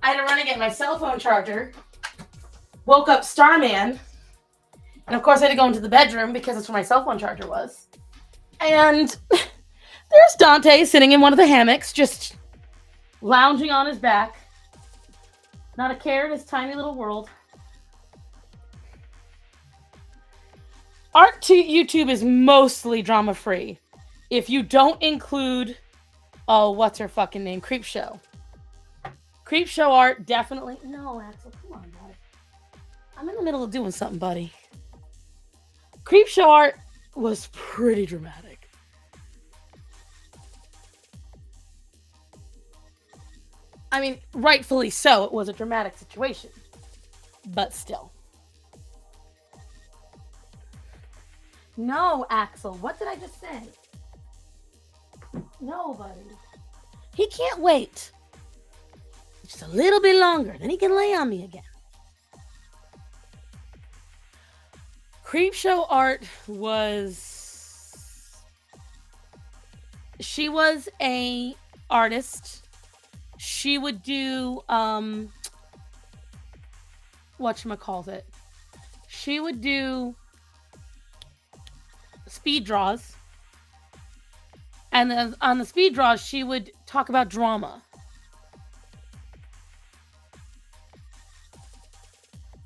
I had to run and get my cell phone charger. Woke up Starman. And of course I had to go into the bedroom because that's where my cell phone charger was. And there's Dante sitting in one of the hammocks, just lounging on his back. Not a care in his tiny little world. Art to YouTube is mostly drama-free. If you don't include, oh, what's her fucking name? Creepshow. Creepshow art definitely. No, Axel, come on, buddy. I'm in the middle of doing something, buddy. Creepshow art was pretty dramatic. I mean, rightfully so. It was a dramatic situation. But still. No, Axel. What did I just say? No, buddy. He can't wait. Just a little bit longer. Then he can lay on me again. Creepshow art was... She was a artist. She would do... whatchamacallit. She would do... speed draws. And then on the speed draws, she would talk about drama.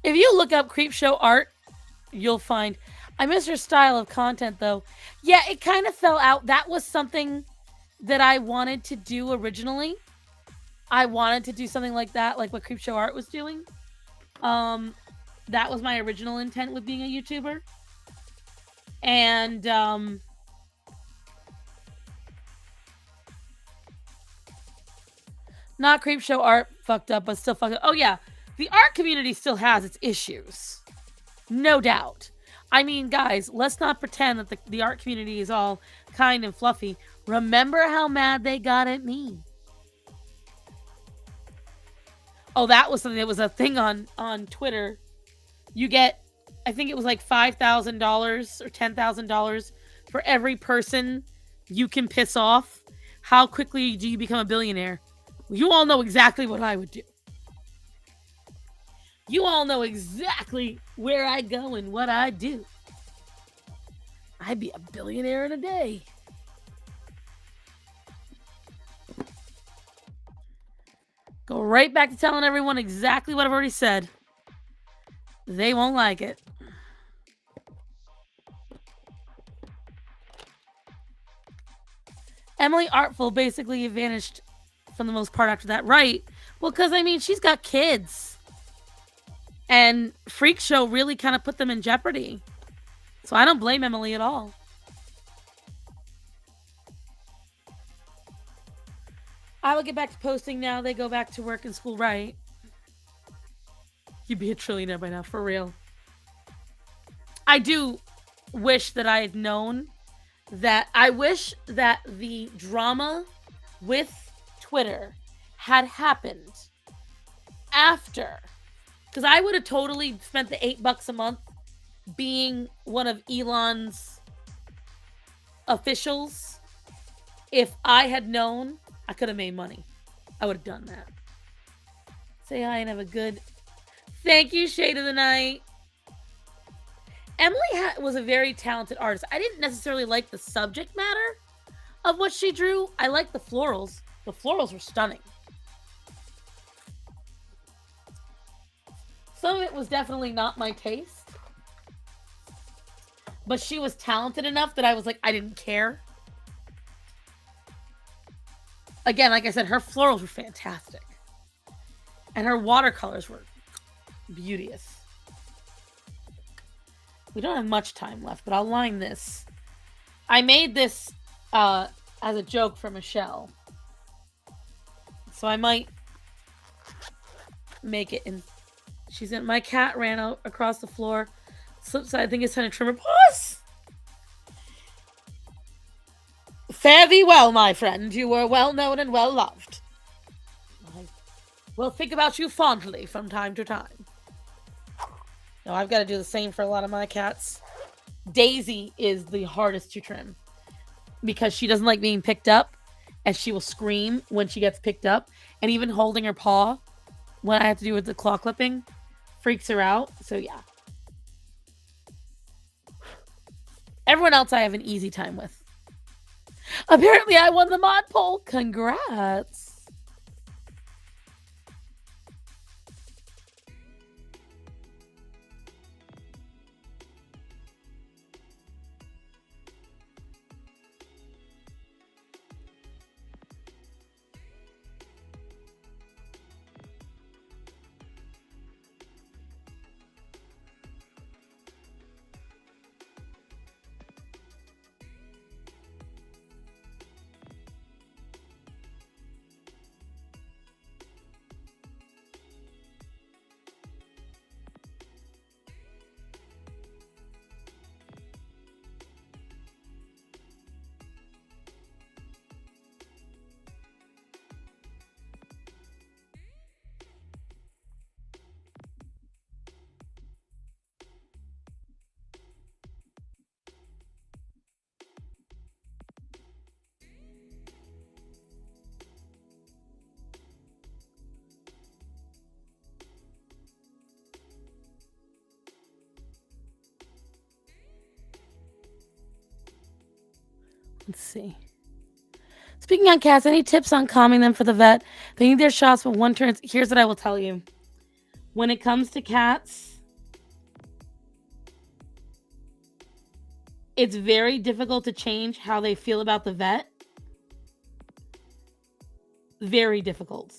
If you look up Creepshow art, you'll find... I miss her style of content, though. Yeah, it kind of fell out. That was something that I wanted to do originally. I wanted to do something like that, like what Creepshow art was doing. That was my original intent with being a YouTuber. And, not Creepshow art fucked up, but still fucked up. Oh, yeah. The art community still has its issues. No doubt. I mean, guys, let's not pretend that the art community is all kind and fluffy. Remember how mad they got at me. Oh, that was something that was a thing on Twitter. You get, I think it was like $5,000 or $10,000 for every person you can piss off. How quickly do you become a billionaire? You all know exactly what I would do. You all know exactly where I go and what I do. I'd be a billionaire in a day. Go right back to telling everyone exactly what I've already said. They won't like it. Emily Artful basically vanished for the most part after that, right? Well, because, I mean, she's got kids. And Freak Show really kind of put them in jeopardy. So I don't blame Emily at all. I will get back to posting now. They go back to work and school, right? You'd be a trillionaire by now, for real. I do wish that I had known that... I wish that the drama with Twitter had happened after... Because I would have totally spent the $8 a month being one of Elon's officials. If I had known, I could have made money. I would have done that. Say hi and have a good... Thank you, Shade of the Night. Emily was a very talented artist. I didn't necessarily like the subject matter of what she drew. I liked the florals. The florals were stunning. Some of it was definitely not my taste. But she was talented enough that I was like, I didn't care. Again, like I said, her florals were fantastic. And her watercolors were beauteous. We don't have much time left, but I'll line this. I made this as a joke for Michelle. So I might make it in. She's in. My cat ran out across the floor. Slip side, I think it's time to trim her paws. Fare thee well, my friend. You were well known and well loved. I will think about you fondly from time to time. Now I've got to do the same for a lot of my cats. Daisy is the hardest to trim because she doesn't like being picked up, and she will scream when she gets picked up, and even holding her paw when I have to do with the claw clipping freaks her out. So yeah. Everyone else I have an easy time with. Apparently I won the mod poll. Congrats. Let's see. Speaking on cats, any tips on calming them for the vet? They need their shots, but one turns. Here's what I will tell you. When it comes to cats, it's very difficult to change how they feel about the vet. Very difficult.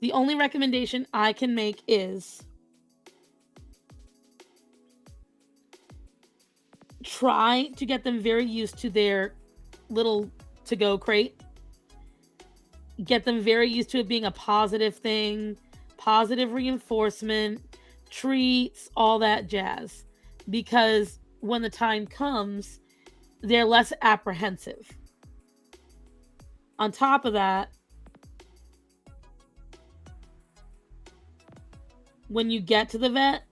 The only recommendation I can make is try to get them very used to their little to-go crate. Get them very used to it being a positive thing, positive reinforcement, treats, all that jazz. Because when the time comes, they're less apprehensive. On top of that, when you get to the vet,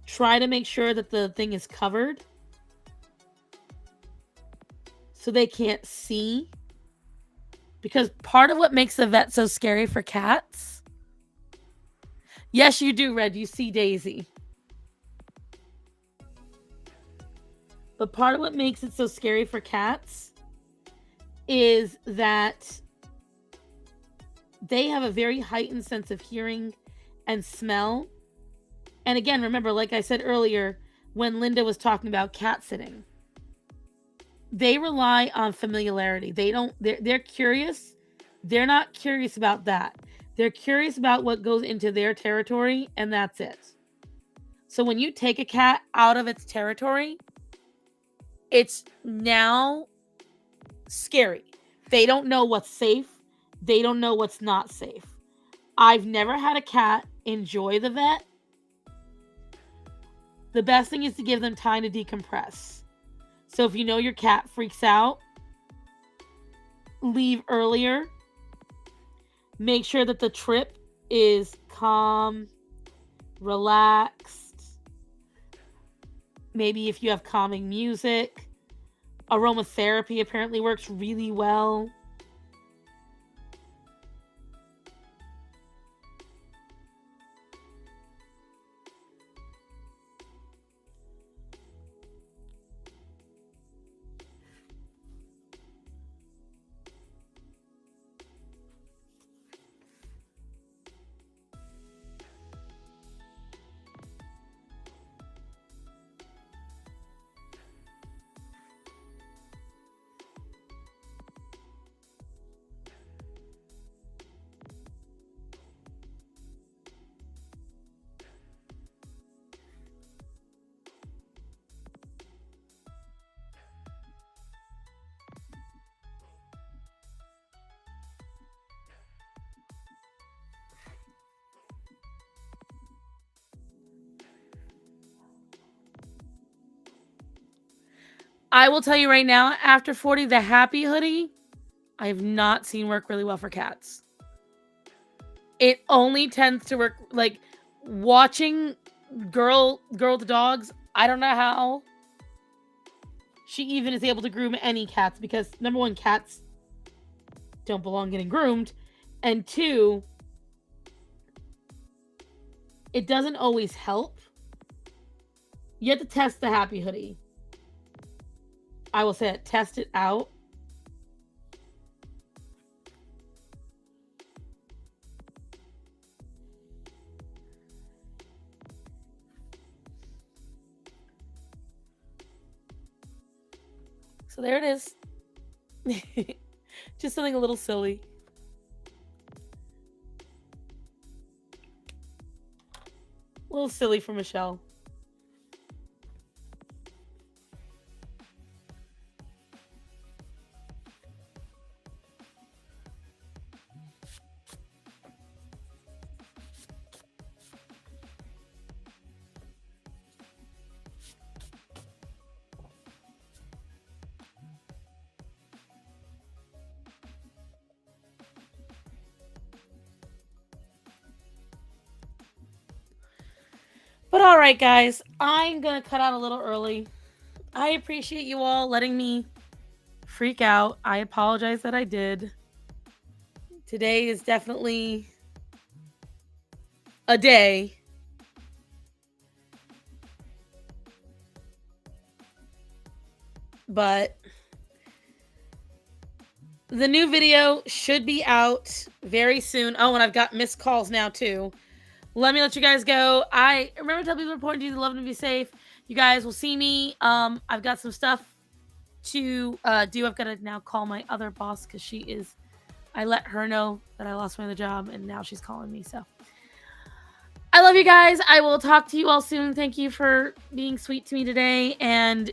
try to make sure that the thing is covered so they can't see. Because part of what makes the vet so scary for cats... Yes, you do, Red. You see Daisy. But part of what makes it so scary for cats is that they have a very heightened sense of hearing and smell. And again, remember, like I said earlier, when Linda was talking about cat sitting, they rely on familiarity. They're curious. They're not curious about that. They're curious about what goes into their territory, and that's it. So when you take a cat out of its territory, it's now scary. They don't know what's safe. They don't know what's not safe. I've never had a cat enjoy the vet. The best thing is to give them time to decompress. So if you know your cat freaks out, leave earlier. Make sure that the trip is calm, relaxed. Maybe if you have calming music. Aromatherapy apparently works really well. I will tell you right now, after 40, the happy hoodie, I have not seen work really well for cats. It only tends to work like watching girl to dogs. I don't know how she even is able to groom any cats because number one, cats don't belong getting groomed, and two, it doesn't always help. You have to test the happy hoodie. I will say it, test it out. So there it is. Just something a little silly. A little silly for Michelle. But all right, guys, I'm going to cut out a little early. I appreciate you all letting me freak out. I apologize that I did. Today is definitely a day. But the new video should be out very soon. Oh, and I've got missed calls now too. Let me let you guys go. I remember to tell people important to you to love and be safe. You guys will see me. I've got some stuff to do. I've got to now call my other boss because she is. I let her know that I lost my other job, and now she's calling me. So I love you guys. I will talk to you all soon. Thank you for being sweet to me today and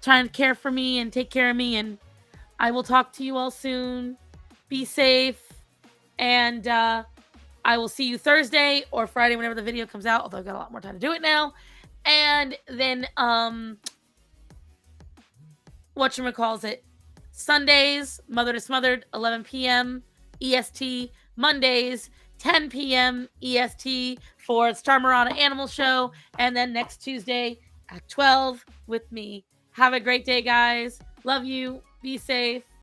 trying to care for me and take care of me. And I will talk to you all soon. Be safe, and I will see you Thursday or Friday whenever the video comes out, although I've got a lot more time to do it now. And then, whatchamacallit, Sundays, Mother to Smothered, 11 p.m. EST. Mondays, 10 p.m. EST for the Star Murata Animal Show. And then next Tuesday at 12 with me. Have a great day, guys. Love you. Be safe.